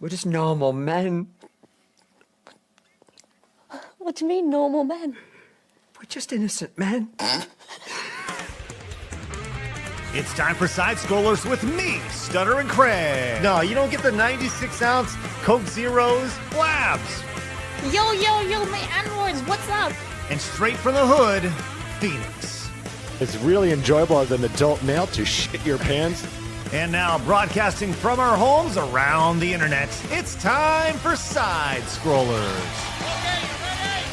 We're just normal men. What do you mean, normal men? We're just innocent men. It's time for Side Scrollers with me, Stutter and Craig. No, you don't get the 96-ounce Coke Zeros, Blabs. Yo, my androids, what's up? And straight from the hood, Phoenix. It's really enjoyable as an adult male to shit your pants. And now, broadcasting from our homes around the internet, it's time for Side Scrollers. Okay, you ready?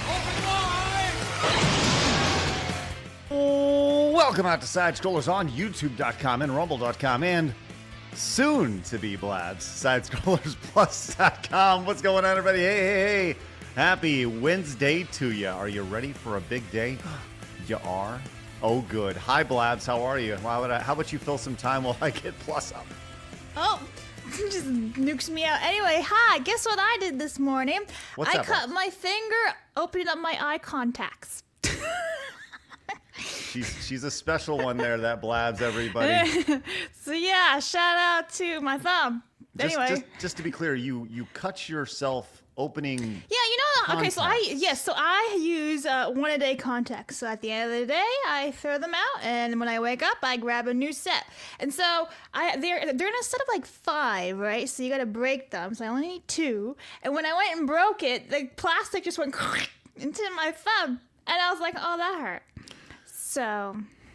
Open wide! Welcome out to Side Scrollers on YouTube.com and Rumble.com and soon to be Blabs, SideScrollersPlus.com. What's going on, everybody? Hey. Happy Wednesday to you. Are you ready for a big day? You are? Oh, good. Hi, Blabs. How are you? How about you fill some time while I get Plus up? Oh, just nukes me out. Anyway, hi. Guess what I did this morning? What's I that, cut Blabs? my finger opening up my eye contacts. She's a special one there, that Blabs, everybody. So yeah, shout out to my thumb. Anyway. Just to be clear, you cut yourself opening. Yeah, you know. Okay, so I use one a day contacts. So at the end of the day, I throw them out, and when I wake up, I grab a new set. And so they're in a set of like 5, right? So you got to break them. So I only need 2. And when I went and broke it, the plastic just went into my thumb, and I was like, "Oh, that hurt."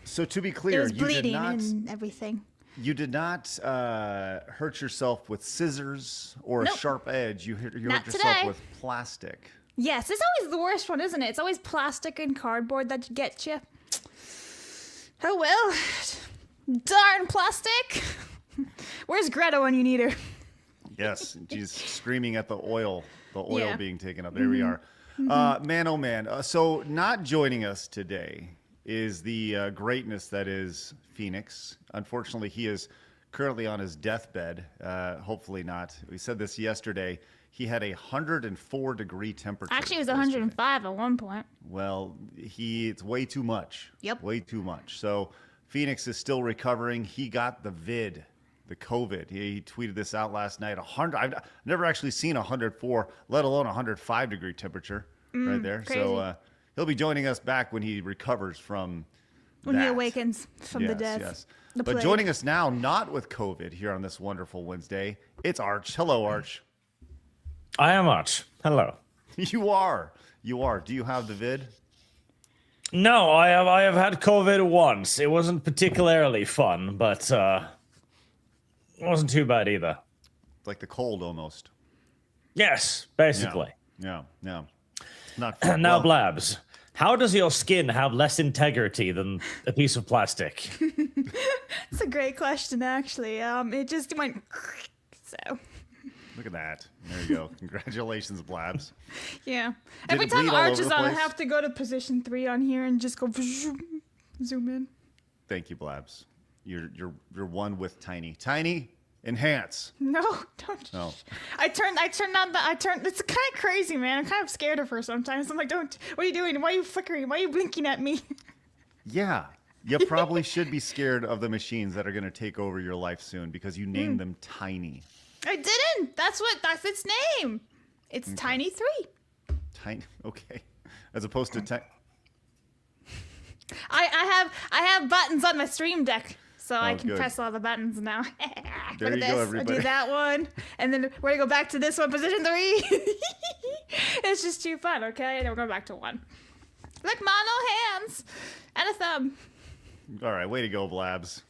So to be it clear, was you did bleeding not. and everything. You did not hurt yourself with scissors or Nope. a sharp edge. You hurt Not yourself today. with plastic. Yes, it's always the worst one, isn't it? It's always plastic and cardboard that gets you. Oh well, darn plastic. Where's Greta when you need her? Yes, she's screaming at the oil Yeah. being taken up. There we are. Man, oh man. So not joining us today is the greatness that is Phoenix. Unfortunately, he is currently on his deathbed. Hopefully not. We said this yesterday. He had 104-degree temperature. Actually, it was yesterday. 105 at one point. Well, it's way too much. Yep. Way too much. So Phoenix is still recovering. He got the COVID. He tweeted this out last night. I've never actually seen 104, let alone 105-degree temperature right there. Crazy. So he'll be joining us back when he recovers from When he that. awakens from the death. Yes. The But plague. joining us now, not with COVID, here on this wonderful Wednesday, it's Arch. Hello, Arch. I am Arch. Hello. You are. Do you have the vid? No, I have had COVID once. It wasn't particularly fun, but it wasn't too bad either. It's like the cold almost. Yes, basically. Yeah. Not fun. Now, Well, Blabs, how does your skin have less integrity than a piece of plastic? It's a great question, actually. It just went so. Look at that. There you go. Congratulations, Blabs. Yeah. Did Every it time bleed all Arch over is the on, I place? have to go to position 3 on here and just go zoom in. Thank you, Blabs. You're one with Tiny. Tiny, enhance. No, don't. No. I turned on it's kind of crazy, man. I'm kind of scared of her sometimes. I'm like, don't. What are you doing? Why are you flickering? Why are you blinking at me? Yeah. You probably should be scared of the machines that are going to take over your life soon because you named them Tiny. I didn't. That's its name. It's Tiny 3. Tiny. Okay. As opposed to I have buttons on my stream deck, so I can good. press all the buttons now. There Look you at go, this. everybody. I do that one, and then we're gonna go back to this one, position 3. It's just too fun, okay? And then we're going back to 1. Look, mono hands and a thumb. All right. Way to go, Blabs.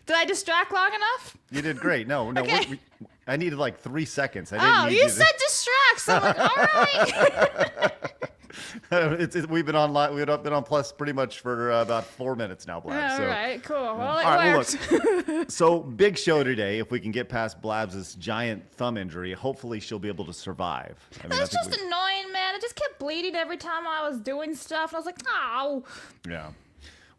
Did I distract long enough? You did great. No. Okay. I needed like 3 seconds. I didn't Oh, need you to- said distract, so I'm like, all right. We've been on Plus pretty much for about 4 minutes now, Blabs. All So. right, cool. Well, it All right, well, worked. look. So big show today. If we can get past Blabs' giant thumb injury, hopefully she'll be able to survive. I mean, That I was think just annoying, man. It just kept bleeding every time I was doing stuff. And I was like, oh. yeah.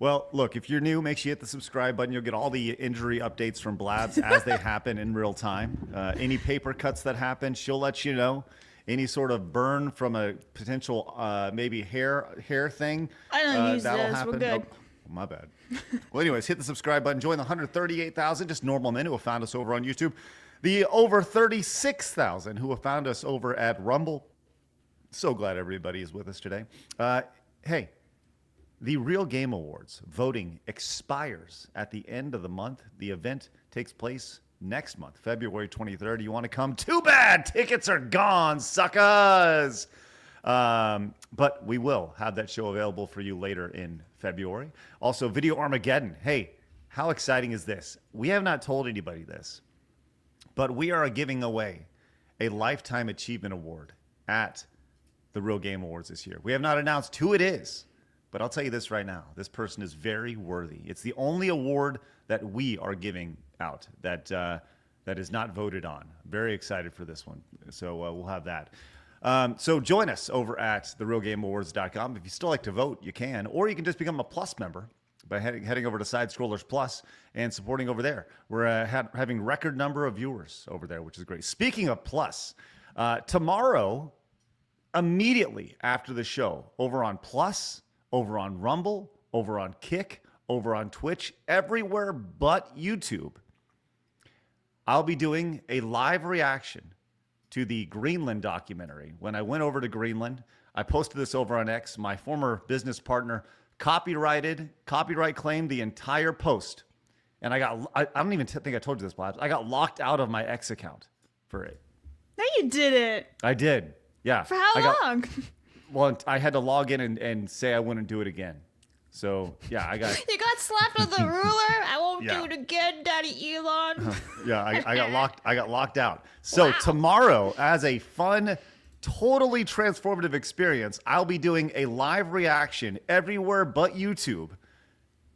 Well, look, if you're new, make sure you hit the subscribe button. You'll get all the injury updates from Blabs as they happen in real time. Any paper cuts that happen, she'll let you know. Any sort of burn from a potential maybe hair thing, I don't use that'll those. We're happen. good. Oh, my bad. Well, anyways, hit the subscribe button. Join the 138,000 just normal men who have found us over on YouTube. The over 36,000 who have found us over at Rumble. So glad everybody is with us today. Hey, the Real Game Awards voting expires at the end of the month. The event takes place next month, February 23rd. You want to come? Too bad. Tickets are gone, suckers. But we will have that show available for you later in February. Also, Video Armageddon. Hey, how exciting is this? We have not told anybody this, but we are giving away a Lifetime Achievement Award at the Real Game Awards this year. We have not announced who it is, but I'll tell you this right now. This person is very worthy. It's the only award that we are giving out that is not voted on. Very excited for this one. So we'll have that. So join us over at therealgameawards.com. If you still like to vote, you can. Or you can just become a Plus member by heading over to Side Scrollers Plus and supporting over there. We're having record number of viewers over there, which is great. Speaking of Plus, tomorrow, immediately after the show, over on Plus, over on Rumble, over on Kick, over on Twitch, everywhere but YouTube, I'll be doing a live reaction to the Greenland documentary. When I went over to Greenland, I posted this over on X. My former business partner copyright claimed the entire post. And I don't even think I told you this, Blabs. I got locked out of my X account for it. No, you didn't. I did. Yeah. For how long? Well, I had to log in and say I wouldn't do it again. So, yeah, I got... You got slapped with a ruler? I won't do it again, Daddy Elon. Yeah, I got locked out. So tomorrow, as a fun, totally transformative experience, I'll be doing a live reaction everywhere but YouTube.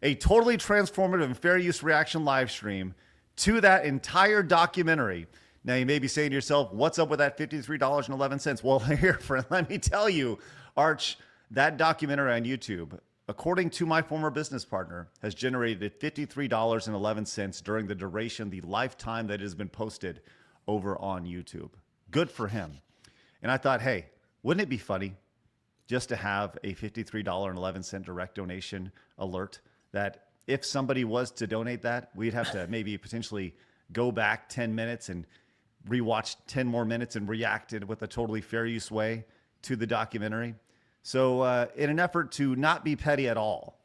A totally transformative and fair use reaction live stream to that entire documentary. Now, you may be saying to yourself, what's up with that $53.11? Well, here, friend, let me tell you, Arch, that documentary on YouTube, according to my former business partner, has generated $53.11 during the duration, the lifetime that it has been posted over on YouTube. Good for him. And I thought, hey, wouldn't it be funny just to have a $53.11 direct donation alert that if somebody was to donate that, we'd have to maybe potentially go back 10 minutes and rewatch 10 more minutes and react it with a totally fair use way to the documentary. So in an effort to not be petty at all,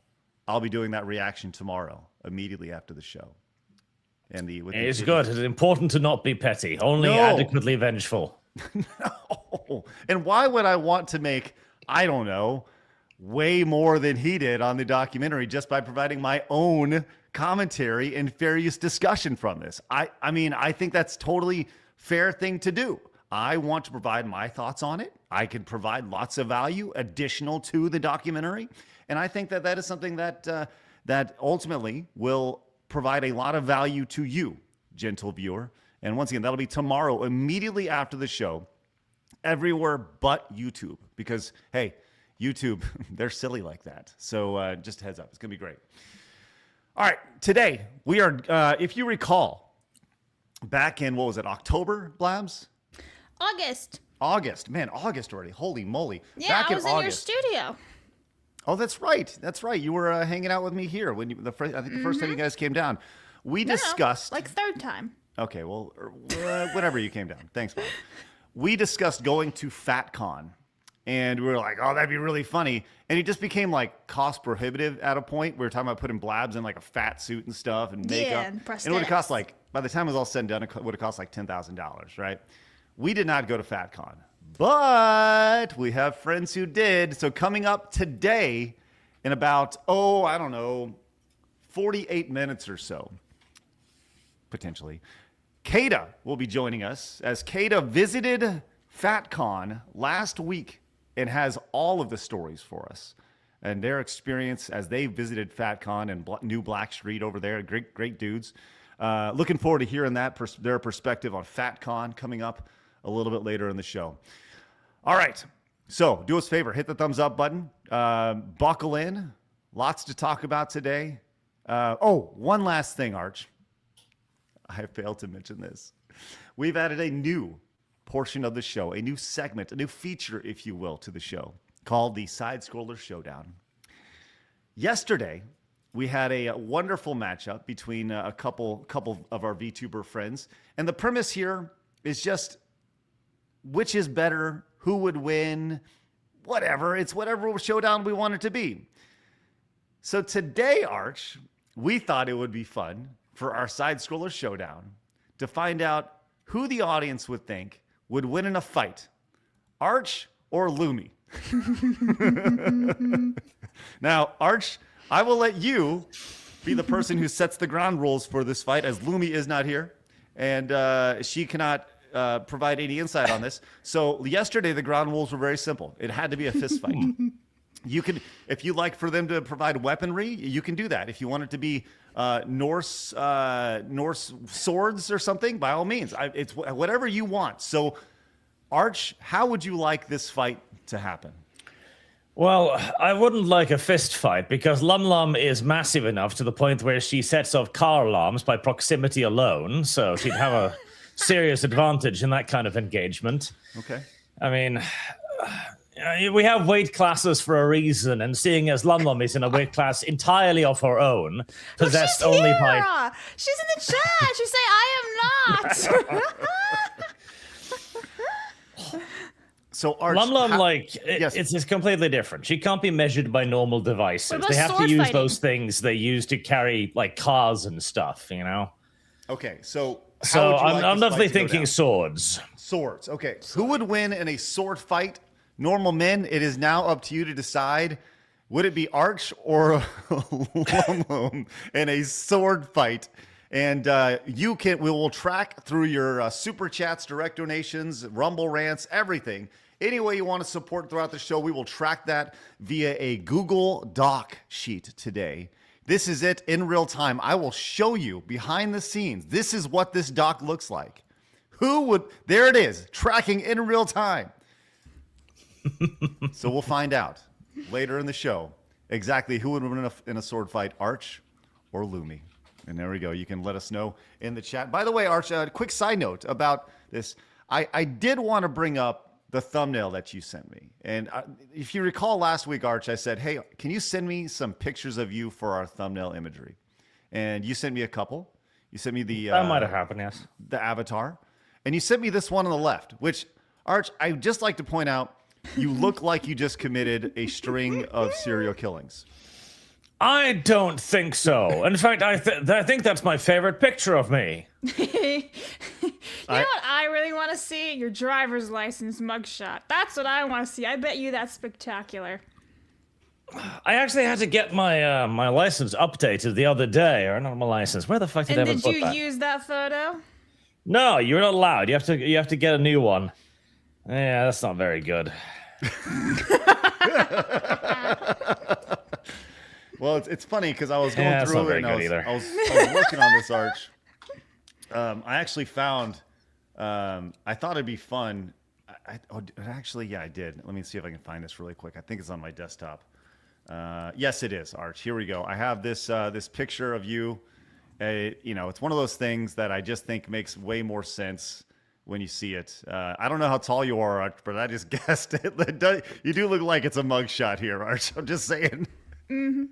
I'll be doing that reaction tomorrow, immediately after the show. And it's good. It's important to not be petty, only adequately vengeful. No. And why would I want to make, I don't know, way more than he did on the documentary just by providing my own commentary and fair use discussion from this? I mean, I think that's totally fair thing to do. I want to provide my thoughts on it. I can provide lots of value additional to the documentary. And I think that that is something that that ultimately will provide a lot of value to you, gentle viewer. And once again, that'll be tomorrow, immediately after the show, everywhere but YouTube. Because, hey, YouTube, they're silly like that. So just a heads up, it's going to be great. All right, today we are, if you recall, back in, what was it, October, Blabs? August. Man, August already. Holy moly. Yeah, Back I was in August. your studio. Oh, that's right. That's right. You were hanging out with me here when I think the first time you guys came down. We discussed... like third time. Okay, well, whenever you came down. Thanks, Bob. We discussed going to FatCon, and we were like, oh, that'd be really funny. And it just became like cost prohibitive at a point. We were talking about putting Blabs in like a fat suit and stuff and makeup. Yeah, and it would have cost like, by the time it was all said and done, it would have cost like $10,000, right? We did not go to FatCon, but we have friends who did. So coming up today in about, 48 minutes or so, potentially, Kaida will be joining us as Kaida visited FatCon last week and has all of the stories for us and their experience as they visited FatCon and New Black Street over there. Great dudes. Looking forward to hearing their perspective on FatCon coming up a little bit later in the show. All right. So do us a favor. Hit the thumbs up button. Buckle in. Lots to talk about today. One last thing, Arch. I failed to mention this. We've added a new portion of the show, a new segment, a new feature, if you will, to the show called the Side Scroller Showdown. Yesterday, we had a wonderful matchup between a couple of our VTuber friends. And the premise here is just which is better, who would win, whatever. It's whatever showdown we want it to be. So today, Arch, we thought it would be fun for our side-scroller showdown to find out who the audience would think would win in a fight, Arch or Lumi. Now, Arch, I will let you be the person who sets the ground rules for this fight, as Lumi is not here, and she cannot provide any insight on this. So yesterday, the ground rules were very simple. It had to be a fist fight. You can, if you like for them to provide weaponry, you can do that. If you want it to be Norse swords or something, by all means, it's whatever you want. So, Arch, how would you like this fight to happen? Well, I wouldn't like a fist fight because Lum Lum is massive enough to the point where she sets off car alarms by proximity alone, so she'd have a serious advantage in that kind of engagement. Okay. I mean, we have weight classes for a reason, and seeing as Lum Lum is in a weight class entirely of her own, possessed She's only here. by... She's in the chat. She say, "I am not." So, Arch, Lum Lum, yes. it's completely different. She can't be measured by normal devices. What about They have to sword use fighting? those things they use to carry, like, cars and stuff, you know? Okay, so how So would you like I'm this definitely fight to go thinking down? swords. Swords. Okay, who would win in a sword fight? Normal men. It is now up to you to decide. Would it be Arch or Lum Lum in a sword fight? And we will track through your super chats, direct donations, Rumble rants, everything. Any way you want to support throughout the show, we will track that via a Google Doc sheet today. This is it in real time. I will show you behind the scenes. This is what this doc looks like. There it is, tracking in real time. So we'll find out later in the show exactly who would win in a sword fight, Arch or Lumi. And there we go. You can let us know in the chat. By the way, Arch, a quick side note about this. I did want to bring up the thumbnail that you sent me. And if you recall last week, Arch, I said, hey, can you send me some pictures of you for our thumbnail imagery? And you sent me a couple. You sent me That might have happened, yes. the avatar. And you sent me this one on the left, which, Arch, I'd just like to point out, you look like you just committed a string of serial killings. I don't think so. In fact, I think that's my favorite picture of me. You know what I really want to see? Your driver's license mugshot. That's what I want to see. I bet you that's spectacular. I actually had to get my my license updated the other day, or not my license. Where the fuck did I And ever did put you that? use that photo? No, you're not allowed. You have to get a new one. Yeah, that's not very good. Well, it's funny because I was going Yeah, that's not through very and I good was either. working on this, Arch. I actually found, I thought it'd be fun. Actually, I did. Let me see if I can find this really quick. I think it's on my desktop. Yes, it is, Arch. Here we go. I have this this picture of you. It's one of those things that I just think makes way more sense when you see it. I don't know how tall you are, Arch, but I just guessed it. You do look like it's a mugshot here, Arch. I'm just saying. Mm-hmm.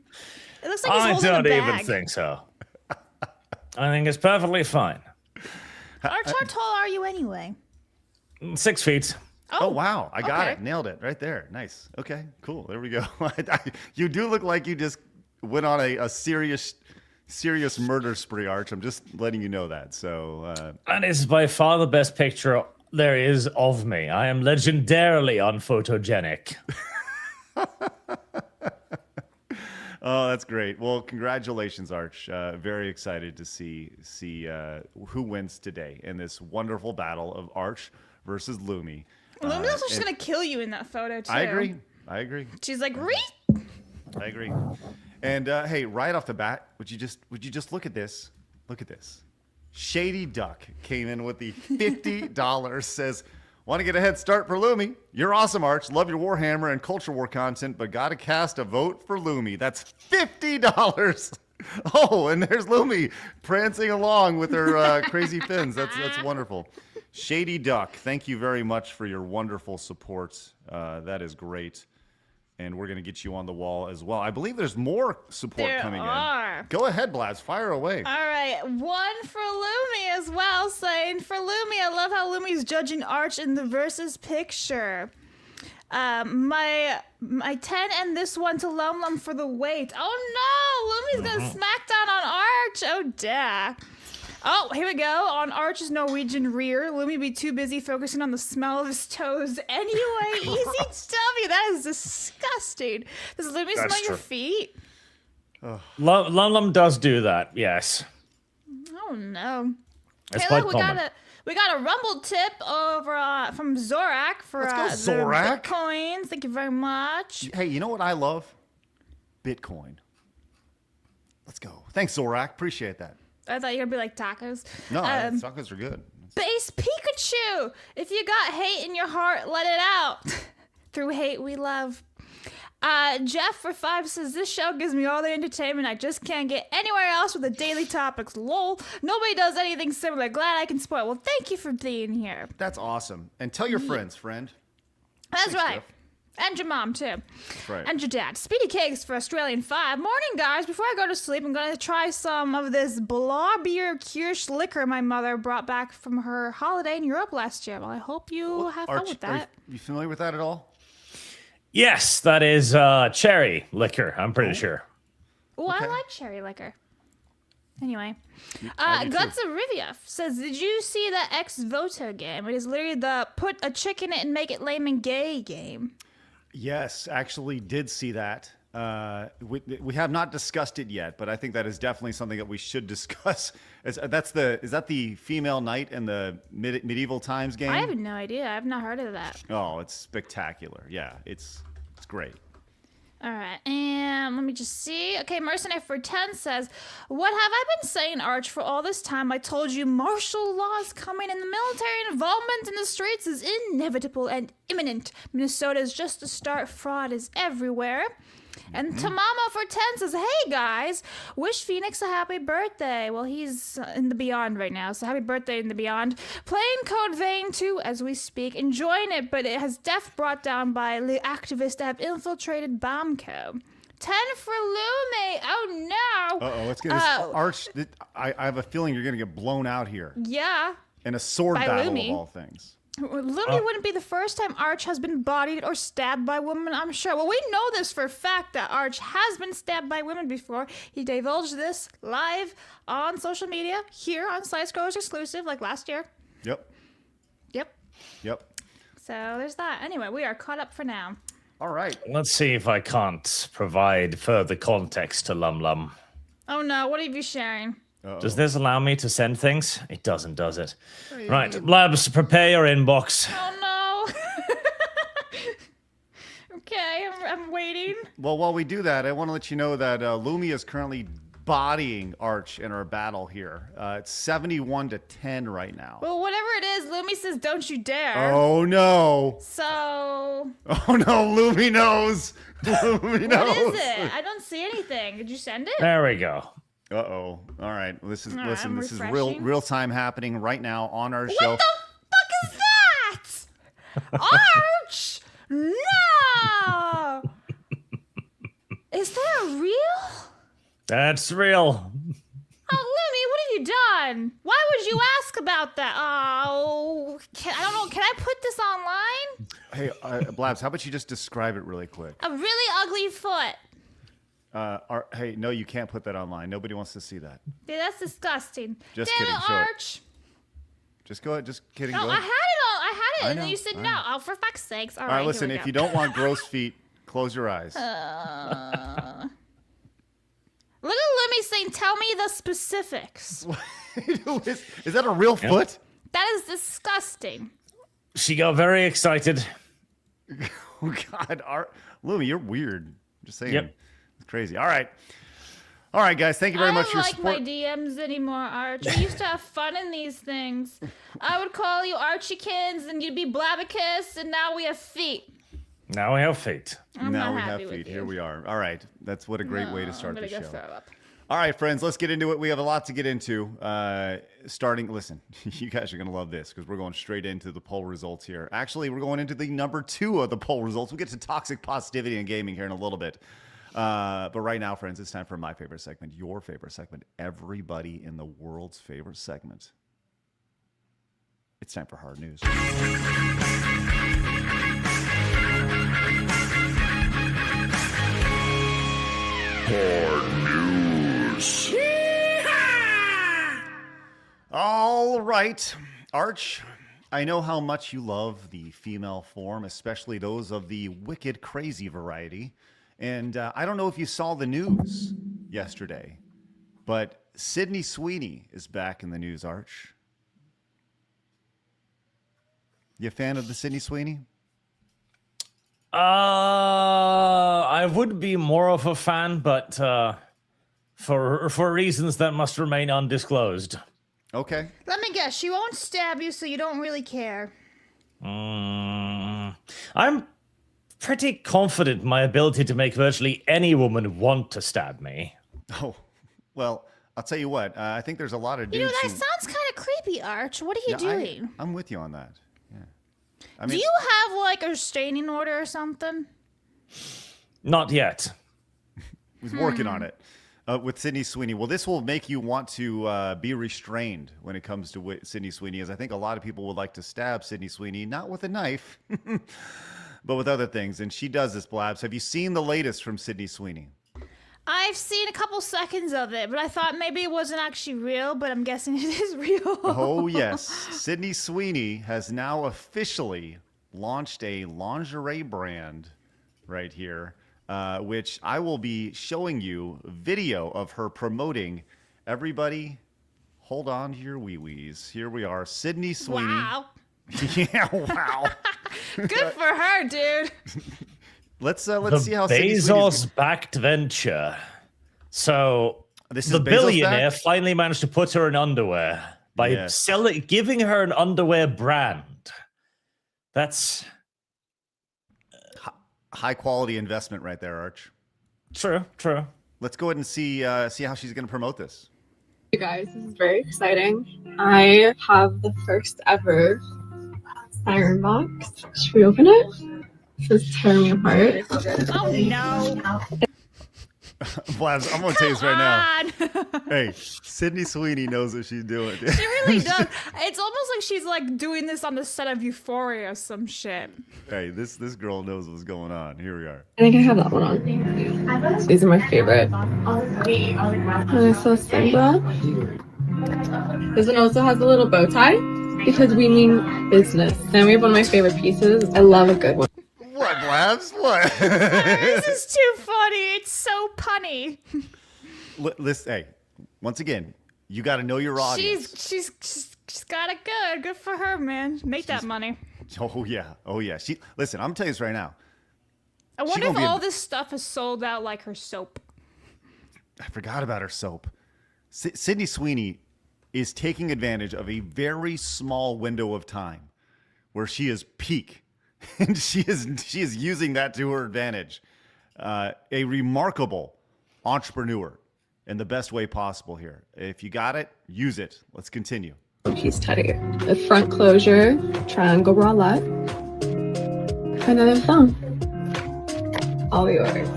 It looks like he's I holding don't a bag. even think so. I think it's perfectly fine. Arch, how tall are you anyway? 6 feet. Oh, wow. I got okay. it. Nailed it right there. Nice. Okay, cool. There we go. You do look like you just went on a serious murder spree, Arch. I'm just letting you know that. So, That is by far the best picture there is of me. I am legendarily unphotogenic. oh, that's great. Well, congratulations, Arch. Very excited to see who wins today in this wonderful battle of Arch versus Lumi. Lumina's just gonna kill you in that photo too. I agree. She's like, "Reet." I agree. And hey, right off the bat, would you just look at this? Look at this. Shady Duck came in with the $50. Says, want to get a head start for Lumi? You're awesome, Arch. Love your Warhammer and Culture War content, but gotta cast a vote for Lumi. That's $50. Oh, and there's Lumi prancing along with her crazy fins. That's wonderful. Shady Duck, thank you very much for your wonderful support. That is great. and we're going to get you on the wall as well. I believe there's more support There coming are. in. Go ahead, Blaz. Fire away. All right, one for Lumi as well, saying, for Lumi, I love how Lumi's judging Arch in the versus picture. My 10 and this one to Lum Lum for the weight. Oh no, Lumi's gonna smack down on Arch. Oh dear. Oh, here we go. On Arch's Norwegian rear, Lumi be too busy focusing on the smell of his toes. Anyway, easy W. That is disgusting. Does Lumi smell your feet? Lum Lum does do that, yes. Oh no. It's Hey, quite look, common. we got a Rumble tip over from Zorak for Let's go, the Zorak. Bitcoins. Thank you very much. Hey, you know what I love? Bitcoin. Let's go. Thanks, Zorak. Appreciate that. I thought you were gonna be like tacos. No, tacos are good. Base Pikachu! If you got hate in your heart, let it out. Through hate we love. Jeff for 5 says, this show gives me all the entertainment I just can't get anywhere else with the daily topics. Lol. Nobody does anything similar. Glad I can support. Well, thank you for being here. That's awesome. And tell your friends, friend. That's Thanks, right. Jeff. And your mom, too. That's right. And your dad. Speedy Cakes for Australian 5. Morning, guys. Before I go to sleep, I'm going to try some of this Blaubier Kirsch liquor my mother brought back from her holiday in Europe last year. Well, I hope you have fun Arch, with are that. you familiar with that at all? Yes, that is cherry liquor, I'm pretty sure. Oh, I like cherry liquor. Anyway, I do too. Guts of Rivia says, did you see the ex-voto game? It is literally the put a chick in it and make it lame and gay game. Yes, actually did see that. We have not discussed it yet, but I think that is definitely something that we should discuss. Is that the female knight in the medieval times game? I have no idea. I've not heard of that. Oh, it's spectacular. Yeah, it's great. All right, and let me just see. Okay, Mercenary for 10 says, what have I been saying, Arch, for all this time? I told you martial law is coming and the military involvement in the streets is inevitable and imminent. Minnesota is just the start. Fraud is everywhere. And Tamama for 10 says, hey guys, wish Phoenix a happy birthday. Well, he's in the beyond right now, so happy birthday in the beyond. Playing Code Vein 2 as we speak, enjoying it, but it has death brought down by the activists that have infiltrated Bombco. 10 for Lume. Oh no. Uh-oh, let's get this. Arch, I have a feeling you're going to get blown out here Yeah. in a sword By battle Lumi. of all things. Literally wouldn't be the first time Arch has been bodied or stabbed by women, I'm sure. Well, we know this for a fact that Arch has been stabbed by women before. He divulged this live on social media here on Side Scrollers Exclusive, like last year. Yep. Yep. So there's that. Anyway, we are caught up for now. All right. Let's see if I can't provide further context to Lum Lum. Oh no, what are you sharing? Does this allow me to send things? It doesn't, does it? Right, Blabs, prepare your inbox. Oh no. Okay, I'm waiting. Well, while we do that, I want to let you know that Lumi is currently bodying Arch in our battle here. It's 71-10 right now. Well, whatever it is, Lumi says don't you dare. Oh no! So, Oh no! Lumi knows. Lumi knows. what is it? I don't see anything. Did you send it? There we go. Uh-oh. All right. This is All right, listen. I'm This is refreshing. real time happening right now on our show. What the fuck is that? Arch! No! Is that real? That's real. Oh, Lumi, what have you done? Why would you ask about that? Oh, I don't know. Can I put this online? Hey, Blabs, how about you just describe it really quick? A really ugly foot. Hey, no, you can't put that online. Nobody wants to see that. Dude, that's disgusting. Just Damn kidding, it, show it. Arch. Just go ahead. Just kidding. No, go I ahead. had it, and know, then you said I no. know. Oh, for fuck's sakes. All All right, right, listen. here we If go. you don't want gross feet, close your eyes. Look at Lumi saying, tell me the specifics. Is that a real foot? That is disgusting. She got very excited. Oh God, Lumi, you're weird. I'm just saying. Yep. It's crazy. All right, guys. Thank you very much for your I don't like support. my DMs anymore, Arch. I used to have fun in these things. I would call you Archiekins, and you'd be Blabicus, and now we have feet. Now we have feet. I'm now not we happy have with feet. you. Here we are. All right, that's what a great way to No, start I'm the gonna show. go throw up. All right, friends, let's get into it. We have a lot to get into. Listen, you guys are going to love this because we're going straight into the poll results here. Actually, we're going into the number 2 of the poll results. We'll get to toxic positivity and gaming here in a little bit. But right now, friends, it's time for my favorite segment, your favorite segment, everybody in the world's favorite segment. It's time for hard news. All right, Arch, I know how much you love the female form, especially those of the wicked crazy variety. And I don't know if you saw the news yesterday, but Sydney Sweeney is back in the news, Arch. You a fan of the Sydney Sweeney? I would be more of a fan, but for reasons that must remain undisclosed. Okay. Let me guess, she won't stab you, so you don't really care. I'm pretty confident in my ability to make virtually any woman want to stab me. Oh, well, I'll tell you what. I think there's a lot of dudes. You know, that sounds kind of creepy, Arch. What are you doing? I'm with you on that. Yeah. I Do mean, you have, like, a restraining order or something? Not yet. He's working on it with Sydney Sweeney. Well, this will make you want to be restrained when it comes to Sydney Sweeney, as I think a lot of people would like to stab Sydney Sweeney, not with a knife, but with other things. And she does this, Blabs. Have you seen the latest from Sydney Sweeney? I've seen a couple seconds of it, but I thought maybe it wasn't actually real, but I'm guessing it is real. Oh, yes. Sydney Sweeney has now officially launched a lingerie brand right here, which I will be showing you video of her promoting. Everybody, hold on to your wee-wees. Here we are. Sydney Sweeney. Wow. Yeah, wow. Good for her, dude. Let's see how Sydney Sweeney's... Bezos-backed venture. So This is the Bezos billionaire backed? finally managed to put her in underwear by Yes. giving her an underwear brand. That's High quality investment right there, Arch. true. Let's go ahead and see how she's going to promote this. Hey guys, this is very exciting. I have the first ever siren box. Should we open it? This is tearing me apart. Oh, no. Blabs, I'm going to tell you this right now. God. Hey, Sydney Sweeney knows what she's doing. She really does. It's almost like she's like doing this on the set of Euphoria or some shit. Hey, this girl knows what's going on. Here we are. I think I have that one on. These are my favorite. And it's so simple. This one also has a little bow tie because we mean business. Then we have one of my favorite pieces. I love a good one. What, Blabs? What? This is too funny. It's so punny. Listen, hey, once again, you got to know your audience. She's got it good. Good for her, man. Make that money. Oh yeah. Listen, I'm telling you this right now. I wonder gonna if be all this stuff is sold out like her soap. I forgot about her soap. Sydney Sweeney is taking advantage of a very small window of time where she is peak, and she is using that to her advantage. A remarkable entrepreneur in the best way possible here. If you got it, use it. Let's continue. Piece teddy. The front closure, triangle bralette, and then a thumb. All yours.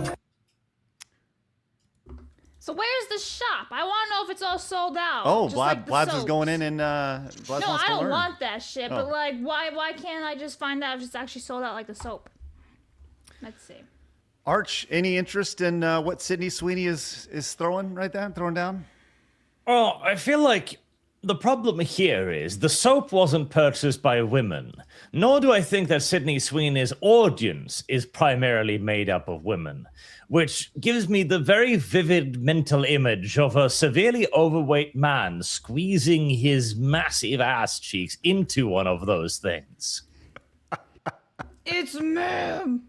So where's the shop? I want to know if it's all sold out. Oh, just like the Blabs is soaps. going in and Blabs No, wants I to don't learn. want that shit. Oh. But like, why can't I just find out if it's actually sold out like the soap? Let's see. Arch, any interest in what Sydney Sweeney is throwing down? Oh, I feel like the problem here is the soap wasn't purchased by women, nor do I think that Sydney Sweeney's audience is primarily made up of women, which gives me the very vivid mental image of a severely overweight man squeezing his massive ass cheeks into one of those things. It's me.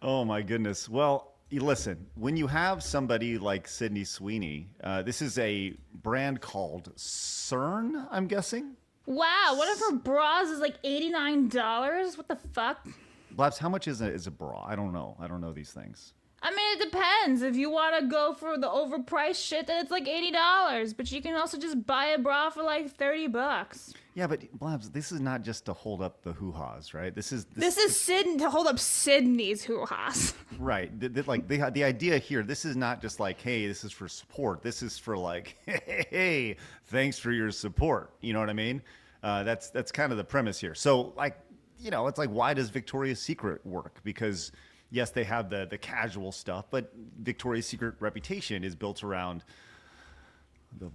Oh my goodness. Well, listen, when you have somebody like Sydney Sweeney, this is a brand called CERN, I'm guessing. Wow, one of her bras is like $89. What the fuck? Blabs, how much is a bra? I don't know. I don't know these things. I mean, it depends. If you want to go for the overpriced shit, then it's like $80. But you can also just buy a bra for like $30. Yeah, but Blabs, this is not just to hold up the hoo-has, right? This is To hold up Sydney's hoo-has. right. The idea here, this is not just like, hey, this is for support. This is for like, hey, thanks for your support. You know what I mean? That's kind of the premise here. So like, you know, it's like, why does Victoria's Secret work? Because yes, they have the casual stuff, but Victoria's Secret reputation is built around the,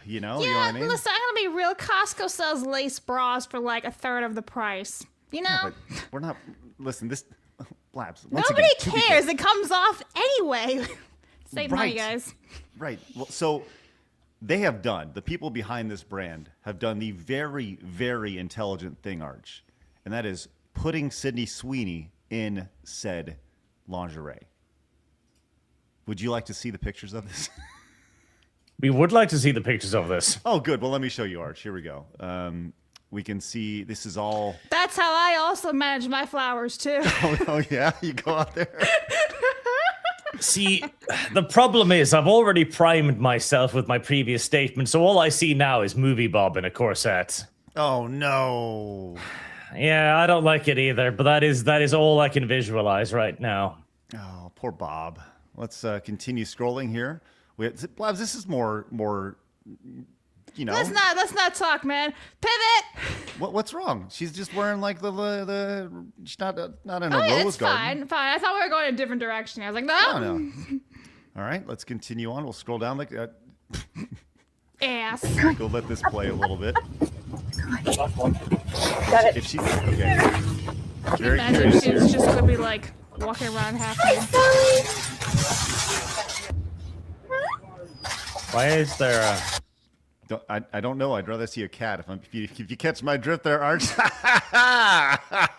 you know what I mean? Listen, I'm gonna be real. Costco sells lace bras for like a third of the price. You know? Yeah, but we're not, listen, this, Blabs. once Nobody again, to be cares. fair- It comes off anyway. Save money, Right. guys. Right. Well, so the people behind this brand have done the very, very intelligent thing, Arch, and that is putting Sydney Sweeney in said lingerie. Would you like to see the pictures of this? We would like to see the pictures of this. Oh, good. Well, let me show you, Arch. Here we go. We can see this is all. That's how I also manage my flowers too. Oh, yeah? You go out there? See, the problem is I've already primed myself with my previous statement, so all I see now is Movie Bob in a corset. Oh, no. Yeah, I don't like it either, but that is all I can visualize right now. Oh, poor Bob. Let's continue scrolling here. Blabs, this is more, you know. Let's not talk, man. Pivot. What's wrong? She's just wearing like the she's not in a Oh yeah, rose it's garden. fine. I thought we were going a different direction. I was like, no. Oh, no. All right, let's continue on. We'll scroll down. Ass. Go let this play a little bit. Got it. If she, okay. Very Imagine curious she was here. just gonna be like walking around half naked. Why is there a... I don't know. I'd rather see a cat. If you catch my drift there, Arch. I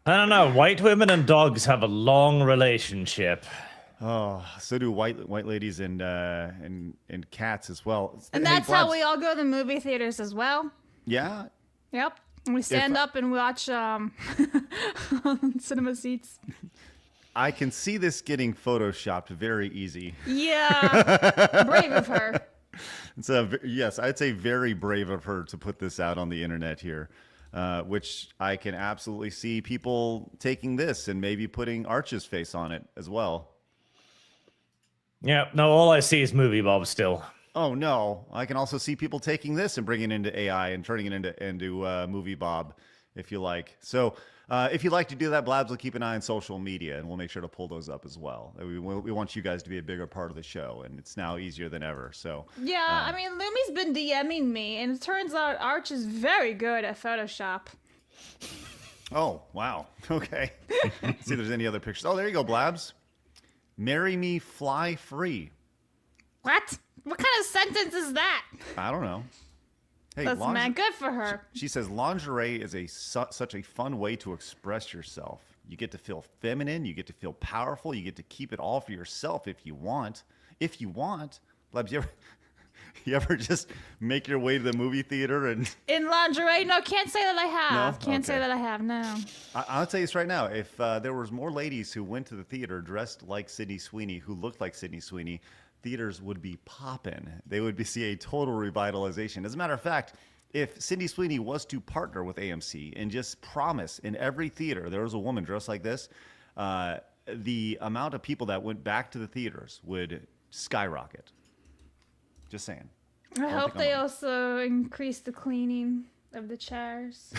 don't know. White women and dogs have a long relationship. Oh, so do white ladies and cats as well. And Hey, that's how Blabs. we all go to the movie theaters as well. Yeah. Yep. And we stand up and watch cinema seats. I can see this getting photoshopped very easy. Yeah. Brave of her. It's yes, I'd say very brave of her to put this out on the internet here, which I can absolutely see people taking this and maybe putting Arch's face on it as well. Yeah, no, all I see is Movie Bob still. Oh no, I can also see people taking this and bringing it into AI and turning it into Movie Bob, if you like. So if you'd like to do that, Blabs will keep an eye on social media, and we'll make sure to pull those up as well. We want you guys to be a bigger part of the show, and it's now easier than ever. So Yeah, I mean, Lumi's been DMing me, and it turns out Arch is very good at Photoshop. oh wow, okay. See if there's any other pictures. Oh, there you go, Blabs. Marry me, fly free. What? What kind of sentence is that? I don't know. Hey, Listen, man, good for her. She says lingerie is such a fun way to express yourself. You get to feel feminine, you get to feel powerful, you get to keep it all for yourself if you want. If you want. Blabs, you ever just make your way to the movie theater and In lingerie? No, can't say that I have. No? Can't say Okay. that I have, no. I'll tell you this right now. If there was more ladies who went to the theater dressed like Sydney Sweeney, who looked like Sydney Sweeney, theaters would be popping. They would see a total revitalization. As a matter of fact, if Sydney Sweeney was to partner with AMC and just promise in every theater there was a woman dressed like this, the amount of people that went back to the theaters would skyrocket. Just saying. I hope think they I'm- also increase the cleaning of the chairs.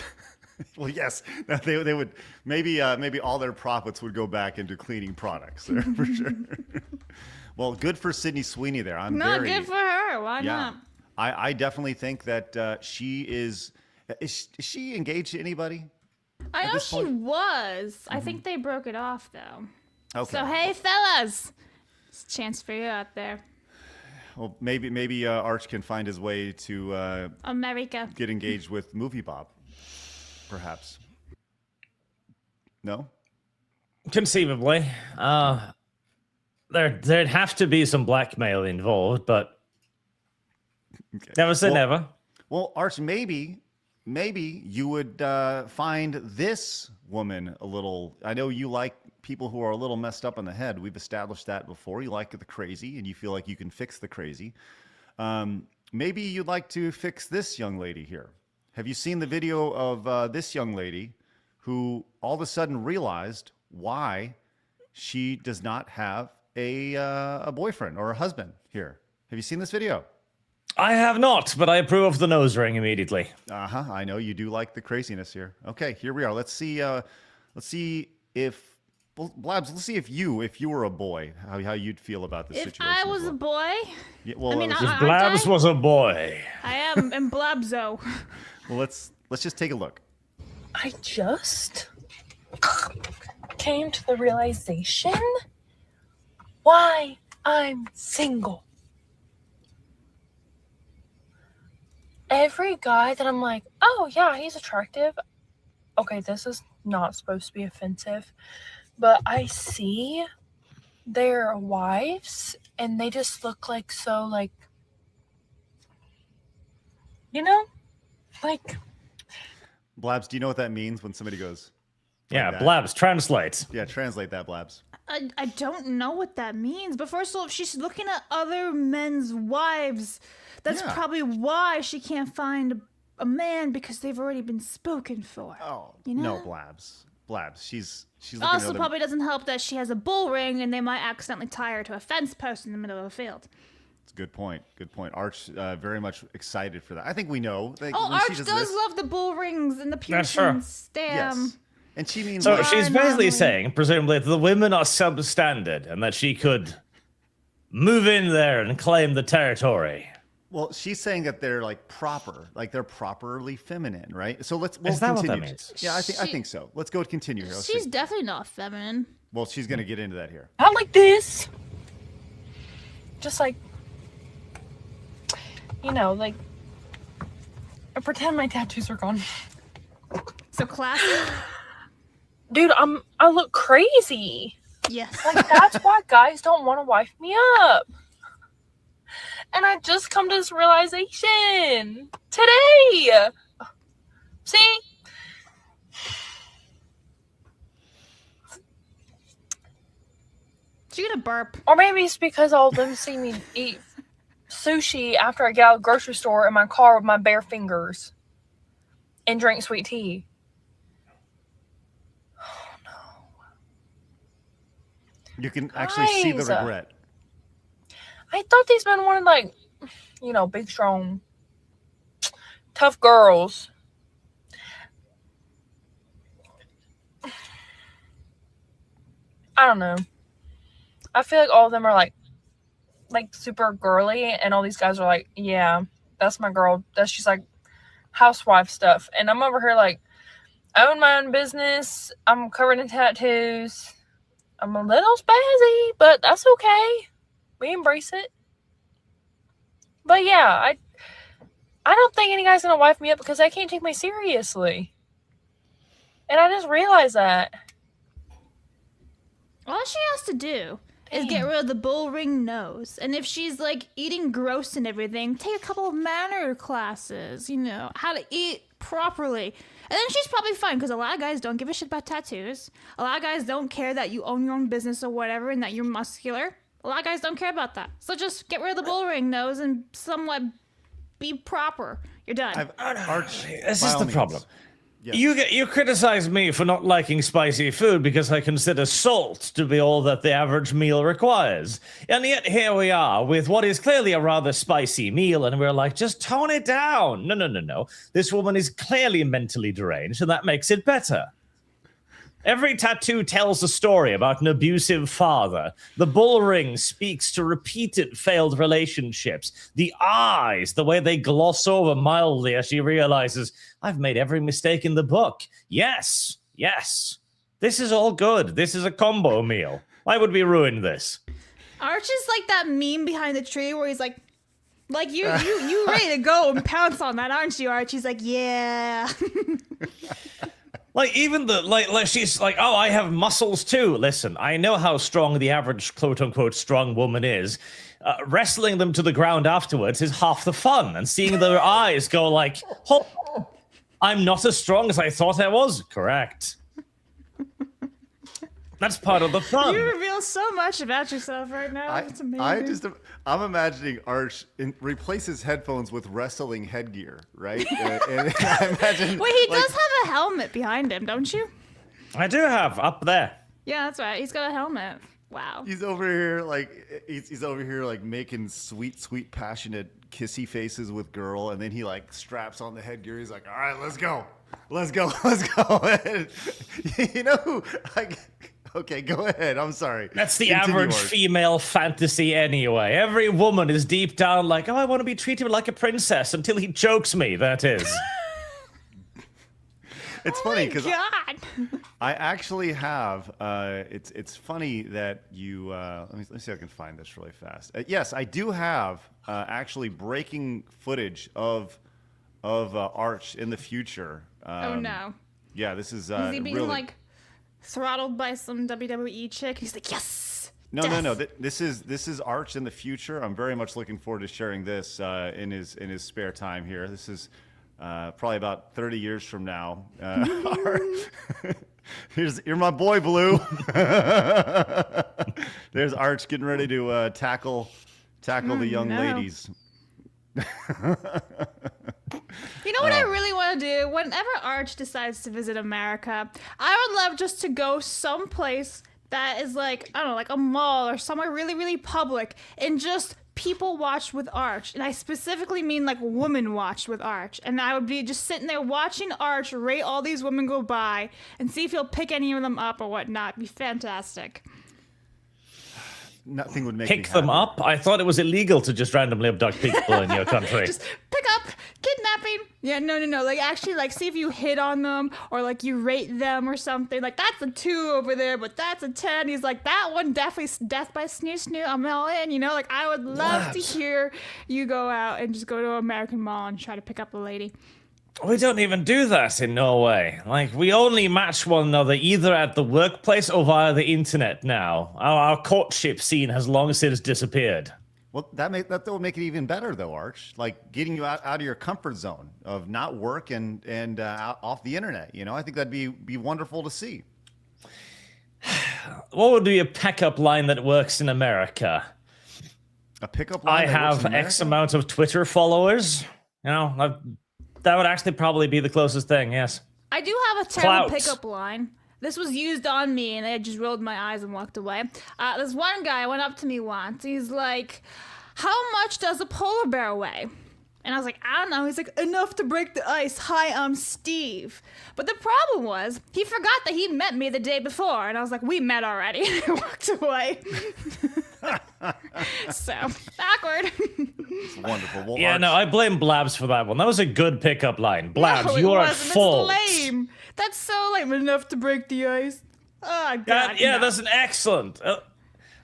Well, yes, they would. Maybe all their profits would go back into cleaning products there for sure. Well, good for Sydney Sweeney there. I'm No, very good for her. Why yeah. not? I definitely think that she is she engaged to anybody? I know this she point- was. I think they broke it off though. Okay. So hey, fellas, it's a chance for you out there. Well, maybe Arch can find his way to America. get engaged with Movie Bob, perhaps. No. Conceivably. There'd have to be some blackmail involved, but Okay. never say Well- never. Well, Arch, maybe you would find this woman a little. I know you like people who are a little messed up in the head. We've established that before. You like the crazy, and you feel like you can fix the crazy. Maybe you'd like to fix this young lady here. Have you seen the video of this young lady who all of a sudden realized why she does not have a boyfriend or a husband here? Have you seen this video? I have not, but I approve of the nose ring immediately. I know you do like the craziness here. Okay, here we are. Let's see if Blabs. Let's see if you were a boy, how you'd feel about this situation. If I was a boy, yeah, well, I mean, If Blabs was a boy. I am in Blabzo. well, let's just take a look. I just came to the realization why I'm single. Every guy that I'm like, oh yeah, he's attractive. Okay, this is not supposed to be offensive, but I see their wives and they just look like so like, you know, like. Blabs, do you know what that means when somebody goes? Yeah, that? Blabs, translate. Yeah, translate that, Blabs. I don't know what that means, but first of all, if she's looking at other men's wives, that's probably why she can't find a man, because they've already been spoken for. Oh, you know? no, Blabs. She's looking Also, at other... probably doesn't help that she has a bull ring and they might accidentally tie her to a fence post in the middle of a field. It's a good point. Good point. Arch, very much excited for that. I think we know. Like, Oh, when she Arch does does this, love the bull rings and the Yeah, sure. piercings. Damn. yes. And she means So like, she's Are basically normally- saying, presumably, that the women are substandard and that she could move in there and claim the territory. well, she's saying that they're like proper, like they're properly feminine, right? So we'll Is that what continue. that means? Yeah, I think so. Let's go continue here. Let's She's see. definitely not feminine. Well, she's gonna get into that here. Not like this. Just like, you know, like, I pretend my tattoos are gone. So classy? Dude, I look crazy. Yes. Like, that's why guys don't want to wife me up. And I just come to this realization today. See? She gonna burp. Or maybe it's because all of them see me eat sushi after I get out of the grocery store in my car with my bare fingers and drink sweet tea. Oh no. You can actually see the Guys. regret. I thought these men wanted, like, you know, big, strong, tough girls. I don't know. I feel like all of them are like super girly, and all these guys are like, yeah, that's my girl. That's just like housewife stuff. And I'm over here like, I own my own business. I'm covered in tattoos. I'm a little spazzy, but that's okay. We embrace it. But yeah, I don't think any guy's gonna wife me up because I can't take me seriously. And I just realized that. All she has to do is get rid of the bull ring nose. And if she's like eating gross and everything, take a couple of manner classes, you know, how to eat properly. And then she's probably fine, because a lot of guys don't give a shit about tattoos. A lot of guys don't care that you own your own business or whatever and that you're muscular. A lot of guys don't care about that. So just get rid of the bull ring nose and somewhat be proper. You're done. Arch, This by is all the means. problem. Yes. You criticize me for not liking spicy food because I consider salt to be all that the average meal requires. And yet here we are with what is clearly a rather spicy meal, and we're like, just tone it down. No. This woman is clearly mentally deranged, and that makes it better. Every tattoo tells a story about an abusive father. The bull ring speaks to repeated failed relationships. The eyes, the way they gloss over mildly as she realizes, I've made every mistake in the book. Yes. This is all good. This is a combo meal. Why would we ruin this? Arch is like that meme behind the tree where he's like you ready to go and pounce on that, aren't you, Arch? He's like, yeah. Like, even like she's like, oh, I have muscles too. Listen, I know how strong the average quote-unquote strong woman is. Wrestling them to the ground afterwards is half the fun. And seeing their eyes go like, oh, I'm not as strong as I thought I was. Correct. That's part of the fun. You reveal so much about yourself right now. It's amazing. I'm imagining Arch replace his headphones with wrestling headgear, right? and I imagine. Wait, he does have a helmet behind him, don't you? I do have up there. Yeah, that's right. He's got a helmet. Wow. He's over here he's over here like making sweet, passionate, kissy faces with girl, and then he like straps on the headgear. He's like, "All right, let's go." You know who? Okay, go ahead. I'm sorry. That's the Continue, average Arch. female fantasy anyway. Every woman is deep down like, oh, I want to be treated like a princess until he chokes me, that is. It's funny because God. I actually have. It's funny that you. Let me see if I can find this really fast. Yes, I do have actually breaking footage of Arch in the future. Oh no. Yeah, this is. Is he being really... like throttled by some WWE chick? He's like, yes. No. This is Arch in the future. I'm very much looking forward to sharing this in his spare time here. This is probably about 30 years from now. You're my boy, Blue. There's Arch getting ready to tackle the young ladies. You know what I really want to do? Whenever Arch decides to visit America, I would love just to go someplace that is like, I don't know, like a mall or somewhere really, really public and just people watch with Arch. And I specifically mean like women watch with Arch. And I would be just sitting there watching Arch rate all these women go by and see if he'll pick any of them up or whatnot. It'd be fantastic. Nothing would make Pick me them happy. up? I thought it was illegal to just randomly abduct people in your country. Just pick up, kidnapping. Yeah, no. Like actually, like see if you hit on them or like you rate them or something. Like that's a 2 over there, but that's a 10. He's like that one definitely death by snoo. I'm all in. You know, like I would love to hear you go out and just go to an American mall and try to pick up a lady. We don't even do that in Norway. Like, we only match one another either at the workplace or via the internet now. Our courtship scene has long since disappeared. Well, that will make it even better, though, Arch. Like getting you out of your comfort zone of not work and off the internet. You know, I think that'd be wonderful to see. What would be a pickup line that works in America? A pickup line. I that works have in X America? amount of Twitter followers. You know, that would actually probably be the closest thing, yes. I do have a terrible Clout. pickup line. This was used on me, and I just rolled my eyes and walked away. This one guy went up to me once. He's like, how much does a polar bear weigh? And I was like, I don't know. He's like, enough to break the ice. Hi, I'm Steve. But the problem was, he forgot that he met me the day before. And I was like, we met already. And I walked away. So, awkward. It's wonderful. Well, Yeah, Arch, no, I blame Blabs for that one. That was a good pickup line. Blabs, No, it you're at wasn't. fault. That's lame. That's so lame. Enough to break the ice. Oh, God. Yeah, no. that's an excellent.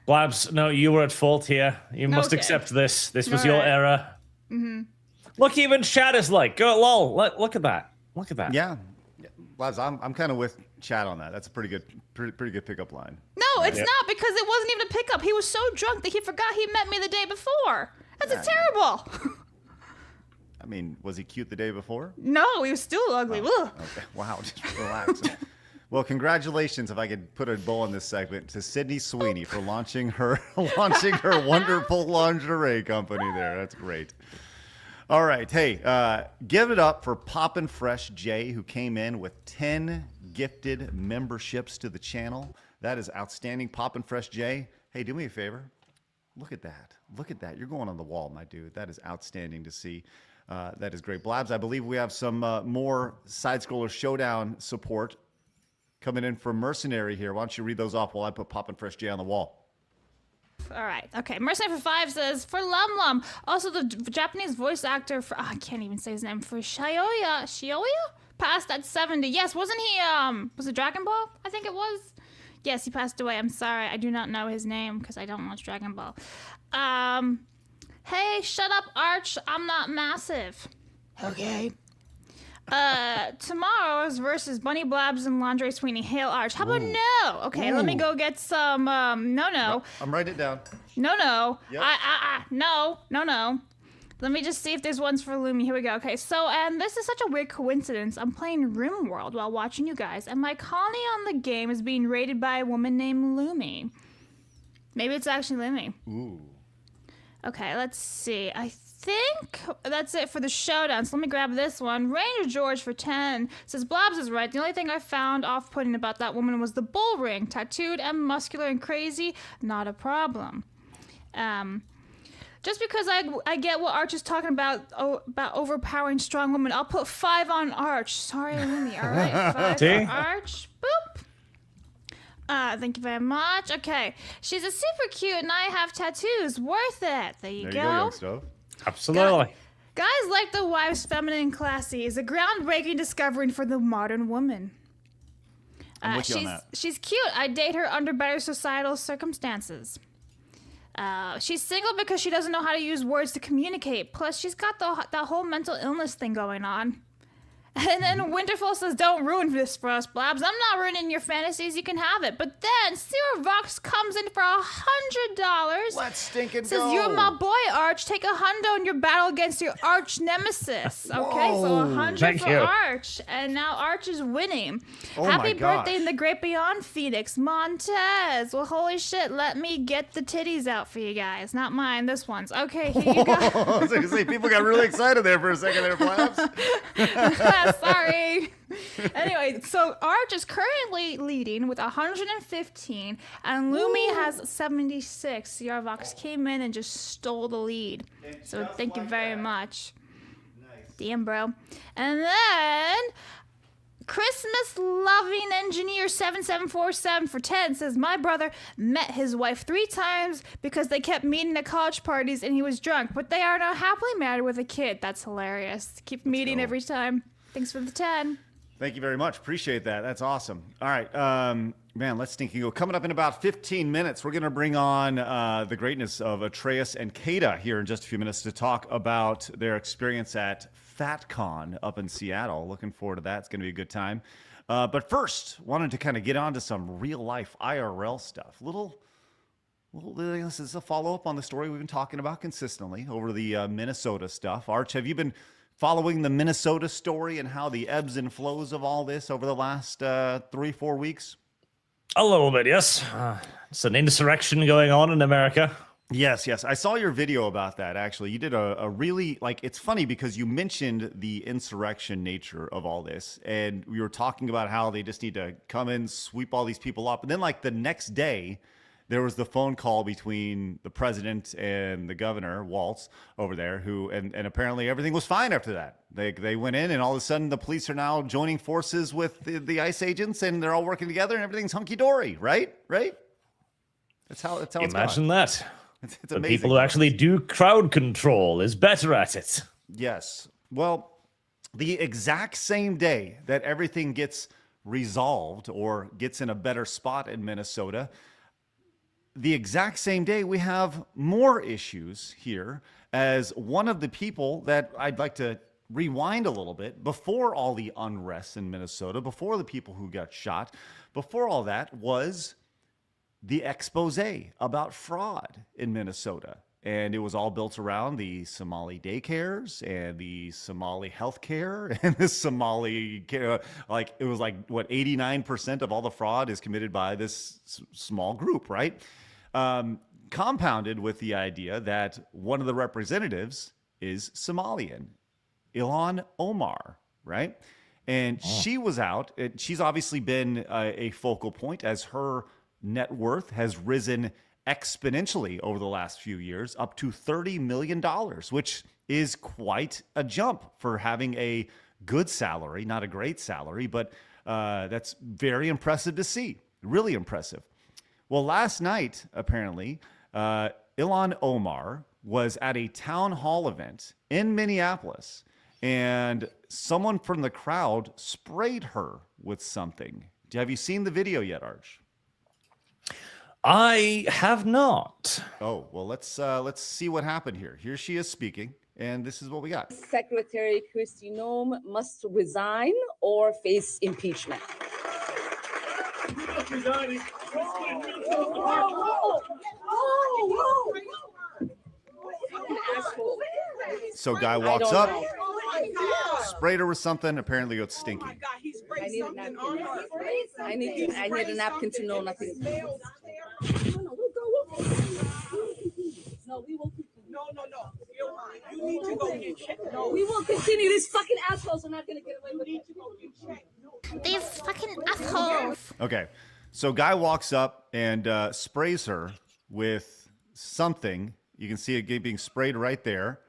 Blabs, no, you were at fault here. You must Okay. accept this. This was All your right. era. Mm-hmm. Look, even Chad is like, go, lol. Look at that. Look at that. Yeah, Labs, I'm kind of with Chad on that. That's a pretty good pickup line. No, it's not because it wasn't even a pickup. He was so drunk that he forgot he met me the day before. That's terrible. I mean, was he cute the day before? No, he was still ugly. Ugh. Okay. Wow, just relax. Well, congratulations, if I could put a bow on this segment, to Sydney Sweeney for launching her wonderful lingerie company there. That's great. All right. Hey, give it up for Poppin' Fresh Jay, who came in with 10 gifted memberships to the channel. That is outstanding. Poppin' Fresh Jay. Hey, do me a favor. Look at that. Look at that. You're going on the wall, my dude. That is outstanding to see. That is great. Blabs, I believe we have some more side-scroller Showdown support coming in from Mercenary here. Why don't you read those off while I put Poppin' Fresh Jay on the wall? All right. Okay. Mercenary for 5 says, for Lum Lum. Also, the Japanese voice actor for, I can't even say his name, for Shioya passed at 70. Yes, wasn't he, was it Dragon Ball? I think it was. Yes, he passed away. I'm sorry. I do not know his name because I don't watch Dragon Ball. Hey, shut up, Arch. I'm not massive. Okay. Tomorrow's versus Bunny Blabs and Lingerie Sweeney. Hail Arch. How about no? Okay, let me Ooh. go get some, no. I'm writing it down. No. Yep. No. Let me just see if there's ones for Lumi. Here we go. Okay, so, and this is such a weird coincidence. I'm playing RimWorld while watching you guys, and my colony on the game is being raided by a woman named Lumi. Maybe it's actually Lumi. Ooh. Okay, let's see. I think that's it for the showdown. So let me grab this one. Ranger George for 10 says, Blobs is right. The only thing I found off-putting about that woman was the bull ring. Tattooed and muscular and crazy, not a problem. Just because I get what Arch is talking about overpowering strong women, I'll put 5 on Arch. Sorry, Lumi. All right, 5 for Arch. Boop. Thank you very much. Okay, she's a super cute, and I have tattoos. Worth it. There you go. Young Stove. Absolutely. Guys like the wives feminine and classy is a groundbreaking discovery for the modern woman. I'm with you on that. She's cute. I date her under better societal circumstances. She's single because she doesn't know how to use words to communicate. Plus, she's got that whole mental illness thing going on. And then Winterfell says, don't ruin this for us, Blabs. I'm not ruining your fantasies. You can have it. But then Sarah Vox comes in for $100. Let's stinking says, go. you're my boy, Arch. Take a hundo in your battle against your arch nemesis. Okay, so 100 Thank for you. Arch. And now Arch is winning. Oh Happy my gosh. birthday in the great beyond, Phoenix. Montez. Well, holy shit. Let me get the titties out for you guys. Not mine. This one's. Okay, here you go. I was going to say, people got really excited there for a second there, Blabs. Sorry. Anyway, so Arch is currently leading with 115, and Lumi has 76. Yarvox came in and just stole the lead. So thank you very much. Nice. Damn, bro. And then Christmas loving engineer 7747 for 10 says, my brother met his wife 3 times because they kept meeting at college parties and he was drunk, but they are now happily married with a kid. That's hilarious. Keep meeting every time. Thanks for the 10. Thank you very much. Appreciate that. That's awesome. All right. Man, let's stinking go. Coming up in about 15 minutes, we're going to bring on the greatness of Atreus and Kaida here in just a few minutes to talk about their experience at FatCon up in Seattle. Looking forward to that. It's going to be a good time. But first, wanted to kind of get on to some real-life IRL stuff. This is a follow-up on the story we've been talking about consistently over the Minnesota stuff. Arch, have you been following the Minnesota story and how the ebbs and flows of all this over the last 3-4 weeks? A little bit, yes. It's an insurrection going on in America. Yes. I saw your video about that, actually. You did a really, it's funny because you mentioned the insurrection nature of all this, and we were talking about how they just need to come in, sweep all these people up. And then, the next day, there was the phone call between the president and the governor, Waltz, over there, and apparently everything was fine after that. They went in, and all of a sudden the police are now joining forces with the ICE agents, and they're all working together, and everything's hunky-dory, right? That's how it's Imagine gone. that. It's The amazing. people who actually do crowd control is better at it. Yes. Well, the exact same day that everything gets resolved or gets in a better spot in Minnesota, the exact same day we have more issues here, as one of the people that I'd like to rewind a little bit before all the unrest in Minnesota, before the people who got shot, before all that was the expose about fraud in Minnesota. And it was all built around the Somali daycares and the Somali healthcare and the Somali care. It was 89% of all the fraud is committed by this small group, right? Compounded with the idea that one of the representatives is Somalian, Ilhan Omar, right? And she was out. She's obviously been a focal point as her net worth has risen exponentially over the last few years, up to $30 million, which is quite a jump for having a good salary, not a great salary, but that's very impressive to see. Really impressive. Well, last night, apparently, Ilhan Omar was at a town hall event in Minneapolis, and someone from the crowd sprayed her with something. Have you seen the video yet, Arch? I have not. Oh, well, let's see what happened here. Here she is speaking, and this is what we got. Secretary Kristi Noem must resign or face impeachment. Resigning. Asshole. So guy walks up, sprayed her with something. Apparently it's stinky. I need a napkin to know nothing. No, we will continue. No. You need to go get checked. No, we will continue. These fucking assholes are not going to get away with it. These fucking assholes. Okay. So guy walks up and sprays her with something. You can see it being sprayed right there.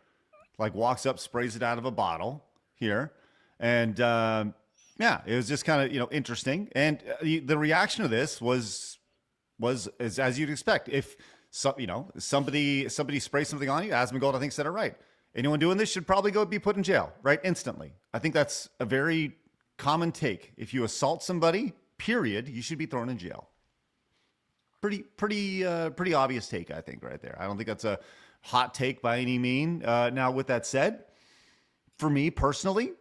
Like walks up, sprays it out of a bottle here. And yeah, it was just kind of, interesting. And the reaction to this was as you'd expect. If somebody sprays something on you, Asmongold, I think, said it right. Anyone doing this should probably go be put in jail, right? Instantly. I think that's a very common take. If you assault somebody, period, you should be thrown in jail. Pretty obvious take, I think, right there. I don't think that's a hot take by any mean. Now, with that said, for me personally,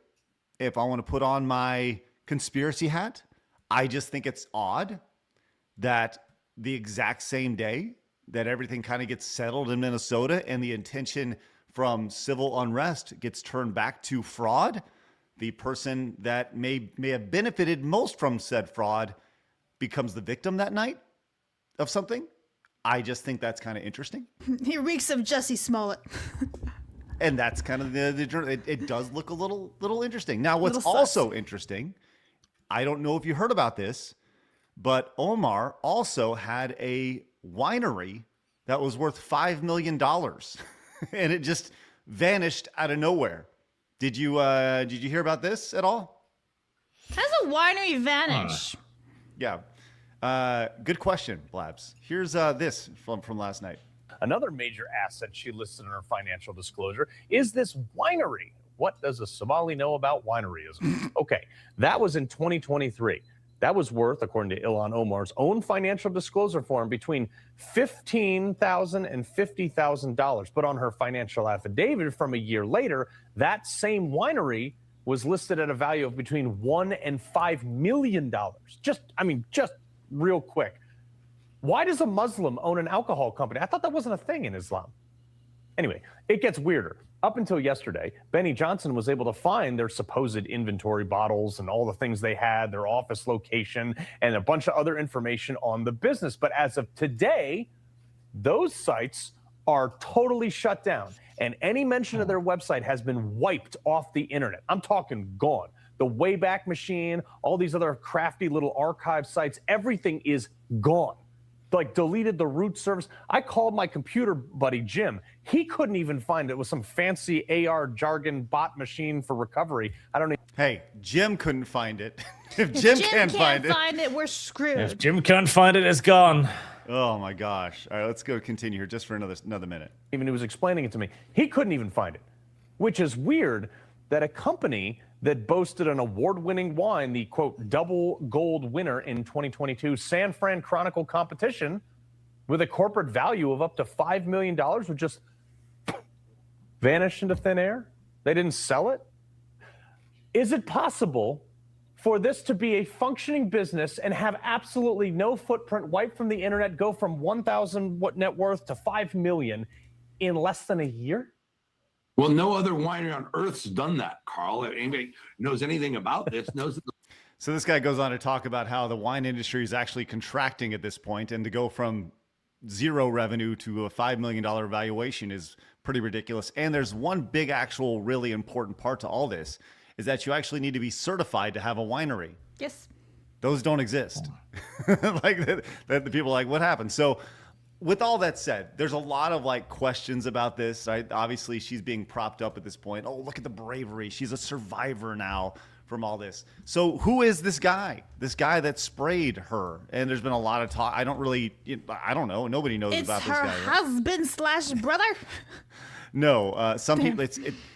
if I want to put on my conspiracy hat, I just think it's odd that the exact same day that everything kind of gets settled in Minnesota and the intention from civil unrest gets turned back to fraud, the person that may have benefited most from said fraud becomes the victim that night of something. I just think that's kind of interesting. He reeks of Jussie Smollett. And that's kind of it does look a little interesting. Now, what's also interesting, I don't know if you heard about this, but Omar also had a winery that was worth $5 million and it just vanished out of nowhere. Did you hear about this at all? How's a winery vanish? Yeah. Good question, Blabs. Here's this from last night. Another major asset she listed in her financial disclosure is this winery. What does a Somali know about wineryism? Okay, that was in 2023. That was worth, according to Ilhan Omar's own financial disclosure form, between $15,000 and $50,000. But on her financial affidavit from a year later, that same winery was listed at a value of between $1 and $5 million. Just real quick. Why does a Muslim own an alcohol company? I thought that wasn't a thing in Islam. Anyway, it gets weirder. Up until yesterday, Benny Johnson was able to find their supposed inventory bottles and all the things they had, their office location, and a bunch of other information on the business. But as of today, those sites are totally shut down. And any mention of their website has been wiped off the internet. I'm talking gone. The Wayback Machine, all these other crafty little archive sites, everything is gone. Like deleted the root service. I called my computer buddy, Jim. He couldn't even find it with some fancy AR jargon bot machine for recovery. I don't know. Hey, Jim couldn't find it. If Jim can't find it, we're screwed. If Jim can't find it, it's gone. Oh my gosh. All right, let's go continue here just for another minute. Even he was explaining it to me. He couldn't even find it, which is weird that a company that boasted an award-winning wine, the, quote, double gold winner in 2022 San Fran Chronicle competition with a corporate value of up to $5 million would just vanish into thin air? They didn't sell it? Is it possible for this to be a functioning business and have absolutely no footprint, wiped from the internet, go from 1,000 net worth to 5 million in less than a year? Well, no other winery on earth's done that, Carl. If anybody knows anything about this, knows that. So this guy goes on to talk about how the wine industry is actually contracting at this point, and to go from zero revenue to a $5 million valuation is pretty ridiculous. And there's one big actual really important part to all this, is that you actually need to be certified to have a winery. Yes. Those don't exist. Like that the people are like, what happened? So with all that said, there's a lot of questions about this. Obviously, she's being propped up at this point. Oh, look at the bravery. She's a survivor now from all this. So who is this guy? This guy that sprayed her? And there's been a lot of talk. I don't know. Nobody knows about this guy. It's her husband/brother. No, some people.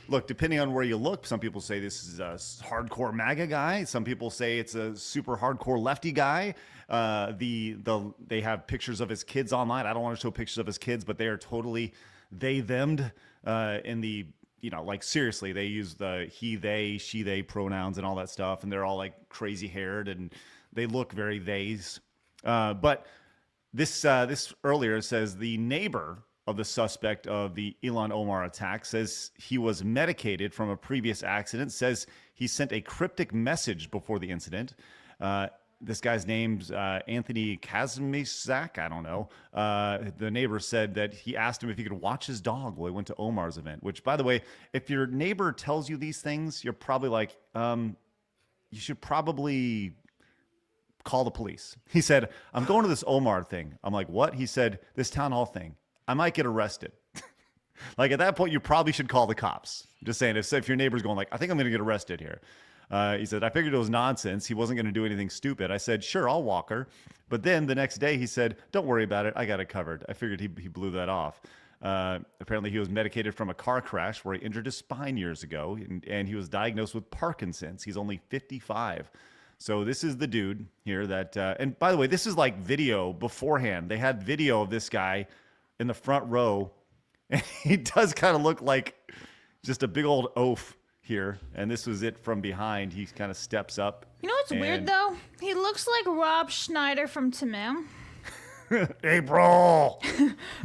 Look, depending on where you look, some people say this is a hardcore MAGA guy. Some people say it's a super hardcore lefty guy. They have pictures of his kids online. I don't want to show pictures of his kids, but they are totally them'd in the seriously. They use the he, they, she, they pronouns and all that stuff, and they're all crazy haired and they look very theys. But this earlier says the neighbor of the suspect of the Ilhan Omar attack, says he was medicated from a previous accident, says he sent a cryptic message before the incident. This guy's name's Anthony Kazmizak. I don't know. The neighbor said that he asked him if he could watch his dog while he went to Omar's event, which, by the way, if your neighbor tells you these things, you're probably like, you should probably call the police. He said, I'm going to this Omar thing. I'm like, what? He said, this town hall thing. I might get arrested. Like, at that point, you probably should call the cops. Just saying, if your neighbor's going like, I think I'm going to get arrested here. He said, I figured it was nonsense. He wasn't going to do anything stupid. I said, sure, I'll walk her. But then the next day he said, don't worry about it. I got it covered. I figured he blew that off. Apparently he was medicated from a car crash where he injured his spine years ago. And he was diagnosed with Parkinson's. He's only 55. So this is the dude here that, and by the way, this is like video beforehand. They had video of this guy in the front row. And he does kind of look like just a big old oaf here, and this was it from behind. He kind of steps up. You know what's weird though? He looks like Rob Schneider from Timon. April.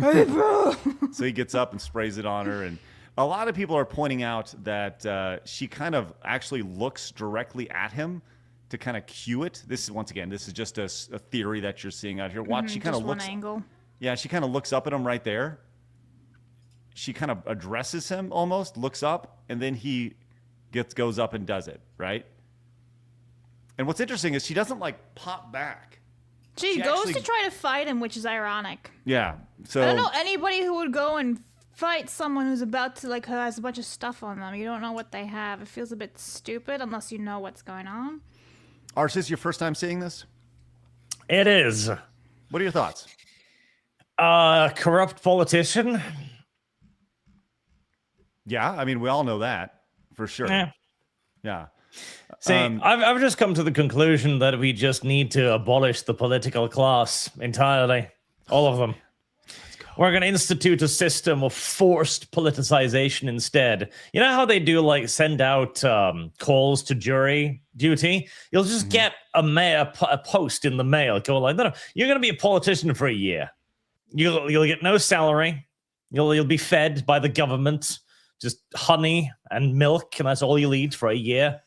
April. So he gets up and sprays it on her, and a lot of people are pointing out that she kind of actually looks directly at him to kind of cue it. This is just a theory that you're seeing out here. Watch, she kind of looks. One angle. Yeah, she kind of looks up at him right there. She kind of addresses him almost, looks up, and then he goes up and does it, right? And what's interesting is she doesn't like pop back. She goes actually to try to fight him, which is ironic. Yeah. So I don't know anybody who would go and fight someone who's about to who has a bunch of stuff on them. You don't know what they have. It feels a bit stupid unless you know what's going on. Ars, is this your first time seeing this? It is. What are your thoughts? Corrupt politician. Yeah, I mean, we all know that for sure. Yeah. See, I've just come to the conclusion that we just need to abolish the political class entirely. All of them. We're going to institute a system of forced politicization instead. You know how they do, like, send out calls to jury duty? You'll just get a post in the mail. Go like, no, you're going to be a politician for a year. You'll get no salary. You'll be fed by the government. Just honey and milk, and that's all you'll eat for a year.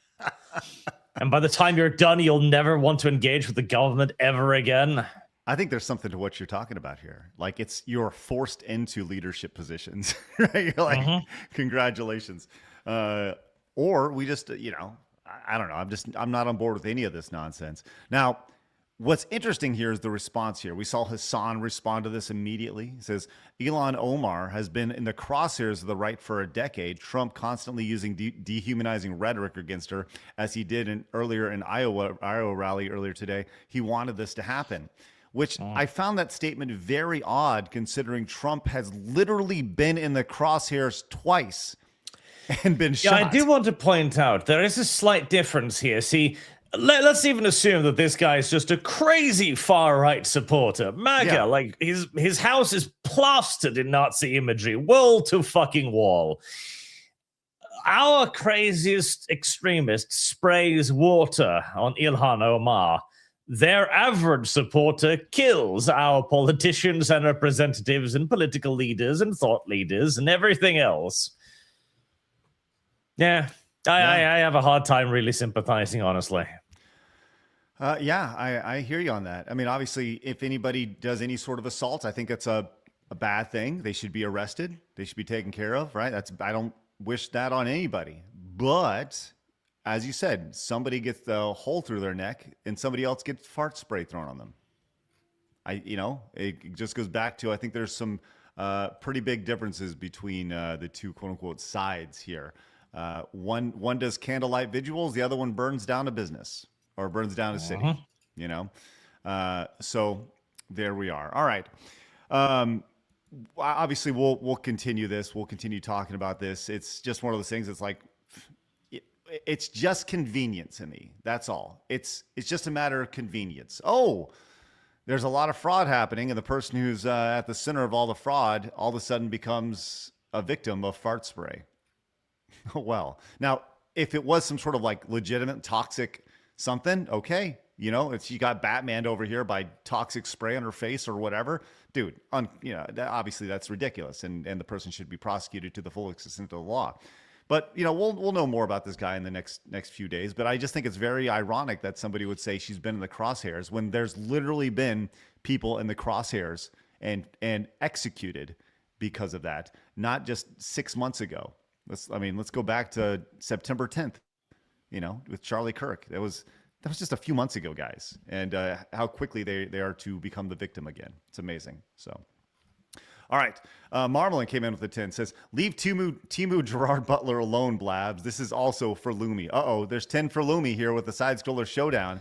And by the time you're done, you'll never want to engage with the government ever again. I think there's something to what you're talking about here. Like, you're forced into leadership positions, right? You're like, congratulations. Or we just, I don't know. I'm not on board with any of this nonsense. Now, what's interesting here is the response here. We saw Hassan respond to this immediately. He says, Ilhan Omar has been in the crosshairs of the right for a decade. Trump constantly using dehumanizing rhetoric against her, as he did earlier in Iowa rally earlier today. He wanted this to happen, which I found that statement very odd, considering Trump has literally been in the crosshairs twice and been shot. Yeah, I do want to point out there is a slight difference here. See, let's even assume that this guy is just a crazy far-right supporter. MAGA, like his house is plastered in Nazi imagery, wall to fucking wall. Our craziest extremist sprays water on Ilhan Omar. Their average supporter kills our politicians and representatives and political leaders and thought leaders and everything else. Yeah. I have a hard time really sympathizing, honestly. I hear you on that. I mean, obviously, if anybody does any sort of assault, I think it's a bad thing. They should be arrested. They should be taken care of, right? I don't wish that on anybody. But as you said, somebody gets the hole through their neck and somebody else gets fart spray thrown on them. It just goes back to, I think there's some pretty big differences between the two quote unquote sides here. One does candlelight vigils, the other one burns down a business or burns down a city, so there we are. All right. Obviously we'll continue this. We'll continue talking about this. It's just one of those things. It's like, it's just convenience to me. That's all. It's just a matter of convenience. Oh, there's a lot of fraud happening, and the person who's at the center of all the fraud all of a sudden becomes a victim of fart spray. Well, now, if it was some sort of like legitimate toxic something, okay, You know, if she got Batmaned over here by toxic spray on her face or whatever, dude, obviously that's ridiculous, and the person should be prosecuted to the full extent of the law. But we'll know more about this guy in the next few days. But I just think it's very ironic that somebody would say she's been in the crosshairs when there's literally been people in the crosshairs and executed because of that, not just 6 months ago. Let's go back to September 10th, with Charlie Kirk. That was just a few months ago, guys, and how quickly they are to become the victim again. It's amazing. So, all right. Marmalin came in with a 10, says, leave Timu Gerard Butler alone, Blabs. This is also for Lumi. There's 10 for Lumi here with the side-scroller showdown.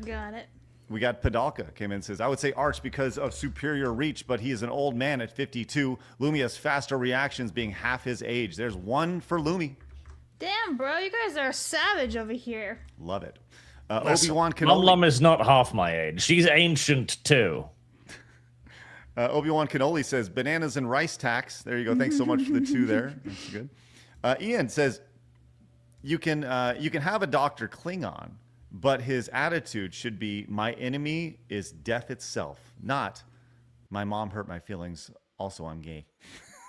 Got it. We got Padalka came in and says, I would say Arch because of superior reach, but he is an old man at 52. Lumi has faster reactions being half his age. There's 1 for Lumi. Damn, bro. You guys are savage over here. Love it. Obi-Wan Lum Kenobi is not half my age. She's ancient too. Obi-Wan Kenobi says bananas and rice tax. There you go. Thanks so much for the 2 there. That's good. Ian says you can have a Dr. Klingon, but his attitude should be my enemy is death itself, not my mom hurt my feelings. Also, I'm gay.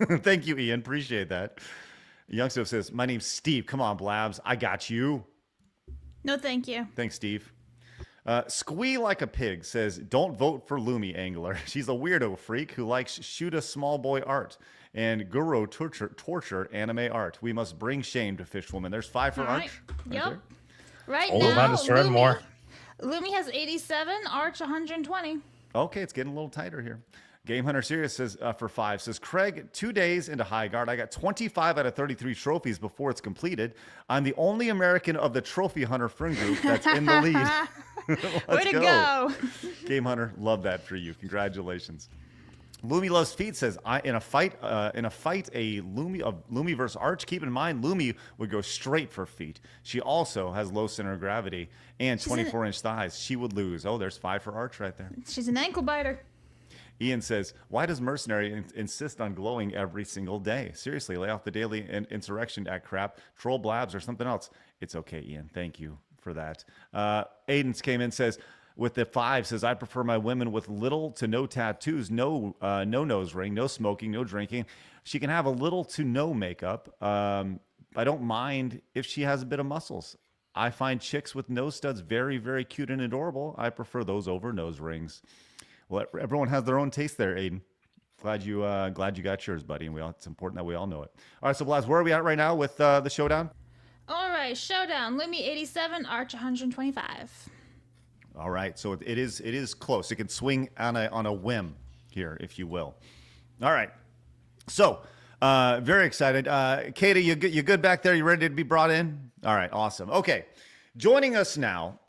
Thank you, Ian. Appreciate that. Youngster says my name's Steve. Come on, Blabs. I got you. No, thank you. Thanks, Steve. Squee Like a Pig says, don't vote for Lumi Angler. She's a weirdo freak who likes shoot a small boy art and Guru torture anime art. We must bring shame to Fishwoman. There's 5 for Arch. Yep. Right All now, that is for more. Lumi has 87, Arch 120. Okay, it's getting a little tighter here. Game Hunter Sirius says for 5 says Craig, 2 days into High Guard, I got 25 out of 33 trophies before it's completed. I'm the only American of the Trophy Hunter friend group that's in the lead. Way to go. Game Hunter, love that for you. Congratulations. Lumi Loves Feet says in a fight a Lumi versus Arch. Keep in mind Lumi would go straight for feet. She also has low center of gravity and 24-inch thighs. She would lose. Oh, there's 5 for Arch right there. She's an ankle biter. Ian says, why does Mercenary insist on glowing every single day? Seriously, lay off the daily Insurrection Act crap, troll Blabs or something else. It's okay, Ian. Thank you for that. Aiden's came in, says, with the 5, says, I prefer my women with little to no tattoos, no nose ring, no smoking, no drinking. She can have a little to no makeup. I don't mind if she has a bit of muscles. I find chicks with nose studs very, very cute and adorable. I prefer those over nose rings. Well, everyone has their own taste there, Aiden. Glad you got yours, buddy. And it's important that we all know it. All right, so Blaz, where are we at right now with the showdown? All right, showdown. Lumi 87, Arch 125. All right, so it is close. It can swing on a whim here, if you will. All right, so very excited. Kaida, you good back there? You ready to be brought in? All right, awesome. Okay, joining us now,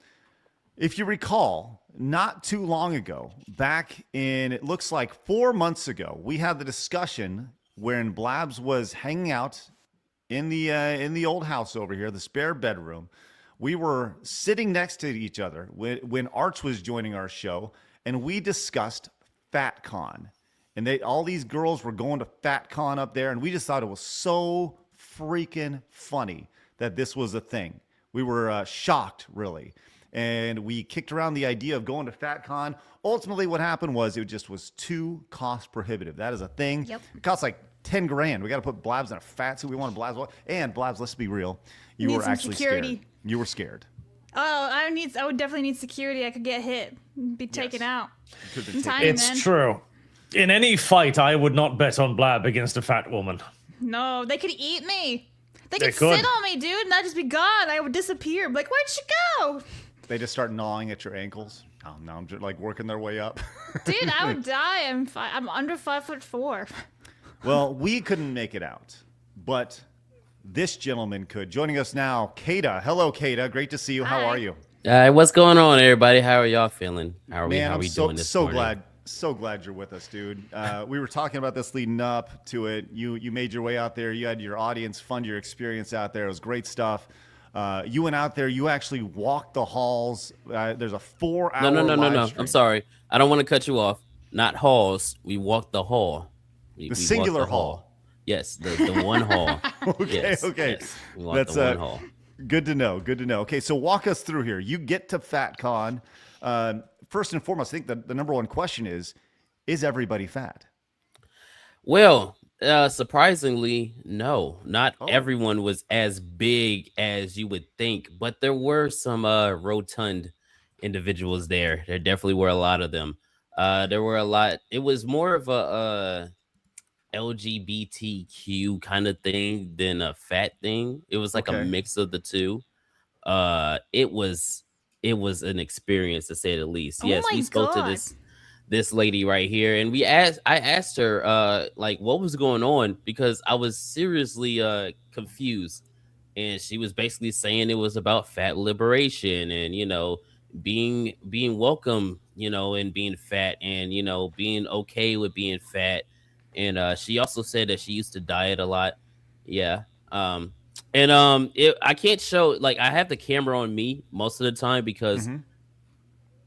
if you recall, not too long ago, back in, it looks like 4 months ago, we had the discussion wherein Blabs was hanging out in the old house over here, the spare bedroom. We were sitting next to each other when Arch was joining our show, and we discussed FatCon. And all these girls were going to FatCon up there, and we just thought it was so freaking funny that this was a thing. We were shocked, really. And we kicked around the idea of going to FatCon. Ultimately, what happened was it just was too cost prohibitive. That is a thing. Yep. It costs like 10 grand. We got to put Blabs in a fat suit. We want Blabs. And Blabs, let's be real. You were actually scared. You were scared. Oh, I would definitely need security. I could get hit, be taken out. It's true. In any fight, I would not bet on Blab against a fat woman. No, they could eat me. They could sit on me, dude, and I'd just be gone. I would disappear. Like, where'd she go? They just start gnawing at your ankles. Oh, no, I'm just like working their way up. Dude, I would die. I'm under 5'4". Well, we couldn't make it out, but this gentleman could. Joining us now, Kaida. Hello, Kaida. Great to see you. How are you? What's going on, everybody? How are y'all feeling? How are we doing this morning? So glad you're with us, dude. We were talking about this leading up to it. You made your way out there. You had your audience fund your experience out there. It was great stuff. You went out there. You actually walked the halls. There's a 4-hour No. I'm sorry. I don't want to cut you off. Not halls. We walked the hall. The singular hall. Yes, the one hall. Okay. Yes. We walked the one hall. Good to know. Good to know. Okay, so walk us through here. You get to FatCon. First and foremost, I think the number one question is everybody fat? Well, surprisingly, no. Not everyone was as big as you would think, but there were some rotund individuals there. There definitely were a lot of them. There were a lot. It was more of a LGBTQ kind of thing than a fat thing. It was like a mix of the two. It was an experience to say the least. Yes, we spoke to this lady right here, and I asked her like what was going on, because I was seriously confused, and she was basically saying it was about fat liberation and being welcome, and being fat, and being okay with being fat. And she also said that she used to diet a lot. Yeah. I can't show, like, I have the camera on me most of the time because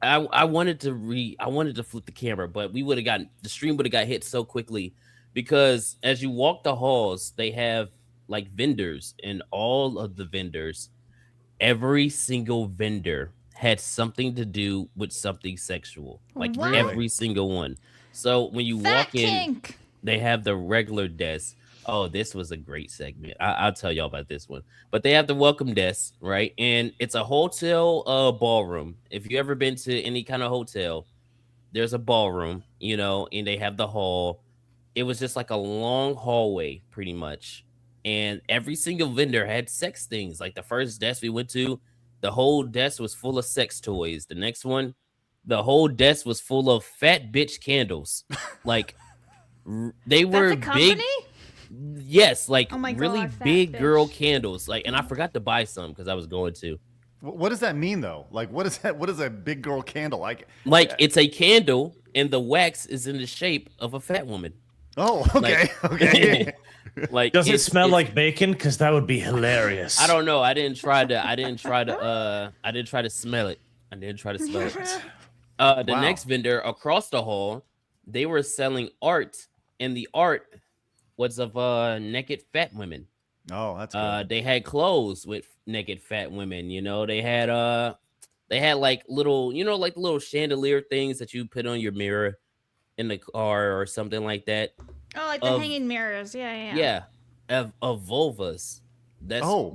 I wanted to flip the camera, but the stream would have got hit so quickly, because as you walk the halls, they have like vendors, and all of the vendors, every single vendor had something to do with something sexual, like every single one. So when you walk in, they have the regular desk. Oh, this was a great segment. I'll tell y'all about this one. But they have the welcome desk, right? And it's a hotel ballroom. If you ever been to any kind of hotel, there's a ballroom, and they have the hall. It was just like a long hallway, pretty much. And every single vendor had sex things. Like the first desk we went to, the whole desk was full of sex toys. The next one, the whole desk was full of fat bitch candles. Like, they were big. Yes, like really big girl candles. Like, and I forgot to buy some because I was going to. What does that mean though? Like, what is that? What is a big girl candle like? Like, it's a candle, and the wax is in the shape of a fat woman. Oh, okay, okay. Like, does it smell like bacon? Because that would be hilarious. I don't know. I didn't try to smell it. I didn't try to smell it. The next vendor across the hall, they were selling art, and the art was of naked fat women. Oh, that's cool. They had clothes with naked fat women. They had like little, like little chandelier things that you put on your mirror in the car or something like that. Oh, like the hanging mirrors. Yeah. Yeah, of vulvas. That's what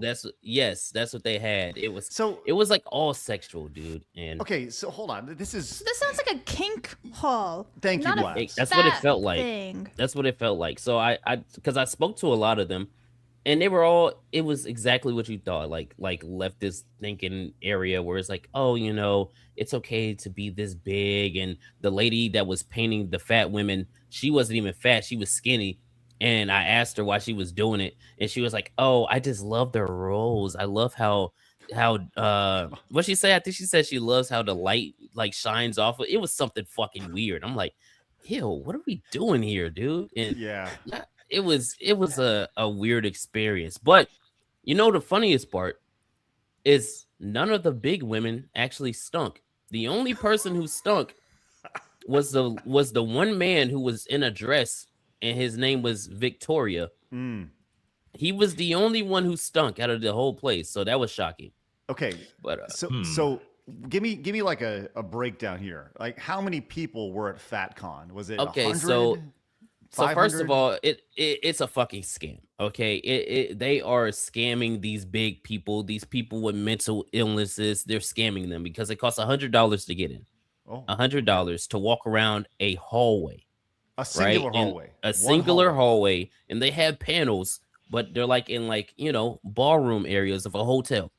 they had. It was like all sexual, dude. And okay, so hold on. This sounds like a kink hall. Thank you, Blast. That's what it felt like. That's what it felt like. So because I spoke to a lot of them, and they were all, it was exactly what you thought, like leftist thinking area where it's like, oh, it's okay to be this big. And the lady that was painting the fat women, she wasn't even fat, she was skinny. And I asked her why she was doing it, and she was like, oh, I just love their roles. I love how what she say? I think she said she loves how the light like shines off. It was something fucking weird. I'm like, ew, what are we doing here, dude? And yeah, it was a weird experience. But the funniest part is none of the big women actually stunk. The only person who stunk was the one man who was in a dress, and his name was Victoria. He was the only one who stunk out of the whole place, so that was shocking. Okay, but so give me like a breakdown here. Like, how many people were at FatCon? Was it okay? 100? So first of all, it's a fucking scam. Okay, they are scamming these big people, these people with mental illnesses. They're scamming them because it costs $100 to get in. $100 to walk around a hallway. A singular hallway. A singular hallway. And they have panels, but they're like in ballroom areas of a hotel.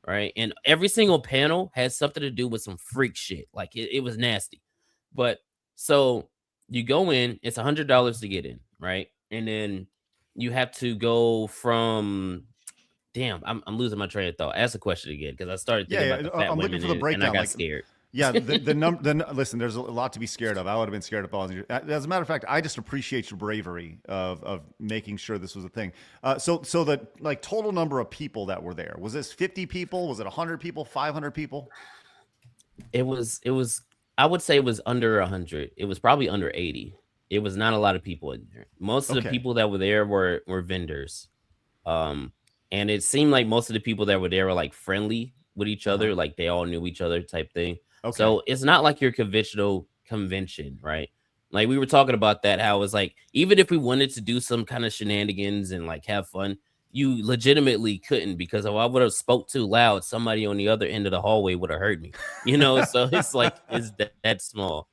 Right. And every single panel has something to do with some freak shit. Like it was nasty. But so you go in, it's $100 to get in. Right. And then you have to go from, damn, I'm losing my train of thought. Ask the question again, because I started thinking about the fat I'm women looking for the breakdown. And I got scared. Yeah, listen, there's a lot to be scared of. I would have been scared of all. As a matter of fact, I just appreciate your bravery of making sure this was a thing. So the total number of people that were there, was this 50 people? Was it 100 people? 500 people? It was. I would say it was under 100. It was probably under 80. It was not a lot of people in there. Most of the people that were there were vendors. and it seemed like most of the people that were there were like friendly with each other, like they all knew each other type thing. Okay. So it's not like your conventional convention, right? Like we were talking about that, how it's like even if we wanted to do some kind of shenanigans and like have fun, you legitimately couldn't, because if I would have spoke too loud, somebody on the other end of the hallway would have heard me. So it's like it's that small.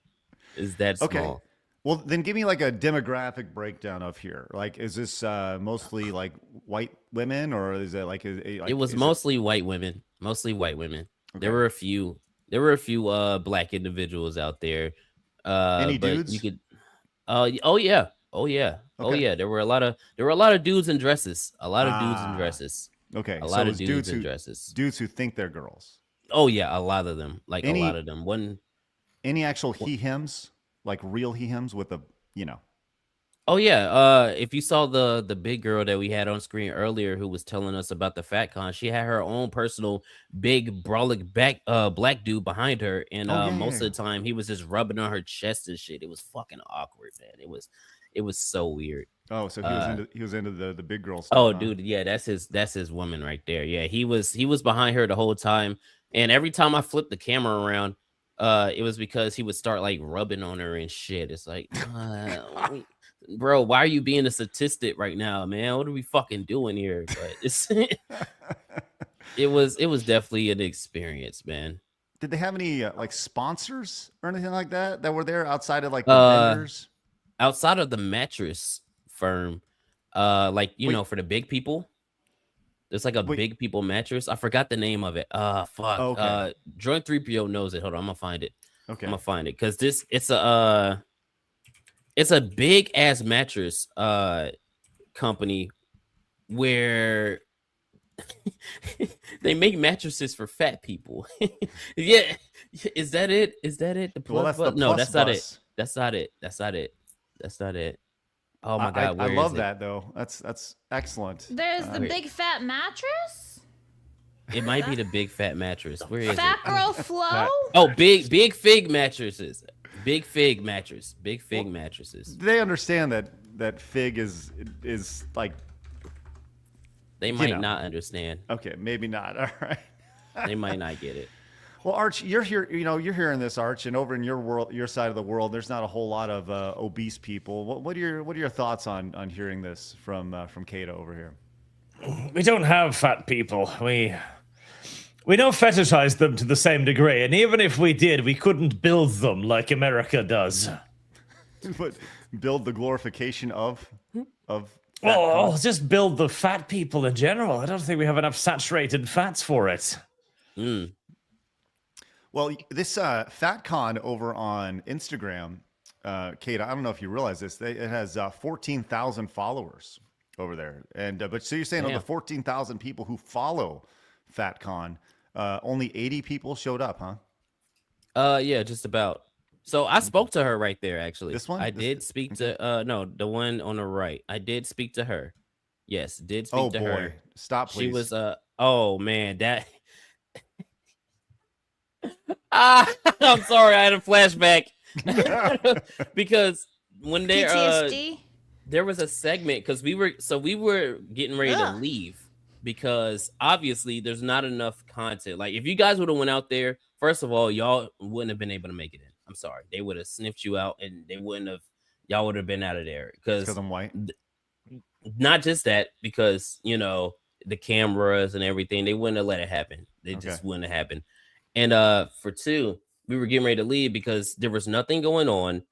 Is that Okay. small? Well, then give me like a demographic breakdown of here. Like, is this mostly like white women, or is it like, It was mostly white women. Mostly white women. Okay. There were a few black individuals out there. Any but dudes? you could oh yeah. Okay. There were a lot of dudes in dresses. A lot of dudes in dresses. Okay. A So lot it of was dudes in dresses. Dudes who think they're girls. Oh yeah, a lot of them. Like Any- a lot of them. Any actual he-hims, like real he-hims with a, Oh yeah. If you saw the big girl that we had on screen earlier who was telling us about the FatCon, she had her own personal big brolic black dude behind her, and most of the time he was just rubbing on her chest and shit. It was fucking awkward, man. It was so weird. Oh, so he was into the big girl stuff. Oh, huh? dude, yeah, that's his woman right there. Yeah, he was behind her the whole time, and every time I flipped the camera around, it was because he would start like rubbing on her and shit. It's like, bro, why are you being a statistic right now, man? What are we fucking doing here? But it's it was definitely an experience, man. Did they have any like sponsors or anything like that were there outside of like the vendors? Outside of the mattress firm, like you know, for the big people. There's like a big people mattress. I forgot the name of it. Fuck. Oh, okay. Joint 3PO knows it. Hold on, I'm gonna find it. Okay. I'm gonna find it because it's a big ass mattress company where they make mattresses for fat people. Yeah, is that it? The Well, that's button? the No, plus that's not bus. it. That's not it. Oh my god, I where love is it? that though. That's excellent. There's the big fat mattress. It might be the big fat mattress. Where is Fat it? girl flow. Oh, big fig mattresses. Big fig mattress. Big fig mattresses. They understand that fig is like. They might not understand. Okay, maybe not. All right. They might not get it. Well, Arch, you're here. You're hearing this, Arch, and over in your world, your side of the world, there's not a whole lot of obese people. What are your thoughts on hearing this from Kaida over here? We don't have fat people. We don't fetishize them to the same degree, and even if we did, we couldn't build them like America does. But build the glorification of. Well, just build the fat people in general. I don't think we have enough saturated fats for it. Well, this FatCon over on Instagram, Kate, I don't know if you realize this. It has 14,000 followers over there, and but so you're saying of the 14,000 people who follow FatCon, only 80 people showed up, huh? Yeah, just about. So I spoke to her right there. Actually, This one? I did speak to. No, the one on the right. I did speak to her. Yes, did speak to her. Oh boy, stop, please. She was. Oh man, that. I'm sorry, I had a flashback because when they PTSD. there was a segment because we were getting ready to leave because obviously there's not enough content. Like if you guys would have went out there, first of all, y'all wouldn't have been able to make it in. I'm sorry, they would have sniffed you out and they wouldn't have. Y'all would have been out of there because I'm white. Not just that, because you know the cameras and everything, they wouldn't have let it happen. They just wouldn't have happened. And for two, we were getting ready to leave because there was nothing going on.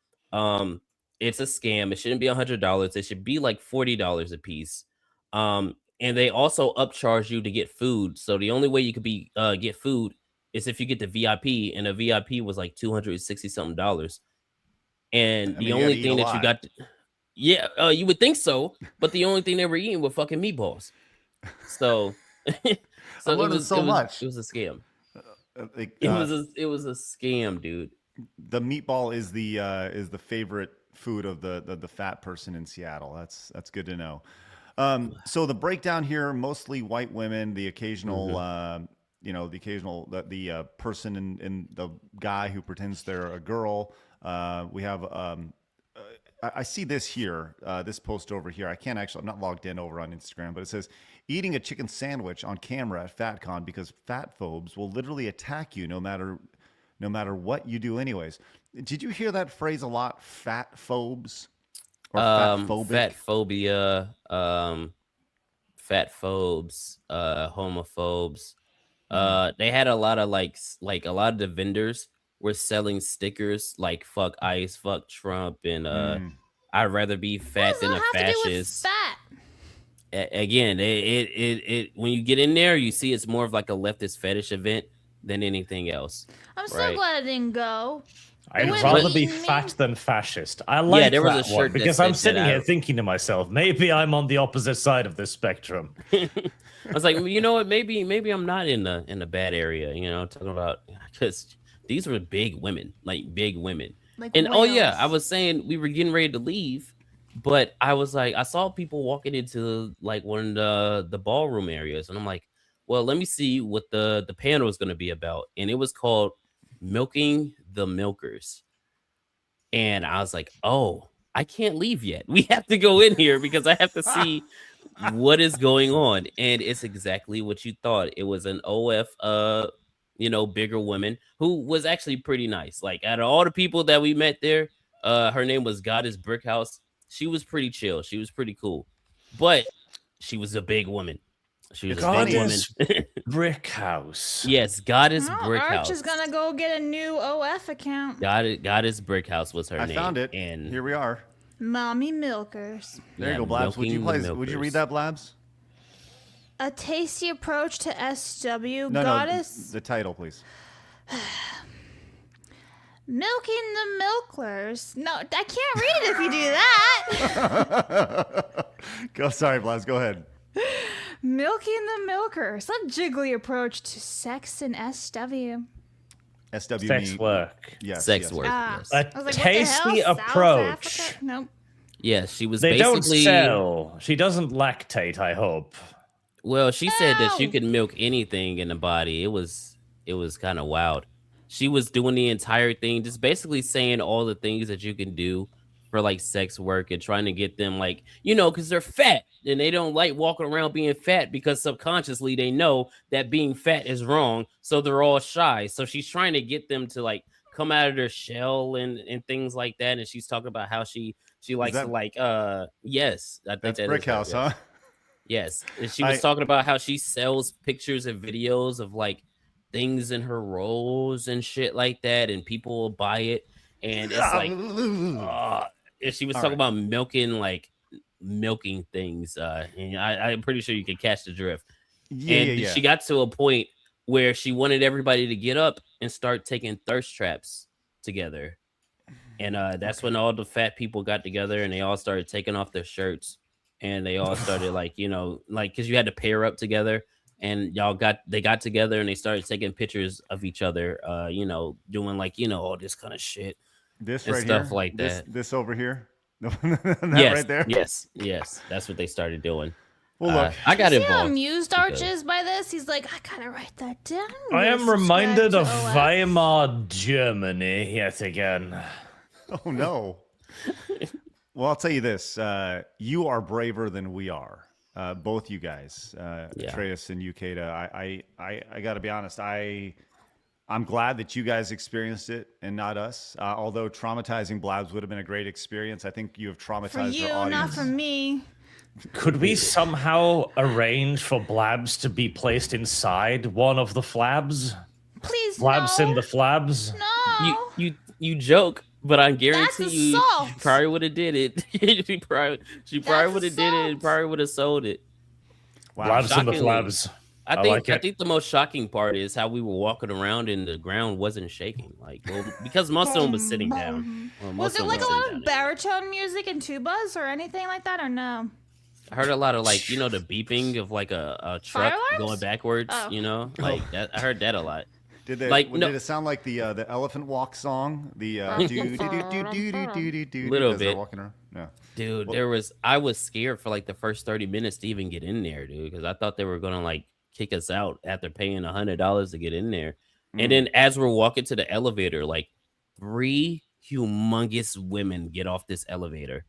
It's a scam. It shouldn't be $100. It should be like $40 a piece. And they also upcharge you to get food. So the only way you could get food is if you get the VIP, and the VIP was like $260 something. And the only thing that you got, you would think so, but the only thing they were eating were fucking meatballs. So, I learned so much. It was a scam. It was a scam, dude. The meatball is the favorite food of the fat person in Seattle. That's good to know. So the breakdown here, mostly white women, the occasional the person in the guy who pretends they're a girl. We have I see this here, this post over here. I'm not logged in over on Instagram, but it says, eating a chicken sandwich on camera at FatCon because fat phobes will literally attack you no matter what you do anyways. Did you hear that phrase a lot? Fat phobes or fat phobic? Fat phobia, fat phobes, homophobes. They had a lot of like a lot of the vendors were selling stickers like "fuck ICE," "fuck Trump," and "I'd rather be fat than a fascist." Again, it when you get in there, you see it's more of like a leftist fetish event than anything else. I'm so glad I didn't go. I'd rather be fat than fascist. I like there was that a shirt one that because said I'm sitting that. here thinking to myself, maybe I'm on the opposite side of this spectrum. I was like, you know what? Maybe I'm not in a bad area. You know, talking about because these were big women, like big women. Like and whales. oh yeah, I was saying we were getting ready to leave, but I was like, I saw people walking into like one of the ballroom areas, and I'm like, well, let me see what the panel is going to be about, and it was called "Milking the Milkers," and I was like, oh, I can't leave yet. We have to go in here because I have to see what is going on, and it's exactly what you thought. It was an OF, bigger woman who was actually pretty nice. Like out of all the people that we met there, her name was Goddess Brickhouse. She was pretty chill. She was pretty cool, but she was a big woman. She was a big woman. Brickhouse. Yes, Goddess Well, Brickhouse. Arch is gonna go get a new OF account. Goddess Brickhouse was her name. I found it, and here we are. Mommy Milkers. There you go, Blabs. Would you read that, Blabs? A tasty approach to SW No, Goddess. the title, please. Milking the Milklers. No, I can't read it if you do that. Go, sorry, Blabs. Go ahead. Milking the Milkers. A jiggly approach to sex and SW. SW Sex work. Yes. Sex yes. work. A I was like, tasty what the hell? South approach. Africa? Nope. Yes, she was They basically. don't sell. She doesn't lactate, I hope. Well, she said that she Ow. could milk anything in the body. It was kind of wild. She was doing the entire thing, just basically saying all the things that you can do for like sex work and trying to get them like, because they're fat and they don't like walking around being fat because subconsciously they know that being fat is wrong. So they're all shy. So she's trying to get them to like come out of their shell and things like that. And she's talking about how she likes to like, yes, I think That's that Brickhouse, is huh? Yes. And she was talking about how she sells pictures and videos of like things in her rolls and shit like that. And people will buy it. And it's like, and she was talking about milking things. And I'm pretty sure you can catch the drift. Yeah. She got to a point where she wanted everybody to get up and start taking thirst traps together. And that's when all the fat people got together and they all started taking off their shirts. And they all started because you had to pair up together, and they got together and they started taking pictures of each other, doing all this kind of shit. This and right stuff here? like that. This over here? Yes, right there? Yes. That's what they started doing. Well, look, I got See how involved. amused Arch is by this? He's like, I gotta write that down. I am reminded of OF. Weimar Germany yet again. Oh, no. Well, I'll tell you this. You are braver than we are. Both you guys, Atreus and you, Kaida. I got to be honest. I'm glad that you guys experienced it and not us. Although traumatizing Blabs would have been a great experience. I think you have traumatized For you, our audience. not for me. Could we somehow arrange for Blabs to be placed inside one of the flabs? Please, Blabs no. in the flabs? No. You joke, but I guarantee That's you, assault. she probably would have did it. she probably would have did it and probably would have sold it. Wow. Blabs in the Shockingly, flabs. I think the most shocking part is how we were walking around and the ground wasn't shaking. Because most of them was sitting down. Well, Was most there of them like a was lot sitting of down. baritone music and tubas or anything like that, or no? I heard a lot of the beeping of like a truck Fire alarms? going backwards. Oh. Like that. I heard that a lot. Did Did it sound like the Elephant Walk song? The Little bit. Walking around? No. Dude, I was scared for like the first 30 minutes to even get in there, dude, because I thought they were gonna like kick us out after paying $100 to get in there. And then as we're walking to the elevator, like 3 humongous women get off this elevator.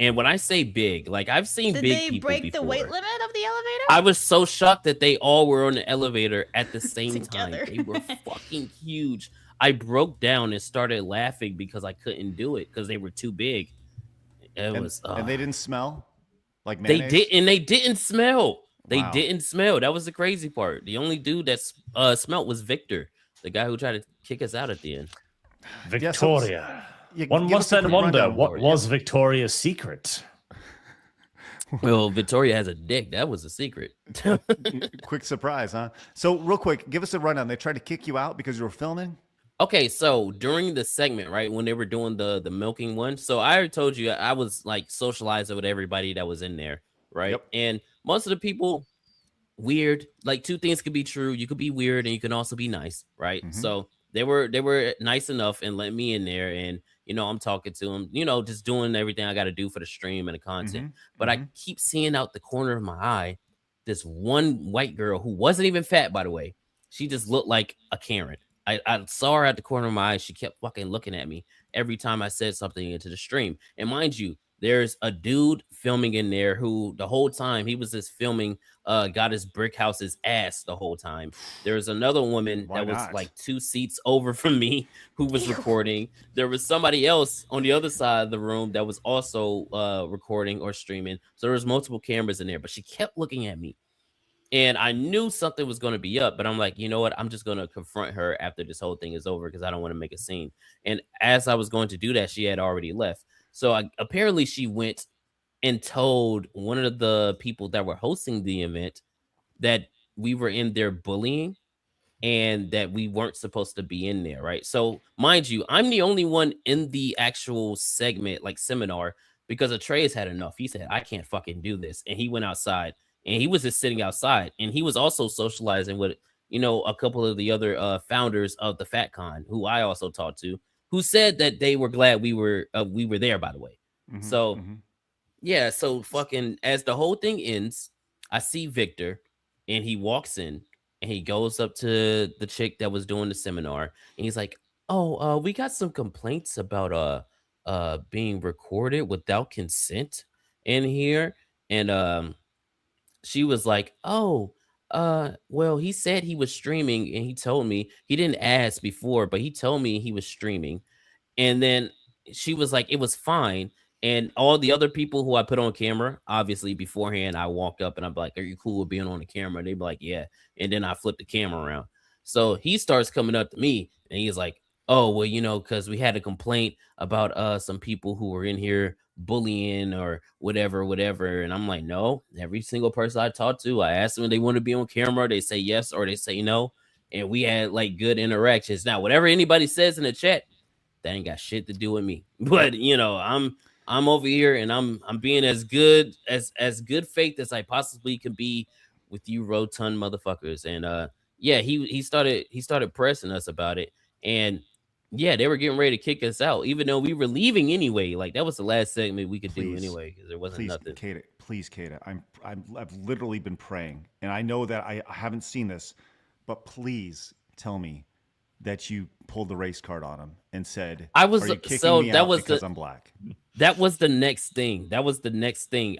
And when I say big, like I've seen Did big they people break before. the weight limit of the elevator? I was so shocked that they all were on the elevator at the same time. Together. They were fucking huge. I broke down and started laughing because I couldn't do it because they were too big. And they didn't smell like mayonnaise? They didn't smell. They Wow. didn't smell. That was the crazy part. The only dude that smelled was Victor, the guy who tried to kick us out at the end. Victoria. Yeah, One give must us a then quick wonder, rundown. what was Victoria's secret? Well, Victoria has a dick. That was a secret. Quick surprise, huh? So real quick, give us a rundown. They tried to kick you out because you were filming? Okay, so during the segment, right, when they were doing the milking one, so I already told you I was like socializing with everybody that was in there, right? Yep. And most of the people, weird. Like two things could be true. You could be weird and you can also be nice, right? Mhm. So they were nice enough and let me in there, and I'm talking to them, just doing everything I got to do for the stream and the content. But I keep seeing out the corner of my eye this one white girl who wasn't even fat, by the way. She just looked like a Karen. I saw her at the corner of my eye. She kept fucking looking at me every time I said something into the stream. And mind you, there's a dude filming in there who the whole time he was just filming, got his brick house's ass the whole time. There's another woman Why that was not? like 2 seats over from me who was recording. There was somebody else on the other side of the room that was also recording or streaming. So there was multiple cameras in there, but she kept looking at me. And I knew something was going to be up, but I'm like, you know what? I'm just going to confront her after this whole thing is over because I don't want to make a scene. And as I was going to do that, she had already left. So apparently she went and told one of the people that were hosting the event that we were in there bullying and that we weren't supposed to be in there, right? So mind you, I'm the only one in the actual segment, like seminar, because Atreus had enough. He said, I can't fucking do this. And he went outside. And he was just sitting outside, and he was also socializing with, a couple of the other founders of the FatCon, who I also talked to, who said that they were glad we were there, by the way. So, yeah. So fucking as the whole thing ends, I see Victor, and he walks in, and he goes up to the chick that was doing the seminar, and he's like, "Oh, we got some complaints about being recorded without consent in here," and she was like, "Oh, well, he said he was streaming, and he told me he didn't ask before, but he told me he was streaming." And then she was like, "It was fine." And all the other people who I put on camera, obviously beforehand, I walk up and I'm like, "Are you cool with being on the camera?" They'd be like, "Yeah." And then I flip the camera around. So he starts coming up to me, and he's like, "Oh, well, because we had a complaint about some people who were in here bullying or whatever." And I'm like, "No, every single person I talked to, I asked them if they want to be on camera, they say yes or they say no." And we had like good interactions. Now, whatever anybody says in the chat, that ain't got shit to do with me. But I'm over here and I'm being as good faith as I possibly can be with you rotund motherfuckers. And yeah, he started pressing us about it. And yeah, they were getting ready to kick us out, even though we were leaving anyway. Like that was the last segment we could do anyway, because there wasn't nothing. Kaida, I've literally been praying, and I know that I haven't seen this, but please tell me that you pulled the race card on him and said, "Are you kicking me out because I'm black?" That was the next thing.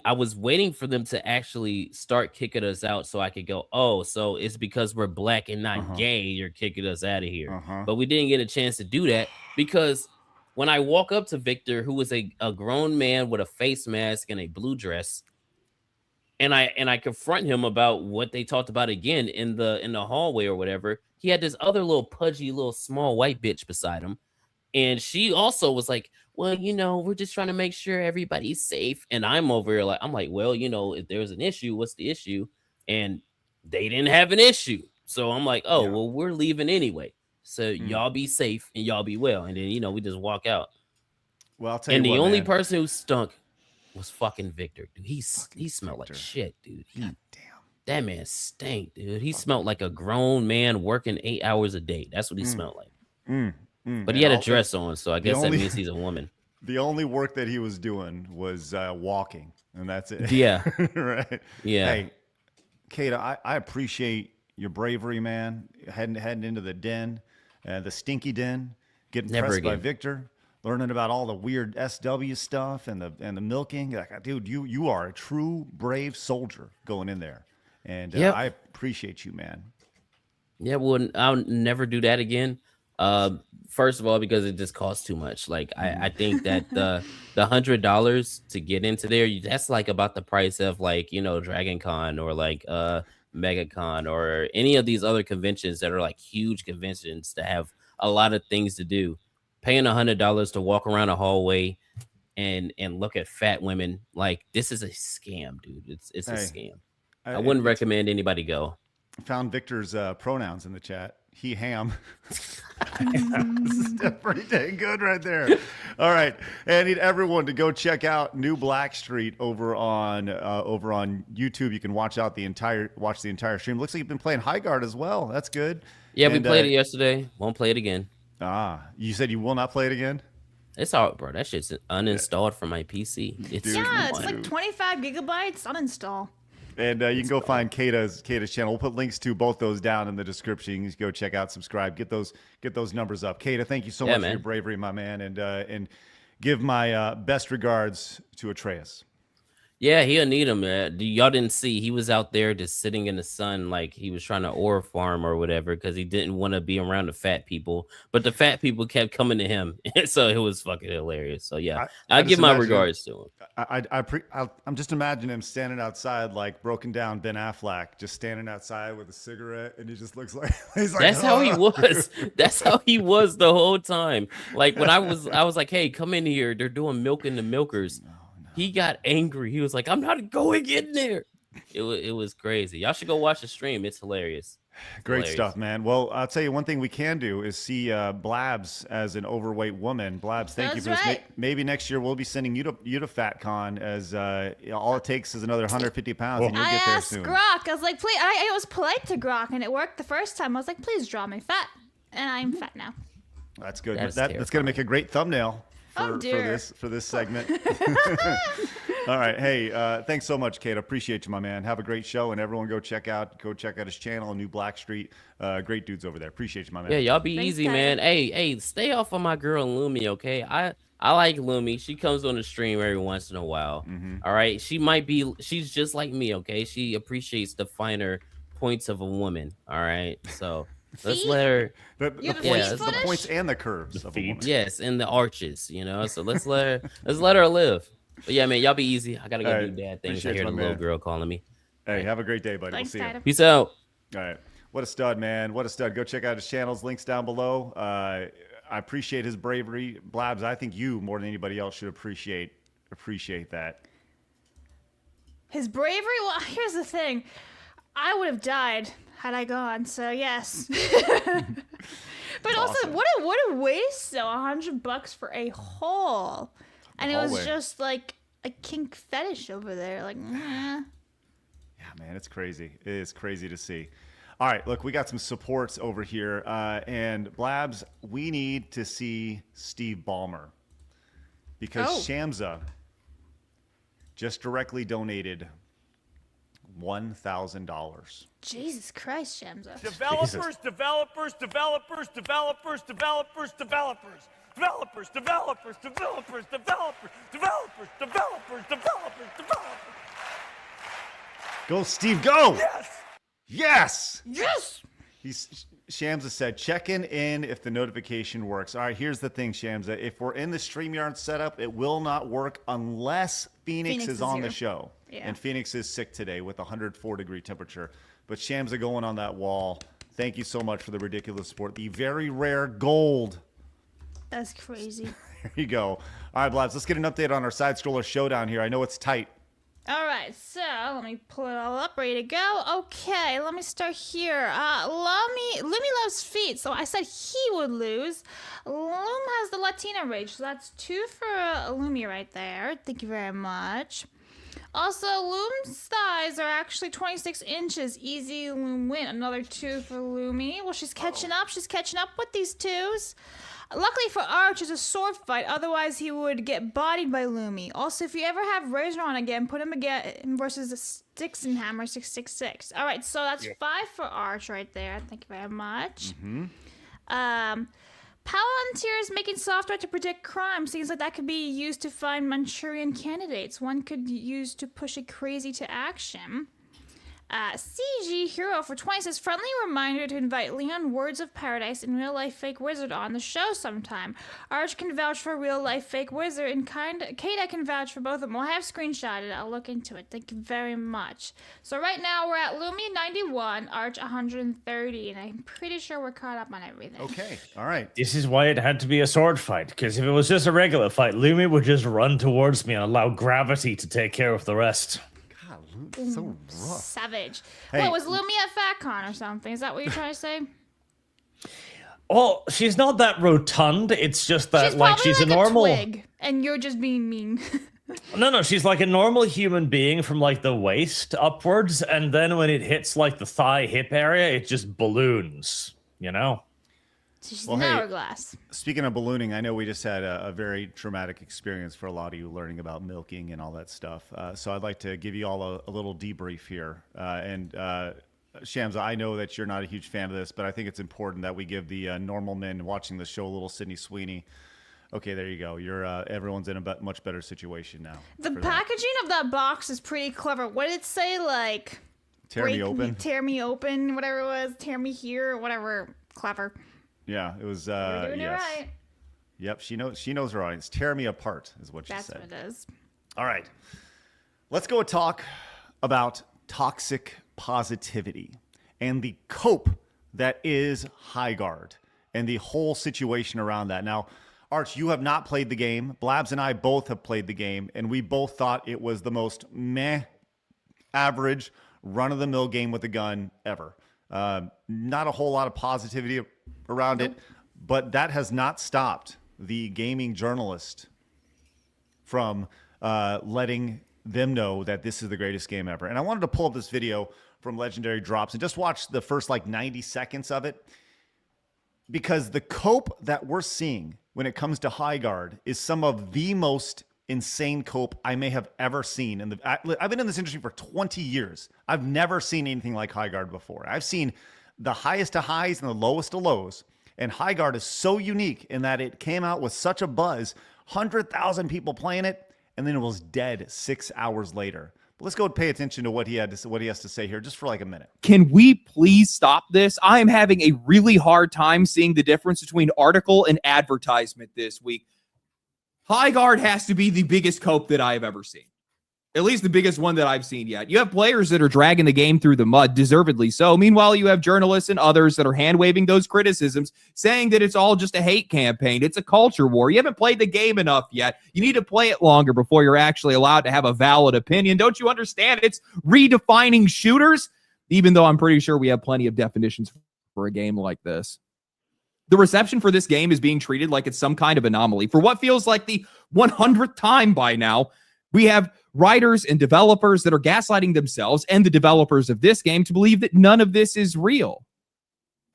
I was waiting for them to actually start kicking us out so I could go, "Oh, so it's because we're black and not gay, you're kicking us out of here." But we didn't get a chance to do that because when I walk up to Victor, who was a grown man with a face mask and a blue dress, and I confront him about what they talked about again in the hallway or whatever, he had this other little pudgy little small white bitch beside him. And she also was like, "Well, we're just trying to make sure everybody's safe." And I'm over here I'm like, "Well, if there's an issue, what's the issue?" And they didn't have an issue. So I'm like, "Oh, well, we're leaving anyway. So y'all be safe and y'all be well." And then, we just walk out. Well, I'll tell you and what, the only man. person who stunk was fucking Victor. Dude, he smelled like shit, dude. Damn. That man stank, dude. He smelled like a grown man working 8 hours a day. That's what he smelled like. But he had a dress on, so I guess that means he's a woman. The only work that he was doing was walking, and that's it. Yeah. Right. Yeah. Hey, Kaida, I appreciate your bravery, man. Heading into the den, the stinky den, getting Never pressed by again. Victor. learning about all the weird SW stuff and the milking. Like, dude, you are a true brave soldier going in there, and Yep. I appreciate you, man. Yeah, well, I'll never do that again. First of all, because it just costs too much. Like I think that the $100 to get into there, that's like about the price of like, you know, Dragon Con or like MegaCon or any of these other conventions that are like huge conventions that have a lot of things to do. Paying $100 to walk around a hallway and look at fat women, like this is a scam, dude. It's a scam. I wouldn't recommend anybody go. Found Victor's pronouns in the chat. He ham. This is pretty dang good right there. All right, and I need everyone to go check out New Blackstreet over on YouTube. You can watch the entire stream. Looks like you've been playing High Guard as well. That's good. Yeah, we played it yesterday. Won't play it again. You said you will not play it again? It's all right, bro. That shit's uninstalled from my PC. It's like 25 gigabytes uninstall. And you can go find Kaida's channel. We'll put links to both those down in the description. You can go check out, subscribe, get those numbers up. Kaida, thank you so much for your bravery, my man, and give my best regards to Atreus. Yeah, he'll need him. Y'all didn't see he was out there just sitting in the sun like he was trying to ore farm or whatever because he didn't want to be around the fat people. But the fat people kept coming to him, so it was fucking hilarious. So yeah, I give my regards to him. I'm just imagining him standing outside like broken down Ben Affleck, just standing outside with a cigarette, and he just looks like he's like. That's how he was. That's how he was the whole time. Like when I was like, hey, come in here. They're doing milking the milkers. He got angry. He was like, I'm not going in there. It was crazy. Y'all should go watch the stream. It's hilarious. Great stuff, man. Well, I'll tell you one thing we can do is see Blabs as an overweight woman. Blabs, thank you for this. Maybe next year we'll be sending you to FatCon as all it takes is another 150 pounds and you'll get there soon. I asked Grok. I was like, please. I was polite to Grok and it worked the first time. I was like, please draw me fat. And I'm fat now. That's good. That's going to make a great thumbnail. For this segment. All right. Hey, thanks so much, Kate. I appreciate you, my man. Have a great show, and everyone go check out his channel, New Blackstreet. Great dudes over there. Appreciate you, my man. Yeah, y'all be easy, man. Hey, stay off of my girl Lumi, okay? I like Lumi. She comes on the stream every once in a while. All right. She's just like me, okay? She appreciates the finer points of a woman. All right. So let's let her. The points and the curves of a woman. Yes, and the arches, you know. So let's let her live. But yeah, man, y'all be easy. I gotta go do bad things. I hear the little girl calling me. Hey, have a great day, buddy. Thanks, we'll see you. Peace out. All right. What a stud, man. What a stud. Go check out his channels. Links down below. I appreciate his bravery. Blabs, I think you more than anybody else should appreciate that. His bravery? Well, here's the thing. I would have died had I gone, so yes. But also, awesome. what a waste though, $100 for a hole. And it was just like a kink fetish over there. Like, Yeah, man, it's crazy. It is crazy to see. All right, look, we got some supports over here. And Blabs, we need to see Steve Ballmer. Because Shamsa just directly donated $1,000. Jesus Christ, Shamsa. Developers. Go, Steve, go! Yes! Shamsa said, checking in if the notification works. All right, here's the thing, Shamsa. If we're in the StreamYard setup, it will not work unless Phoenix is on the show. Yeah. And Phoenix is sick today with 104-degree temperature. But Shamsa going on that wall, thank you so much for the ridiculous support. The very rare gold. That's crazy. There you go. All right, Blabs, let's get an update on our side scroller showdown here. I know it's tight. All right, so let me pull it all up, ready to go. Okay, let me start here. Lumi loves feet, so I said he would lose. Loom has the Latina rage, so that's 2 for Lumi right there. Thank you very much. Also, Loom's thighs are actually 26 inches. Easy Loom win. Another 2 for Lumi. Well, she's catching up. She's catching up with these 2s. Luckily for Arch, it's a sword fight. Otherwise, he would get bodied by Lumi. Also, if you ever have Razor on again, put him again versus the Sticks and Hammer 666. All right, so that's 5 for Arch right there. Thank you very much. Power on volunteers making software to predict crime. Seems like that could be used to find Manchurian candidates. One could use to push a crazy to action. CG Hero for 20 says, friendly reminder to invite Leon Words of Paradise and real life fake wizard on the show sometime. Arch can vouch for real life fake wizard and Kaida can vouch for both of them. Well, I have screenshotted. I'll look into it. Thank you very much. So right now we're at Lumi 91, Arch 130, and I'm pretty sure we're caught up on everything. Okay, all right. This is why it had to be a sword fight, because if it was just a regular fight, Lumi would just run towards me and allow gravity to take care of the rest. So rough. Savage. Hey. What, was Lumi at FatCon or something? Is that what you're trying to say? Well, she's not that rotund. It's just that, she's like a normal. Twig, and you're just being mean. No, she's like a normal human being from like the waist upwards, and then when it hits like the thigh hip area, it just balloons. You know. So she's Well, an hey, hourglass. Speaking of ballooning, I know we just had a very traumatic experience for a lot of you learning about milking and all that stuff. So I'd like to give you all a little debrief here. Shams, I know that you're not a huge fan of this, but I think it's important that we give the normal men watching the show a little Sydney Sweeney. Okay, there you go. You're everyone's in a much better situation now. The packaging of that box is pretty clever. What did it say? Like, tear me open, whatever it was, tear me here, whatever. Clever. Yeah, it was. We're doing yes. it right. Yep, she knows her audience. Tear me apart is what she That's said. what it is. All right, let's go talk about toxic positivity and the cope that is High Guard and the whole situation around that. Now, Arch, you have not played the game. Blabs and I both have played the game, and we both thought it was the most average, run-of-the-mill game with a gun ever. Not a whole lot of positivity around it, but that has not stopped the gaming journalist from letting them know that this is the greatest game ever. And I wanted to pull up this video from Legendary Drops and just watch the first 90 seconds of it, because the cope that we're seeing when it comes to High Guard is some of the most insane cope I may have ever seen. I've been in this industry for 20 years. I've never seen anything like High Guard before. I've seen the highest of highs and the lowest of lows. And High Guard is so unique in that it came out with such a buzz, 100,000 people playing it, and then it was dead 6 hours later. But let's go pay attention to what he has to say here just for a minute. Can we please stop this? I am having a really hard time seeing the difference between article and advertisement this week. High Guard has to be the biggest cope that I have ever seen. At least the biggest one that I've seen yet. You have players that are dragging the game through the mud, deservedly so. Meanwhile, you have journalists and others that are hand-waving those criticisms, saying that it's all just a hate campaign. It's a culture war. You haven't played the game enough yet. You need to play it longer before you're actually allowed to have a valid opinion. Don't you understand? It's redefining shooters, even though I'm pretty sure we have plenty of definitions for a game like this. The reception for this game is being treated like it's some kind of anomaly. For what feels like the 100th time by now, we have writers and developers that are gaslighting themselves and the developers of this game to believe that none of this is real.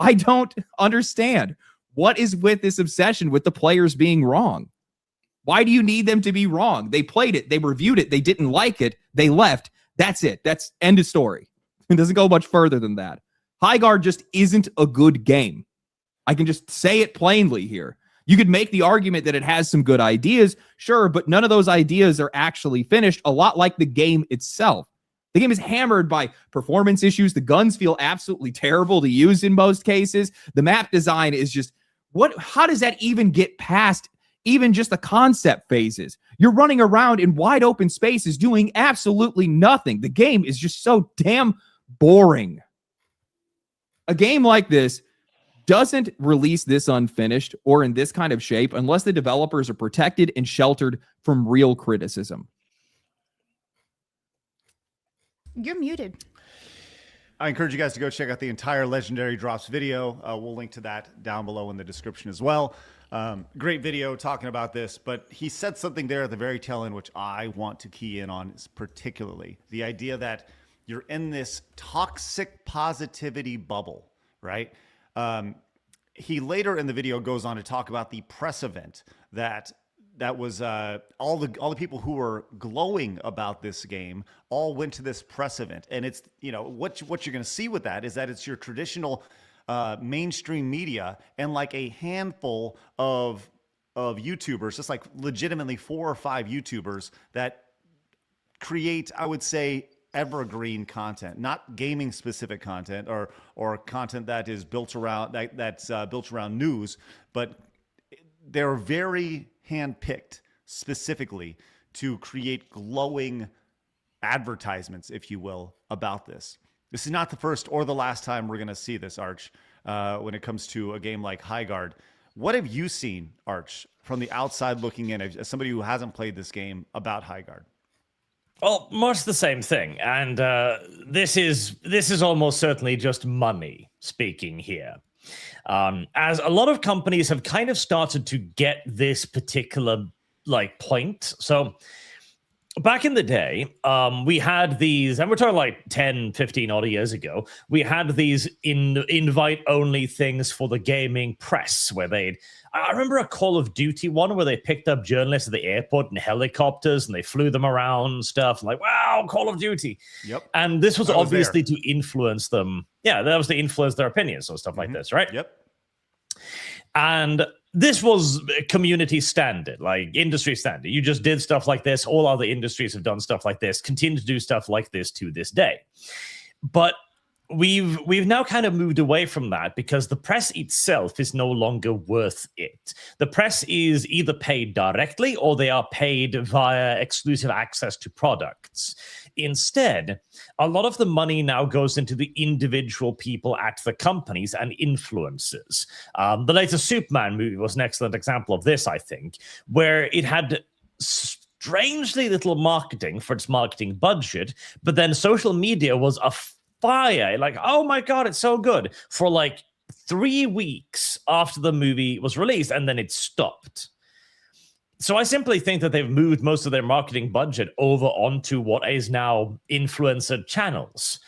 I don't understand. What is with this obsession with the players being wrong? Why do you need them to be wrong? They played it. They reviewed it. They didn't like it. They left. That's it. That's end of story. It doesn't go much further than that. High Guard just isn't a good game. I can just say it plainly here. You could make the argument that it has some good ideas, sure, but none of those ideas are actually finished, a lot like the game itself. The game is hammered by performance issues. The guns feel absolutely terrible to use in most cases. The map design is just, how does that even get past even just the concept phases? You're running around in wide open spaces doing absolutely nothing. The game is just so damn boring. A game like this doesn't release this unfinished or in this kind of shape unless the developers are protected and sheltered from real criticism. You're muted. I encourage you guys to go check out the entire Legendary Drops video. We'll link to that down below in the description as well. Great video talking about this, but he said something there at the very tail end, which I want to key in on, is particularly the idea that you're in this toxic positivity bubble, right? He later in the video goes on to talk about the press event that was all the people who were glowing about this game all went to this press event, and it's what you're going to see with that is that it's your traditional mainstream media and like a handful of YouTubers, just like legitimately 4 or 5 YouTubers that create, I would say, evergreen content, not gaming specific content or content that is built around that's built around news, but they're very handpicked specifically to create glowing advertisements, if you will, about this. This is not the first or the last time we're going to see this, Arch, when it comes to a game like Highguard. What have you seen, Arch, from the outside looking in, as somebody who hasn't played this game, about Highguard? Well, much the same thing, and this is almost certainly just money speaking here. As a lot of companies have kind of started to get this particular point. So back in the day, we had these, and we're talking like 10, 15 odd years ago, we had these invite-only things for the gaming press where I remember a Call of Duty one where they picked up journalists at the airport in helicopters and they flew them around, stuff like, wow, Call of Duty. Yep. And this was obviously to influence them. Yeah, that was to influence their opinions or stuff like this, right? Yep. And this was community standard, like industry standard. You just did stuff like this. All other industries have done stuff like this, continue to do stuff like this to this day. But we've now kind of moved away from that because the press itself is no longer worth it. The press is either paid directly or they are paid via exclusive access to products. Instead, a lot of the money now goes into the individual people at the companies and influencers. The latest Superman movie was an excellent example of this, I think, where it had strangely little marketing for its marketing budget, but then social media was a fire. Like, oh my God, it's so good, for like 3 weeks after the movie was released, and then it stopped. So I simply think that they've moved most of their marketing budget over onto what is now influencer channels,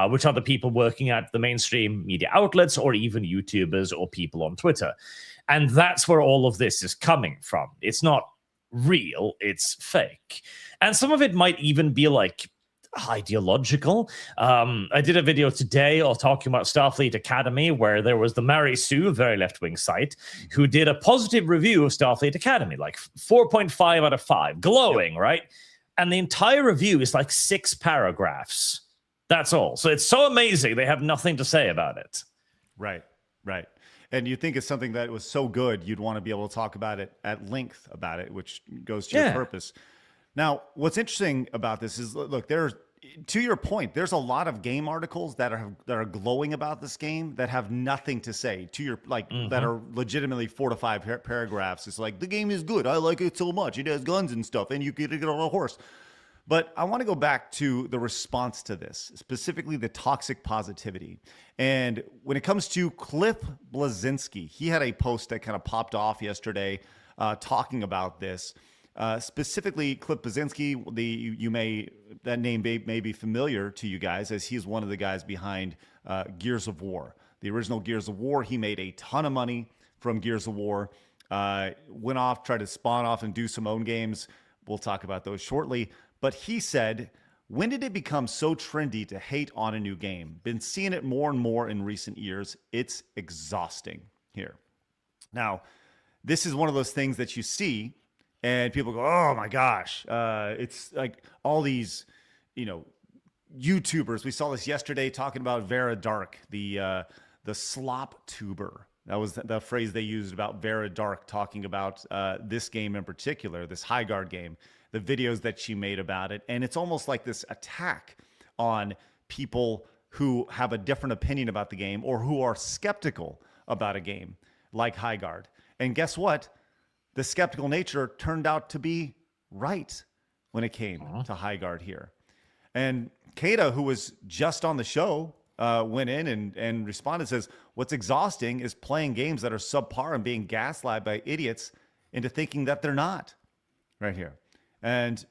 which are the people working at the mainstream media outlets or even YouTubers or people on Twitter. And that's where all of this is coming from. It's not real, it's fake. And some of it might even be like ideological. I did a video today talking about Starfleet Academy, where there was the Mary Sue, very left-wing site, who did a positive review of Starfleet Academy, like 4.5 out of 5, glowing, right? And the entire review is like 6 paragraphs. That's all. So it's so amazing, they have nothing to say about it. Right. And you think it's something that was so good, you'd want to be able to talk about it at length about it, which goes to your purpose. Now, what's interesting about this is, look, to your point, there's a lot of game articles that are glowing about this game that have nothing to say to your, that are legitimately 4 to 5 paragraphs. It's like, the game is good. I like it so much. It has guns and stuff, and you get to get on a horse. But I want to go back to the response to this, specifically the toxic positivity. And when it comes to Cliff Bleszinski, he had a post that kind of popped off yesterday talking about this. Specifically, Cliff Bleszinski, that name may be familiar to you guys, as he's one of the guys behind Gears of War. The original Gears of War, he made a ton of money from Gears of War, went off, tried to spawn off and do some own games. We'll talk about those shortly. But he said, when did it become so trendy to hate on a new game? Been seeing it more and more in recent years. It's exhausting here. Now, this is one of those things that you see and people go, oh my gosh. It's like all these, YouTubers. We saw this yesterday talking about Vera Dark, the slop tuber. That was the phrase they used about Vera Dark, talking about this game in particular, this Highguard game, the videos that she made about it. And it's almost like this attack on people who have a different opinion about the game or who are skeptical about a game like Highguard. And guess what? The skeptical nature turned out to be right when it came to Highguard here. And Kaida, who was just on the show, went in and responded, says, what's exhausting is playing games that are subpar and being gaslighted by idiots into thinking that they're not, right here. And,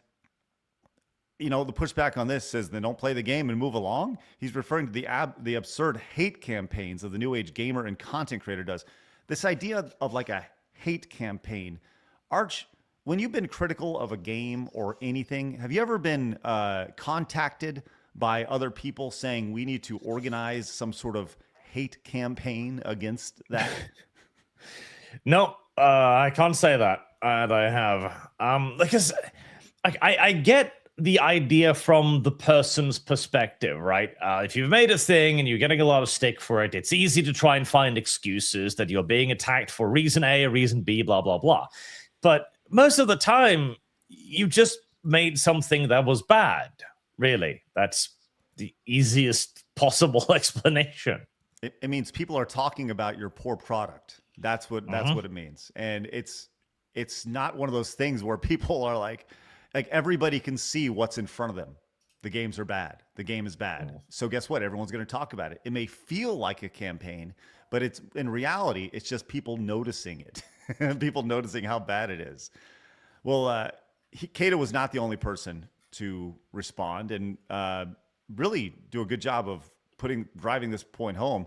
the pushback on this says, then don't play the game and move along. He's referring to the absurd hate campaigns of the new age gamer and content creator does. This idea of like a hate campaign. Arch, when you've been critical of a game or anything, have you ever been contacted by other people saying we need to organize some sort of hate campaign against that? No, I can't say that I have. Because I get the idea from the person's perspective, right? If you've made a thing and you're getting a lot of stick for it, it's easy to try and find excuses that you're being attacked for reason A or reason B, blah, blah, blah. But most of the time, you just made something that was bad, really. That's the easiest possible explanation. It means people are talking about your poor product. That's what it means. And it's not one of those things where people are like everybody can see what's in front of them. The games are bad. The game is bad. So guess what? Everyone's going to talk about it. It may feel like a campaign, but it's in reality, it's just people noticing it. People noticing how bad it is. Well, Kaida was not the only person to respond and really do a good job of driving this point home.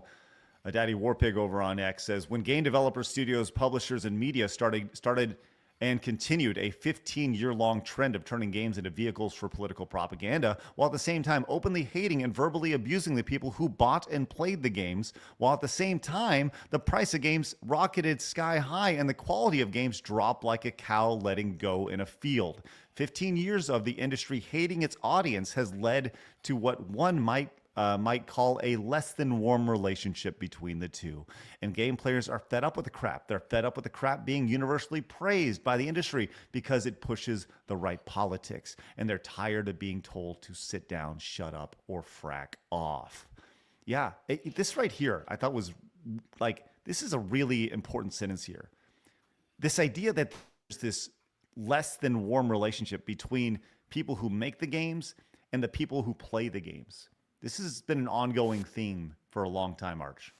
Daddy Warpig over on X says, when game developers, studios, publishers, and media started and continued a 15-year-long trend of turning games into vehicles for political propaganda, while at the same time openly hating and verbally abusing the people who bought and played the games, while at the same time the price of games rocketed sky high and the quality of games dropped like a cow letting go in a field. 15 years of the industry hating its audience has led to what one might call a less than warm relationship between the two. And game players are fed up with the crap. They're fed up with the crap being universally praised by the industry because it pushes the right politics. And they're tired of being told to sit down, shut up, or frack off. Yeah, this right here, I thought was like, this is a really important sentence here. This idea that there's this less than warm relationship between people who make the games and the people who play the games. This has been an ongoing theme for a long time, Arch.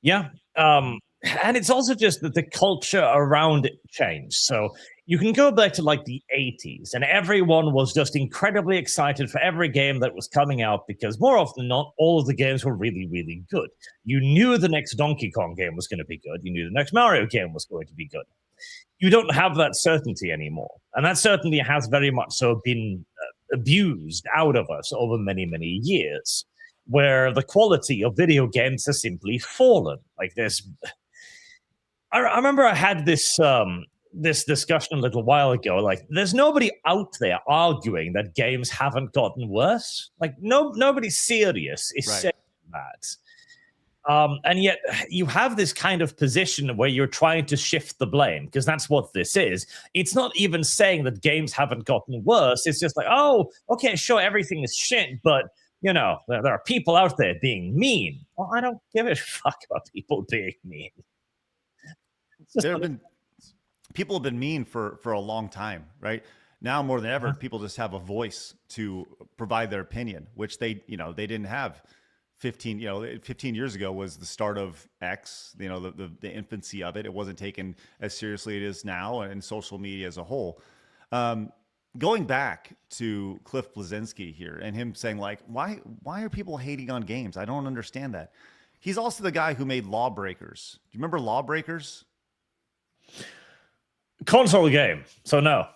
Yeah. And it's also just that the culture around it changed. So you can go back to like the 80s and everyone was just incredibly excited for every game that was coming out because more often than not, all of the games were really, really good. You knew the next Donkey Kong game was going to be good. You knew the next Mario game was going to be good. You don't have that certainty anymore. And that certainty has very much so been abused out of us over many, many years, where the quality of video games has simply fallen. Like this, I remember I had this this discussion a little while ago. Like, there's nobody out there arguing that games haven't gotten worse. Like, nobody serious is saying that. And yet you have this kind of position where you're trying to shift the blame, because that's what this is. It's not even saying that games haven't gotten worse. It's just like, oh, okay, sure, everything is shit, but, you know, there are people out there being mean. Well, I don't give a fuck about people being mean. People have been mean for a long time, right? Now more than ever, people just have a voice to provide their opinion, which they didn't have 15 years ago was the start of X, the infancy of it. It wasn't taken as seriously as it is now, and social media as a whole. Going back to Cliff Bleszinski here and him saying, like, why are people hating on games? I don't understand that. He's also the guy who made Lawbreakers. Do you remember Lawbreakers? Console game, so no.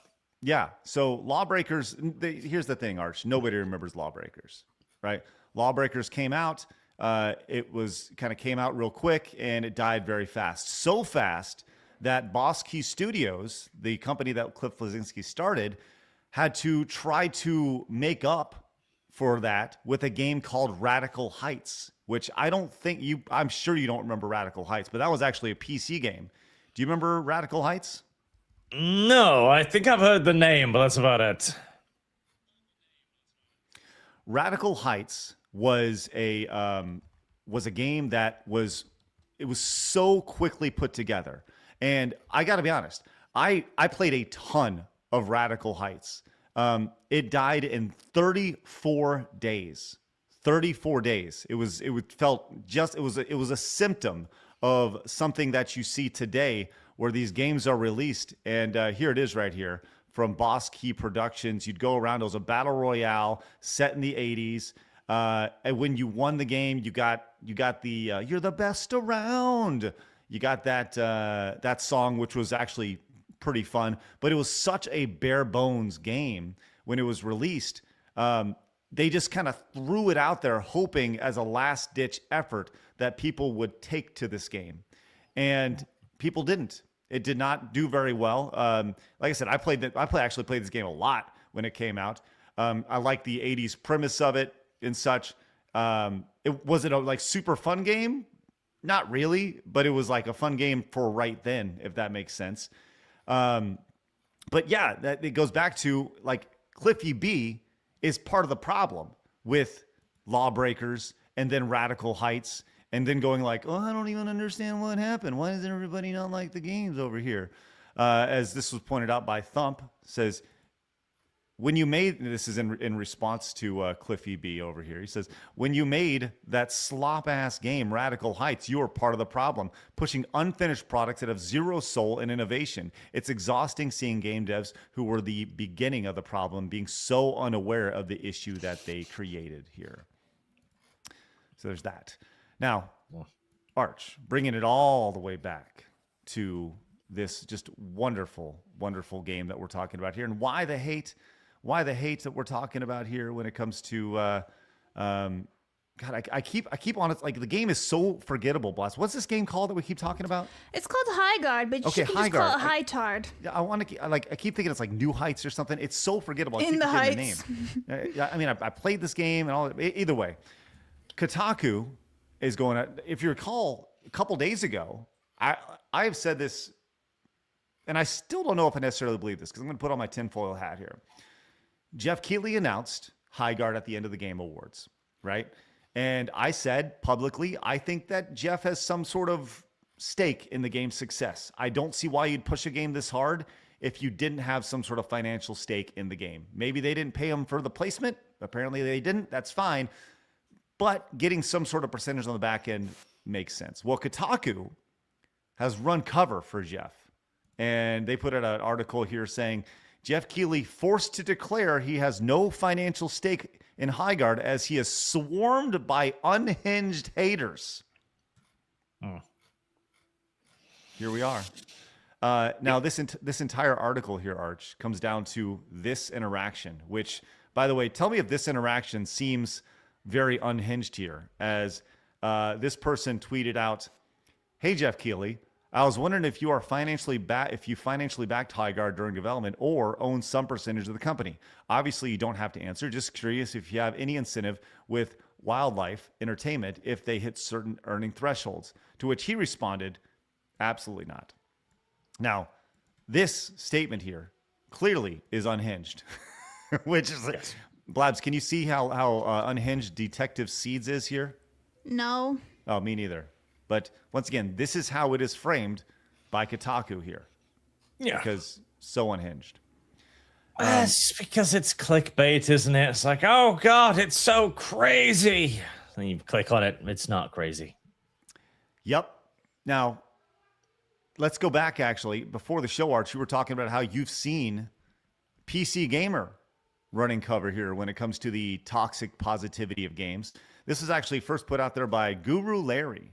Yeah, so Lawbreakers, here's the thing, Arch. Nobody remembers Lawbreakers, right? Lawbreakers came out. It came out real quick, and it died very fast. So fast that Boss Key Studios, the company that Cliff Bleszinski started, had to try to make up for that with a game called Radical Heights, which I'm sure you don't remember Radical Heights, but that was actually a PC game. Do you remember Radical Heights? No, I think I've heard the name, but that's about it. Radical Heights was a game that was so quickly put together. And I got to be honest, I played a ton of Radical Heights. It died in 34 days. 34 days. It was a symptom of something that you see today where these games are released. And here it is right here from Boss Key Productions. You'd go around. It was a battle royale set in the 80s. And when you won the game, you got the "You're the best around." You got that song, which was actually pretty fun. But it was such a bare bones game when it was released. they just kind of threw it out there hoping as a last ditch effort that people would take to this game. And people didn't. It did not do very well. Like I said, I actually played this game a lot when it came out. I like the 80s premise of it and such. Was it a like super fun game? Not really, but it was like a fun game for right then, if that makes sense. But yeah, it goes back to like Cliffy B is part of the problem with Lawbreakers and then Radical Heights and then going like, oh, I don't even understand what happened. Why does everybody not like the games over here? As this was pointed out by Thump, says, when you made, this is in response to Cliffy B over here. He says, when you made that slop-ass game, Radical Heights, you were part of the problem, pushing unfinished products that have zero soul and innovation. It's exhausting seeing game devs who were the beginning of the problem being so unaware of the issue that they created here. So there's that. Now, Arch, bringing it all the way back to this just wonderful, wonderful game that we're talking about here, and why the hate that we're talking about here when it comes to God, I keep on it. Like the game is so forgettable, Blast. What's this game called that we keep talking about? It's called High Guard, but you can just call it High Tard. I want to I keep thinking it's like New Heights or something. It's so forgettable. In the Heights. Heights. The name. I mean, I played this game and all. Either way, Kotaku is going. If you recall, a couple days ago, I have said this, and I still don't know if I necessarily believe this because I'm going to put on my tinfoil hat here. Jeff Keighley announced High Guard at the end of the Game Awards, right? And I said publicly, I think that Jeff has some sort of stake in the game's success. I don't see why you'd push a game this hard if you didn't have some sort of financial stake in the game. Maybe they didn't pay him for the placement. Apparently they didn't. That's fine. But getting some sort of percentage on the back end makes sense. Well, Kotaku has run cover for Jeff. And they put out an article here saying, Jeff Keighley forced to declare he has no financial stake in High Guard as he is swarmed by unhinged haters. Here we are. Now, this entire article here, Arch, comes down to this interaction, which, by the way, tell me if this interaction seems very unhinged here, as this person tweeted out, "Hey, Jeff Keighley, I was wondering if you financially backed High Guard during development or own some percentage of the company. Obviously, you don't have to answer. Just curious if you have any incentive with Wildlife Entertainment if they hit certain earning thresholds." To which he responded, "Absolutely not." Now, this statement here clearly is unhinged, which is like, Blabs, can you see how unhinged Detective Seeds is here? No. Oh, me neither. But once again, this is how it is framed by Kotaku here. Yeah. Because so unhinged. It's because it's clickbait, isn't it? It's like, oh, God, it's so crazy. And you click on it, it's not crazy. Yep. Now, let's go back, actually. Before the show, Arch, you were talking about how you've seen PC Gamer running cover here when it comes to the toxic positivity of games. This is actually first put out there by Guru Larry.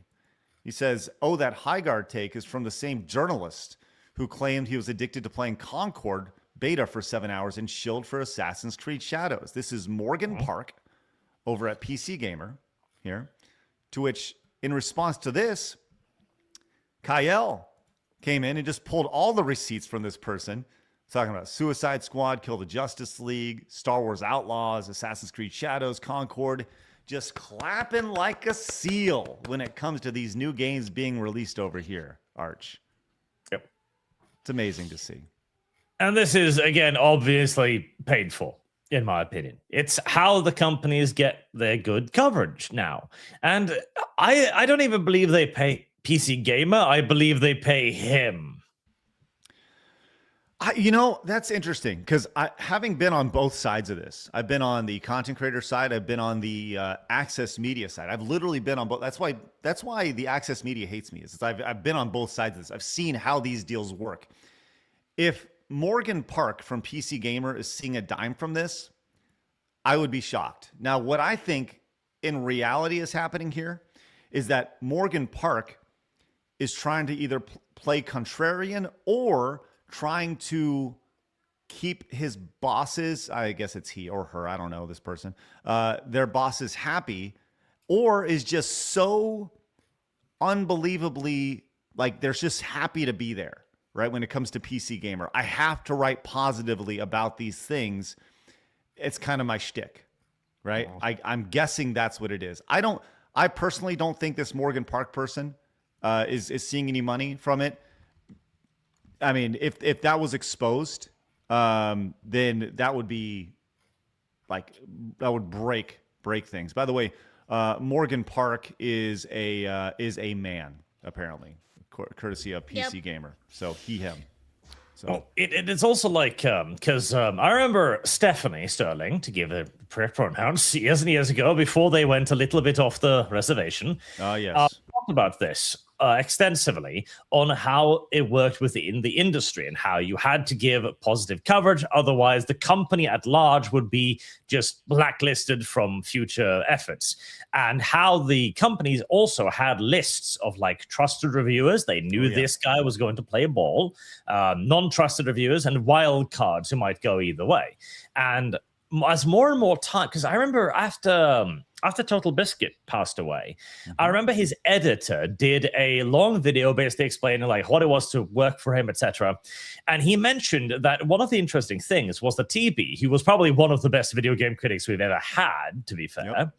He says, oh, that High Guard take is from the same journalist who claimed he was addicted to playing Concord beta for 7 hours and shilled for Assassin's Creed Shadows. This is Morgan Park over at PC Gamer here, to which, in response to this, Kyle came in and just pulled all the receipts from this person, talking about Suicide Squad, Kill the Justice League, Star Wars Outlaws, Assassin's Creed Shadows, Concord, just clapping like a seal when it comes to these new games being released over here, Arch. Yep. It's amazing to see. And this is, again, obviously painful, in my opinion. It's how the companies get their good coverage now. And I don't even believe they pay PC Gamer. I believe they pay him. That's interesting because having been on both sides of this, I've been on the content creator side, I've been on the Access Media side. I've literally been on both. That's why the Access Media hates me. I've been on both sides of this. I've seen how these deals work. If Morgan Park from PC Gamer is seeing a dime from this, I would be shocked. Now, what I think in reality is happening here is that Morgan Park is trying to either play contrarian or trying to keep his bosses, I guess it's he or her, I don't know, this person, their bosses happy, or is just so unbelievably, like, they're just happy to be there, right? When it comes to PC Gamer, I have to write positively about these things. It's kind of my shtick, right? I'm guessing that's what it is. I personally don't think this Morgan Park person is seeing any money from it. I mean, if that was exposed, then that would be like, that would break things. By the way, Morgan Park is a man, apparently, courtesy of PC Gamer. So him. So well, it's also like, because I remember Stephanie Sterling, to give a correct pronouns, years and years ago, before they went a little bit off the reservation. Yes. Talked about this extensively on how it worked within the industry and how you had to give positive coverage. Otherwise, the company at large would be just blacklisted from future efforts. And how the companies also had lists of like trusted reviewers. They knew this guy was going to play ball, non-trusted reviewers, and wild cards who might go either way. And as more and more time, because I remember after Total Biscuit passed away, I remember his editor did a long video basically explaining like what it was to work for him, etc. And he mentioned that one of the interesting things was that TB, who was probably one of the best video game critics we've ever had, to be fair,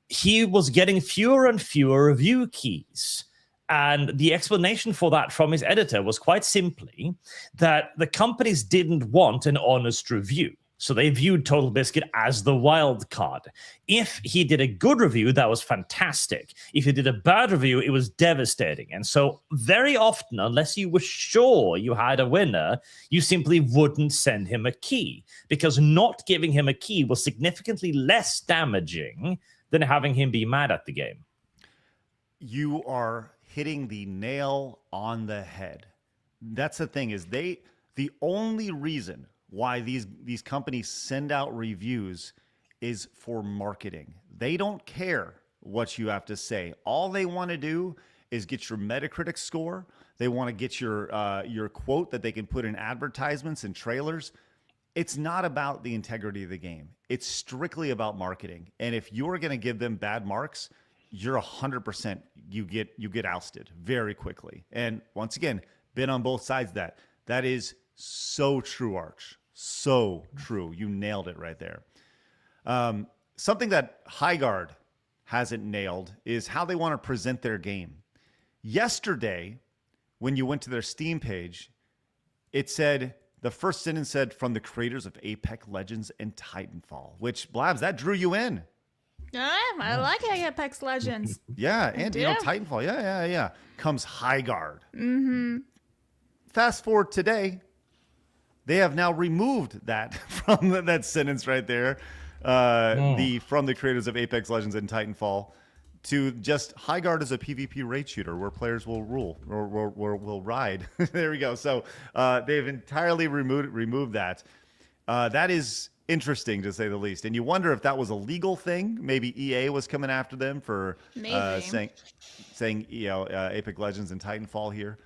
he was getting fewer and fewer review keys. And the explanation for that from his editor was quite simply that the companies didn't want an honest review. So they viewed Total Biscuit as the wild card. If he did a good review, that was fantastic. If he did a bad review, it was devastating. And so very often, unless you were sure you had a winner, you simply wouldn't send him a key, because not giving him a key was significantly less damaging than having him be mad at the game. You are hitting the nail on the head. That's the thing, is the only reason why these companies send out reviews is for marketing. They don't care what you have to say. All they want to do is get your Metacritic score. They want to get your quote that they can put in advertisements and trailers. It's not about the integrity of the game. It's strictly about marketing. And if you're going to give them bad marks, you're 100%, you get ousted very quickly. And once again, been on both sides of that. That is so true, Arch. So true. You nailed it right there. Something that Highguard hasn't nailed is how they want to present their game. Yesterday, when you went to their Steam page, it said, the first sentence said, from the creators of Apex Legends and Titanfall, which, Blabs, that drew you in. I like Apex Legends. Yeah, and Titanfall. Yeah. Comes Highguard. Mm-hmm. Fast forward today, they have now removed that from that sentence right there. From the creators of Apex Legends and Titanfall, to just Highguard is a PvP raid shooter where players will rule or will ride. There we go. So they've entirely removed that. That is interesting, to say the least. And you wonder if that was a legal thing. Maybe EA was coming after them for saying Apex Legends and Titanfall here.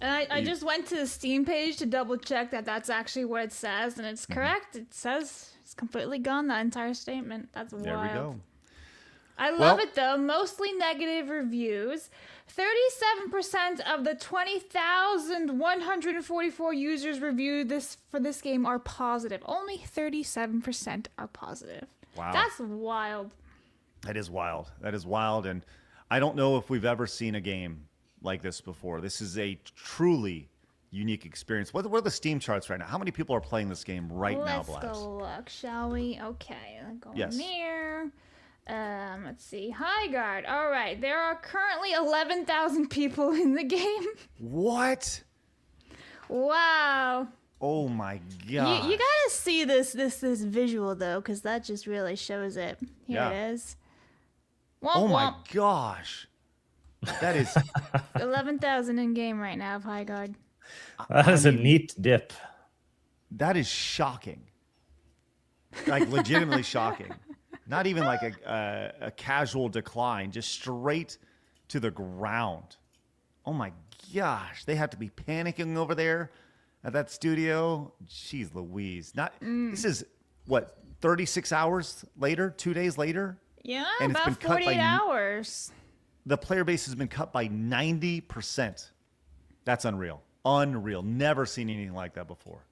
And I just went to the Steam page to double check that that's actually what it says, and it's correct. It says it's completely gone, that entire statement. That's wild. There we go. I love it, though. Mostly negative reviews. 37% of the 20,144 users reviewed for this game are positive. Only 37% are positive. Wow. That's wild. That is wild. And I don't know if we've ever seen a game like this before. This is a truly unique experience. What are the Steam charts right now? How many people are playing this game now, Blabs? Let's go look, shall we? Okay, go near. Let's see. Highguard. All right, there are currently 11,000 people in the game. What? Wow. Oh my god. You gotta see this visual though, because that just really shows it. Here it is. Womp, my gosh. That is 11,000 in game right now of Highguard. That is a neat dip. That is shocking. Like legitimately shocking. Not even like a casual decline, just straight to the ground. Oh my gosh, they have to be panicking over there. at that studio. Jeez Louise. This is, what, 36 hours later? 2 days later? Yeah, And it's about been cut 48 by hours. The player base has been cut by 90%. That's unreal. Unreal. Never seen anything like that before.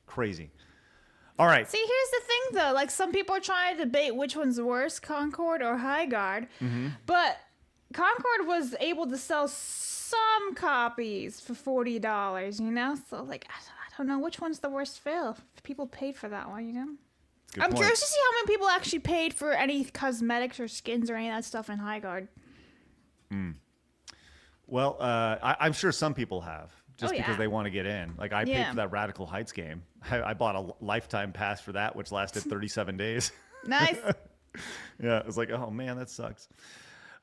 Crazy. All right. See, here's the thing, though. Like, some people are trying to debate which one's worse, Concord or High Guard. But Concord was able to sell some copies for $40, you know? So, like, I don't know which one's the worst fill. People paid for that one, you know? I'm curious to see how many people actually paid for any cosmetics or skins or any of that stuff in High Guard. Well, I'm sure some people have. Just because they want to get in. Like, I paid for that Radical Heights game. I bought a lifetime pass for that, which lasted 37 days. Nice. Yeah, it was like, oh, man, that sucks.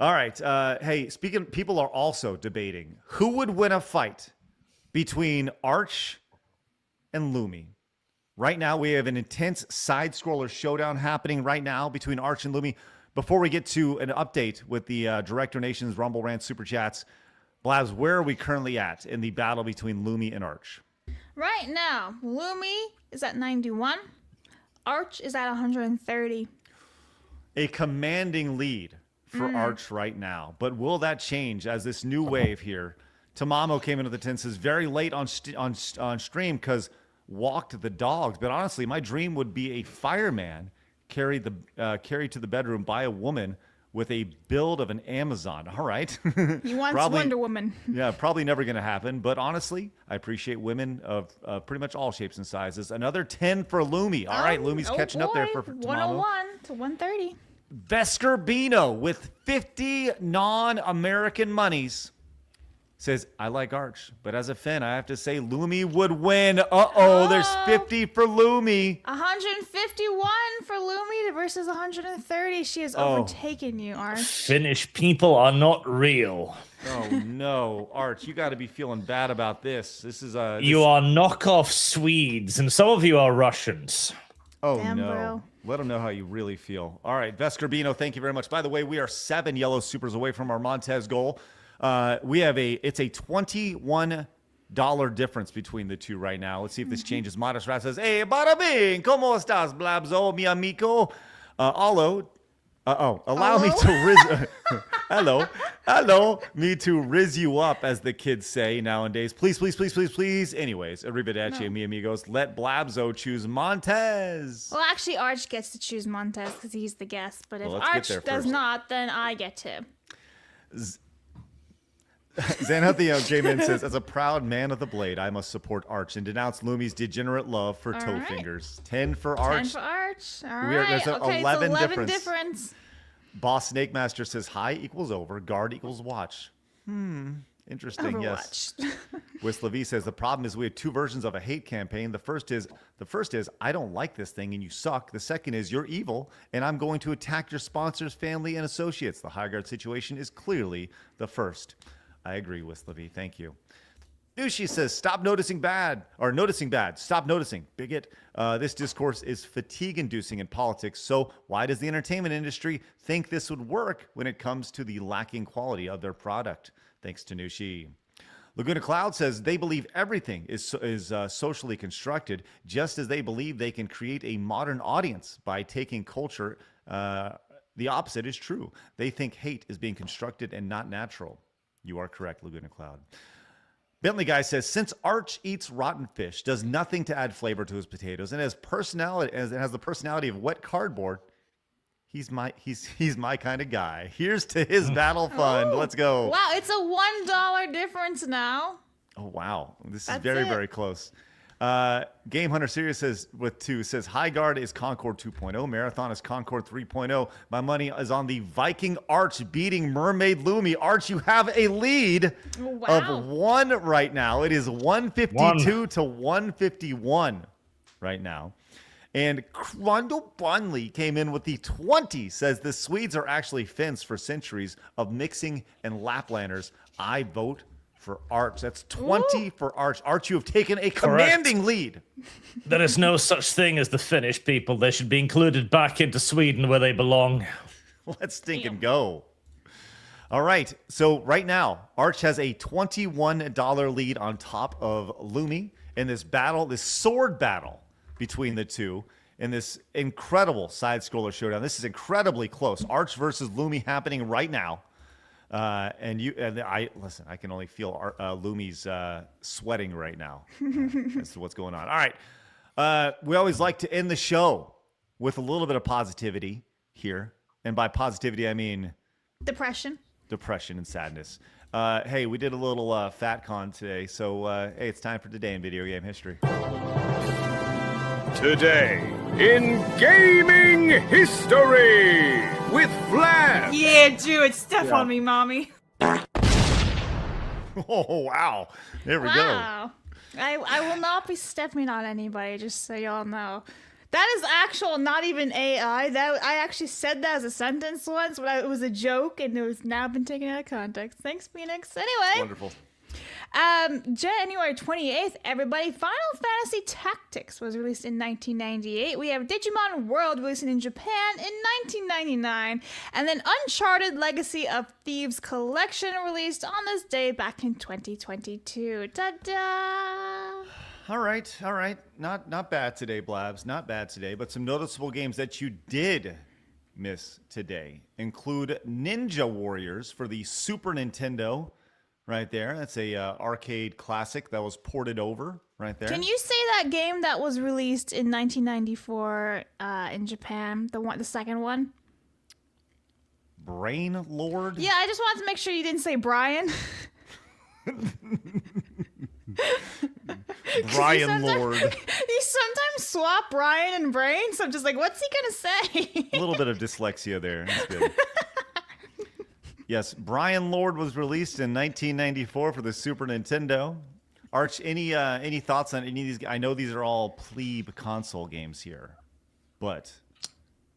All right. Hey, people are also debating who would win a fight between Arch and Lumi. Right now, we have an intense side-scroller showdown happening right now between Arch and Lumi. Before we get to an update with the Director Nation's Rumble Rant Super Chats, Blabs, where are we currently at in the battle between Lumi and Arch? Right now, Lumi is at 91. Arch is at 130. A commanding lead for Arch right now. But will that change as this new wave here? Tamamo came into the tent, says very late on stream because walked the dogs. But honestly, my dream would be a fireman carried to the bedroom by a woman with a build of an Amazon. All right. He wants Wonder Woman. Yeah, probably never going to happen. But honestly, I appreciate women of pretty much all shapes and sizes. Another 10 for Lumi. All right, Lumi's catching up there for Tamamo. 101 to 130. Veskerbino with 50 non-American monies says, I like Arch, but as a fan, I have to say Lumi would win. There's 50 for Lumi. 151 for Lumi versus 130. She has overtaken you, Arch. Finnish people are not real. Oh, no. Arch, you got to be feeling bad about this. This is You are knockoff Swedes, and some of you are Russians. Oh, Damn, no. bro. Let them know how you really feel. All right, Veskerbino, thank you very much. By the way, we are 7 yellow supers away from our Montez goal. It's a $21 difference between the two right now. Let's see if this changes. Modest Rat says, hey, bada bing, ¿cómo estás, Blabzo, mi amigo? Allow me to me to riz you up, as the kids say nowadays. Please. Anyways, arrivederci, mi amigos. Let Blabzo choose Montez. Well, actually, Arch gets to choose Montez because he's the guest. But if Well, Arch does not, then I get to. Xanathio came in and says, as a proud man of the blade, I must support Arch and denounce Lumi's degenerate love for toe fingers. 10 for Arch. 10 for Arch. All There's right. an Okay, 11 it's 11 difference. Boss Snake Master says, high equals over, guard equals watch. Interesting, Overwatch. yes. Whistler V says, the problem is we have two versions of a hate campaign. The first is, I don't like this thing and you suck. The second is, you're evil and I'm going to attack your sponsors, family, and associates. The high guard situation is clearly the first. I agree, Whistler V. Thank you. Nushi says, stop noticing bad. Stop noticing. Bigot. This discourse is fatigue-inducing in politics, so why does the entertainment industry think this would work when it comes to the lacking quality of their product? Thanks to Nushi. Laguna Cloud says they believe everything is socially constructed, just as they believe they can create a modern audience by taking culture. The opposite is true. They think hate is being constructed and not natural. You are correct, Laguna Cloud. Bentley Guy says, since Arch eats rotten fish, does nothing to add flavor to his potatoes, and has the personality of wet cardboard, he's my kind of guy. Here's to his battle fund. Let's go. Wow, it's a $1 difference now. Oh, wow. This is That's very, it. very close. Game Hunter Sirius says, with 2, says, High Guard is Concord 2.0. Marathon is Concord 3.0. My money is on the Viking Arch beating Mermaid Lumi. Arch, you have a lead of 1 right now. It is 152 to 151 right now. And Crondle Bunley came in with the 20, says the Swedes are actually Finns for centuries of mixing and Laplanders. I vote for Arch. That's 20 for Arch. Arch, you have taken a commanding lead. There is no such thing as the Finnish people. They should be included back into Sweden where they belong. Let's stink and go. All right. So right now, Arch has a $21 lead on top of Lumi. in this battle, this sword battle between the two in this incredible side-scroller showdown. This is incredibly close. Arch versus Lumi happening right now. I can only feel Lumi's sweating right now as to what's going on. All right. We always like to end the show with a little bit of positivity here. And by positivity, I mean depression and sadness. Hey, we did a little FatCon today. So, hey, it's time for Today in Video Game History. Today in gaming history with Vlad. Yeah, do it. Step on me, mommy. Oh, wow. There we go. I will not be stepping on anybody, just so y'all know. That is actual, not even AI. That I actually said that as a sentence once, but it was a joke, and it was now been taken out of context. Thanks, Phoenix. Anyway. Wonderful. January 28th, everybody, Final Fantasy Tactics was released in 1998. We have Digimon World releasing in Japan in 1999. And then Uncharted Legacy of Thieves Collection released on this day back in 2022. Ta-da! All right. Not bad today, Blabs. Not bad today, but some noticeable games that you did miss today include Ninja Warriors for the Super Nintendo. Right there. That's a arcade classic that was ported over right there. Can you say that game that was released in 1994 in Japan? The second one? Brain Lord? Yeah, I just wanted to make sure you didn't say Brian. Brian Lord. You sometimes swap Brian and Brain, so I'm just like, what's he going to say? A little bit of dyslexia there. That's good. Yes, Brian Lord was released in 1994 for the Super Nintendo. Arch, any thoughts on any of these? I know these are all plebe console games here, but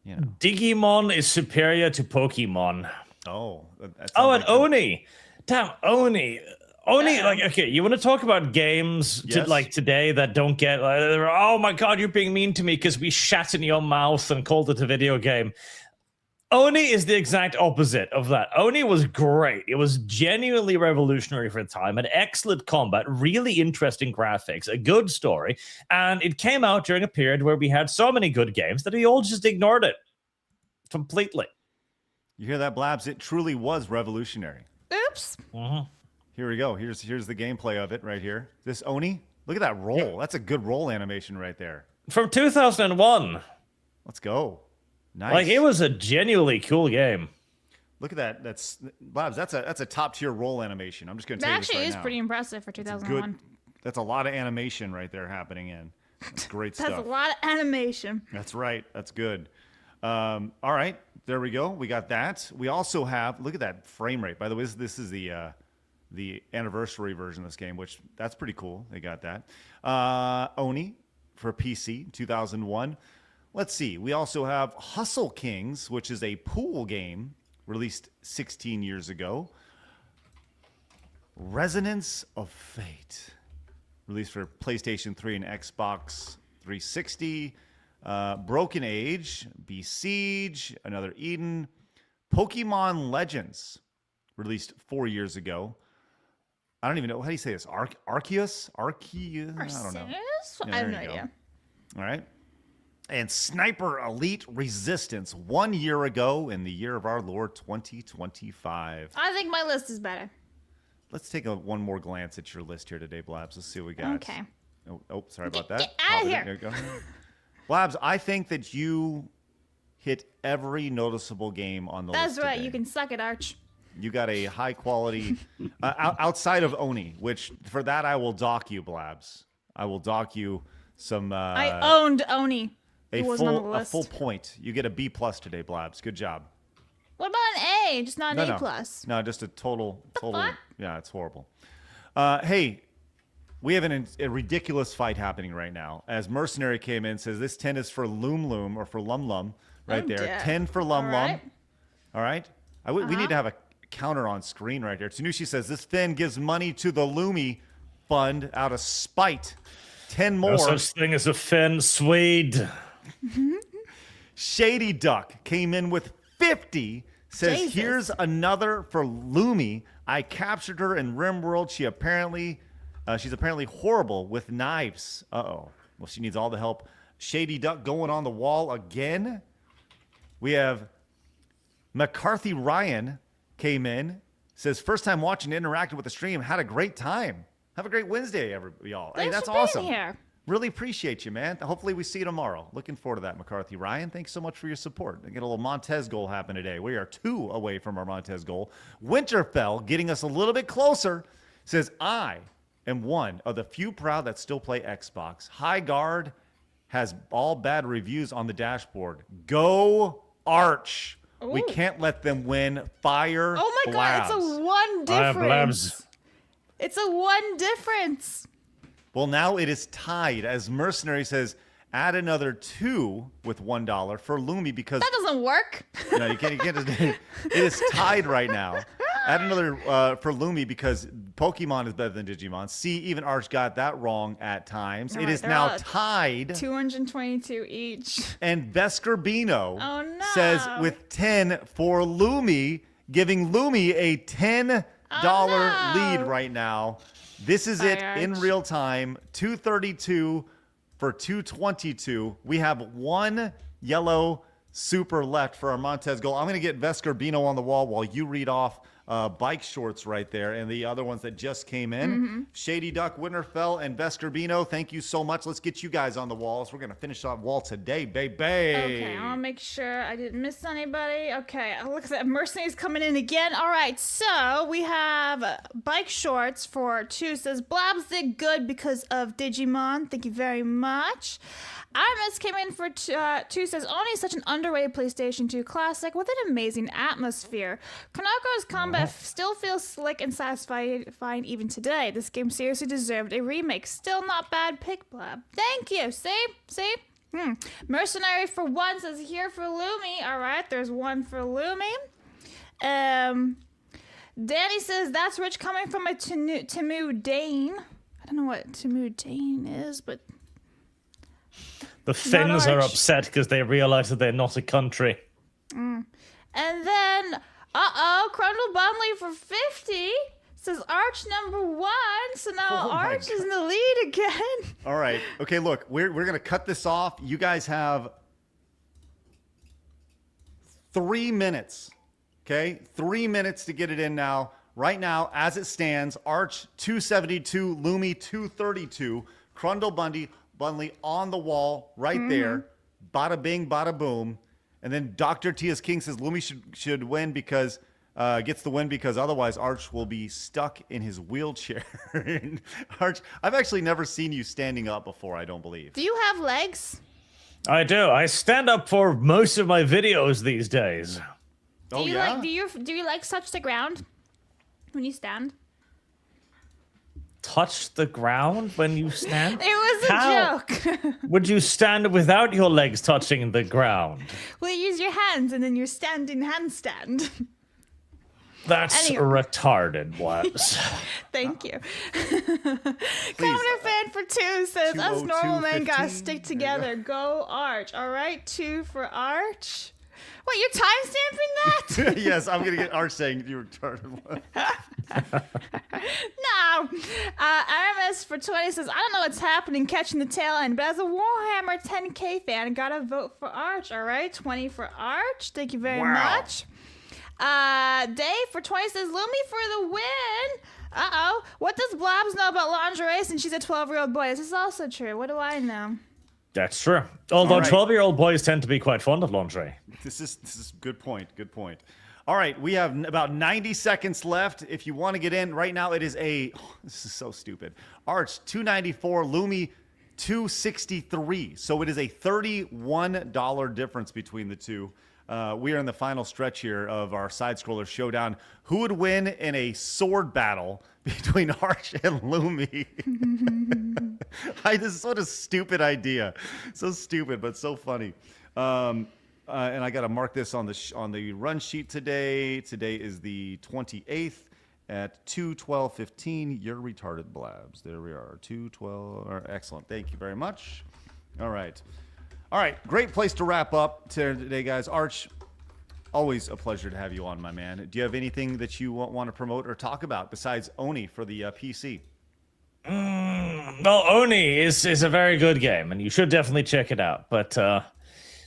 you know, Digimon is superior to Pokemon. Oh, and Oni. Damn, Oni. Like, okay, you want to talk about games today that don't get oh my god, you're being mean to me because we shat in your mouth and called it a video game. Oni is the exact opposite of that. Oni was great. It was genuinely revolutionary for the time, had excellent combat, really interesting graphics, a good story, and it came out during a period where we had so many good games that we all just ignored it completely. You hear that, Blabs? It truly was revolutionary. Oops. Mm-hmm. Here we go. Here's the gameplay of it right here. This Oni, look at that roll. That's a good roll animation right there. From 2001. Let's go. Nice. Like, it was a genuinely cool game. Look at that. That's Blabs. That's a top tier roll animation. I'm just going to tell you this right now. That actually is pretty impressive for 2001. That's a lot of animation right there happening in. That's great stuff. That's a lot of animation. That's right. That's good. All right. There we go. We got that. We also have, look at that frame rate. By the way, this is the anniversary version of this game, which that's pretty cool. They got that. Oni for PC, 2001. Let's see. We also have Hustle Kings, which is a pool game released 16 years ago. Resonance of Fate, released for PlayStation 3 and Xbox 360. Broken Age, Besiege, Another Eden. Pokemon Legends, released 4 years ago. I don't even know. How do you say this? Arceus? Arceus? I don't know. I have no idea. All right. And Sniper Elite Resistance 1 year ago in the year of our Lord 2025. I think my list is better. Let's take one more glance at your list here today, Blabs. Let's see what we got. Okay. Oh, sorry about that. Get out of here. There you go. Blabs, I think that you hit every noticeable game on the list. That's right. Today. You can suck it, Arch. You got a high quality outside of Oni, which for that I will dock you, Blabs. I will dock you some. I owned Oni. A full point. You get a B+ today, Blabs. Good job. What about an A? Just not an A+. No, just a total. Yeah, it's horrible. Hey, we have a ridiculous fight happening right now. As Mercenary came in and says this 10 is for Loom Loom or for Lum Lum right there. Dead. 10 for Lum Lum. All right. We need to have a counter on screen right here. Tanushi says this Finn gives money to the Lumi Fund out of spite. 10 more. No such thing as a Finn, Swede. Shady Duck came in with 50. Says, Jesus. Here's another for Lumi. I captured her in RimWorld. She apparently She's apparently horrible with knives. Uh-oh. Well, she needs all the help. Shady Duck going on the wall again. We have McCarthy Ryan came in. Says, first time watching, interacting with the stream. Had a great time. Have a great Wednesday, y'all. Hey, that's awesome. Here. Really appreciate you, man. Hopefully we see you tomorrow. Looking forward to that, McCarthy Ryan. Thanks so much for your support. I get a little Montez goal happen today. We are 2 away from our Montez goal. Winterfell, getting us a little bit closer, says, I am one of the few proud that still play Xbox. High Guard has all bad reviews on the dashboard. Go Arch. Ooh. We can't let them win. Fire Oh my God, it's a 1 difference. It's a 1 difference. Well, now it is tied, as Mercenary says, add another 2 with $1 for Lumi because... That doesn't work. No, you can't it is tied right now. Add another for Lumi because Pokemon is better than Digimon. See, even Arch got that wrong at times. It is now tied. 222 each. And Veskerbino says with 10 for Lumi, giving Lumi a $10 lead right now. This is it in real time. 232 for 222. We have 1 yellow super left for our Montez goal. I'm going to get Veskerbino on the wall while you read off bike shorts right there and the other ones that just came in. Shady Duck, Winterfell, and Veskerbino, thank you so much. Let's get you guys on the walls. We're going to finish off wall today, baby. Okay, I want to make sure I didn't miss anybody. Okay, look at that. Mercenary's coming in again. All right, so we have bike shorts for 2. Says, Blabs did good because of Digimon. Thank you very much. Artemis came in for 2, says, Oni is such an underrated PlayStation 2 classic with an amazing atmosphere. Konoko's combat still feels slick and satisfying even today. This game seriously deserved a remake. Still not bad pick, Blab. Thank you. See? Mercenary for 1 says, here for Lumi. All right, there's 1 for Lumi. Danny says, that's rich coming from a Timu Dane. I don't know what Timu Dane is, but... The Finns are upset because they realize that they're not a country. And then, Crundle Bunley for 50 says Arch number 1. So now Arch is in the lead again. All right. Okay, look, we're going to cut this off. You guys have 3 minutes. Okay? 3 minutes to get it in now. Right now, as it stands, Arch 272, Lumi 232, Crundle Bunley on the wall right there. Bada bing, bada boom. And then Dr. T.S. King says Lumi should win because gets the win because otherwise Arch will be stuck in his wheelchair. Arch, I've actually never seen you standing up before, I don't believe. Do you have legs? I do. I stand up for most of my videos these days. Do you like touch the ground when you stand? Touch the ground when you stand? It was a joke. Would you stand without your legs touching the ground? Well, you use your hands and then you're standing handstand. That's retarded, Blabs. Thank you. Counter fan for 2 says, us normal men gotta stick together. Go Arch. All right, 2 for Arch. Wait, you're time stamping that? Yes, I'm going to get Arch saying you retarded. No. RMS for 20 says, I don't know what's happening catching the tail end, but as a Warhammer 10K fan, I gotta vote for Arch. All right, 20 for Arch. Thank you very much. Dave for 20 says, Lumi for the win. What does Blabs know about lingerie since she's a 12-year-old boy? This is also true. What do I know? That's true. Although 12-year-old boys tend to be quite fond of lingerie. This is good point. Good point. All right, we have about 90 seconds left. If you want to get in right now, it is this is so stupid. Arch 294, Lumi 263. So it is a $31 difference between the two. We are in the final stretch here of our side scroller showdown. Who would win in a sword battle between Arch and Lumi? This is what a stupid idea. So stupid, but so funny. And I got to mark this on the run sheet today. Today is the 28th at 2:12:15. You're retarded, Blabs. There we are. 2:12. Excellent. Thank you very much. All right. Great place to wrap up today, guys. Arch, always a pleasure to have you on, my man. Do you have anything that you want to promote or talk about besides Oni for the PC? Well, Oni is a very good game, and you should definitely check it out. But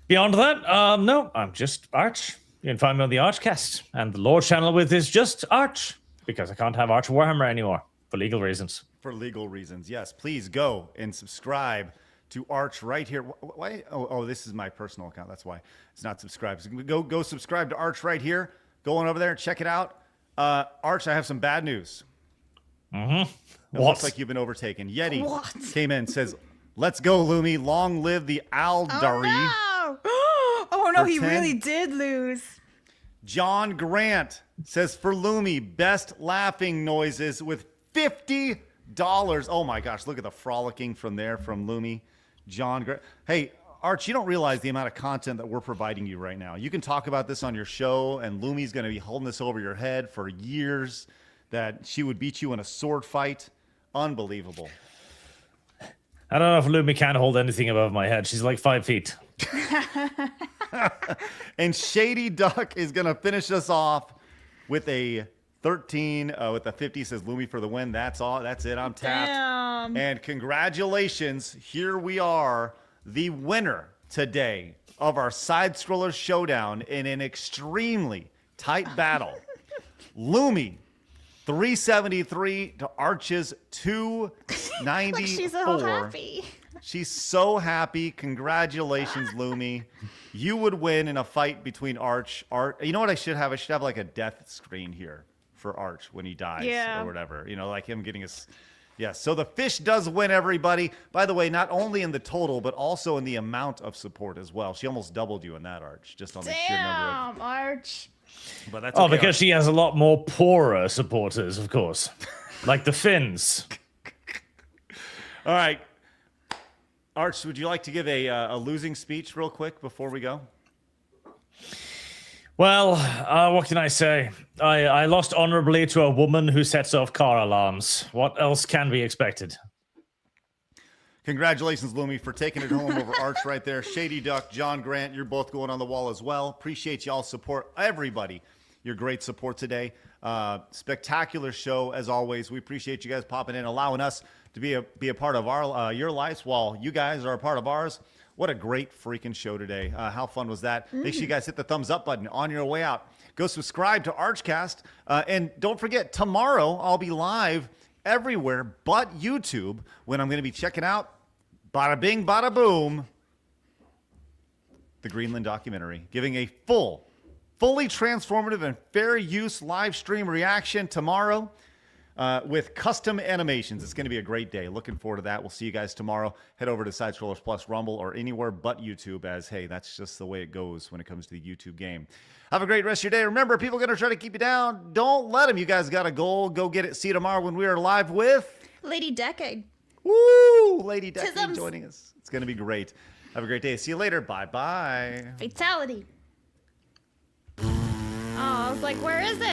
beyond that, no, I'm just Arch. You can find me on the Archcast, and the lore channel with is just Arch, because I can't have Arch Warhammer anymore, for legal reasons. For legal reasons, yes. Please go and subscribe to Arch right here. Why? Oh, this is my personal account. That's why it's not subscribed. So go subscribe to Arch right here. Go on over there, check it out. Arch, I have some bad news. Mm-hmm. It looks like you've been overtaken. Yeti came in, says, "Let's go, Lumi. Long live the Aldari." Oh no, For he 10. really did lose. John Grant says, "For Lumi, best laughing noises with $50. Oh my gosh, look at the frolicking from there from Lumi. John Grant. Hey, Arch, you don't realize the amount of content that we're providing you right now. You can talk about this on your show, and Lumi's going to be holding this over your head for years, that she would beat you in a sword fight. Unbelievable. I don't know if Lumi can hold anything above my head. She's like 5 feet. And Shady Duck is going to finish us off with a 13 with a 50. Says Lumi for the win. That's all. That's it. I'm tapped. Damn. And congratulations. Here we are, the winner today of our side scroller showdown in an extremely tight battle. Lumi 373 to Arch's 294. Like she's so happy. She's so happy. Congratulations, Lumi. You would win in a fight between Arch. You know what I should have? I should have like a death screen here for Arch when he dies or whatever. You know, like him getting his... Yes, so the fish does win, everybody. By the way, not only in the total, but also in the amount of support as well. She almost doubled you in that, Arch, just on the sheer number of... Arch. But that's okay, because Arch. she has a lot more poorer supporters, of course. Like the Finns. All right. Arch, would you like to give a losing speech real quick before we go? Well, what can I say? I lost honorably to a woman who sets off car alarms. What else can be expected? Congratulations, Lumi, for taking it home over Arch right there. Shady Duck, John Grant, you're both going on the wall as well. Appreciate y'all's support. Everybody, your great support today. Spectacular show, as always. We appreciate you guys popping in, allowing us to be a part of our your lives while you guys are a part of ours. What a great freaking show today. How fun was that? Make sure you guys hit the thumbs up button on your way out. Go subscribe to Archcast. And don't forget, tomorrow I'll be live everywhere but YouTube when I'm going to be checking out Bada Bing, Bada Boom, the Greenland documentary, giving a fully transformative and fair use live stream reaction tomorrow with custom animations. It's going to be a great day. Looking forward to that. We'll see you guys tomorrow. Head over to Side Scrollers Plus Rumble or anywhere but YouTube, as, hey, that's just the way it goes when it comes to the YouTube game. Have a great rest of your day. Remember, people are going to try to keep you down. Don't let them. You guys got a goal. Go get it. See you tomorrow when we are live with... Lady Decade. Woo! Lady Decade Tisms. joining us. It's going to be great. Have a great day. See you later. Bye-bye. Fatality. Oh, I was like, where is it?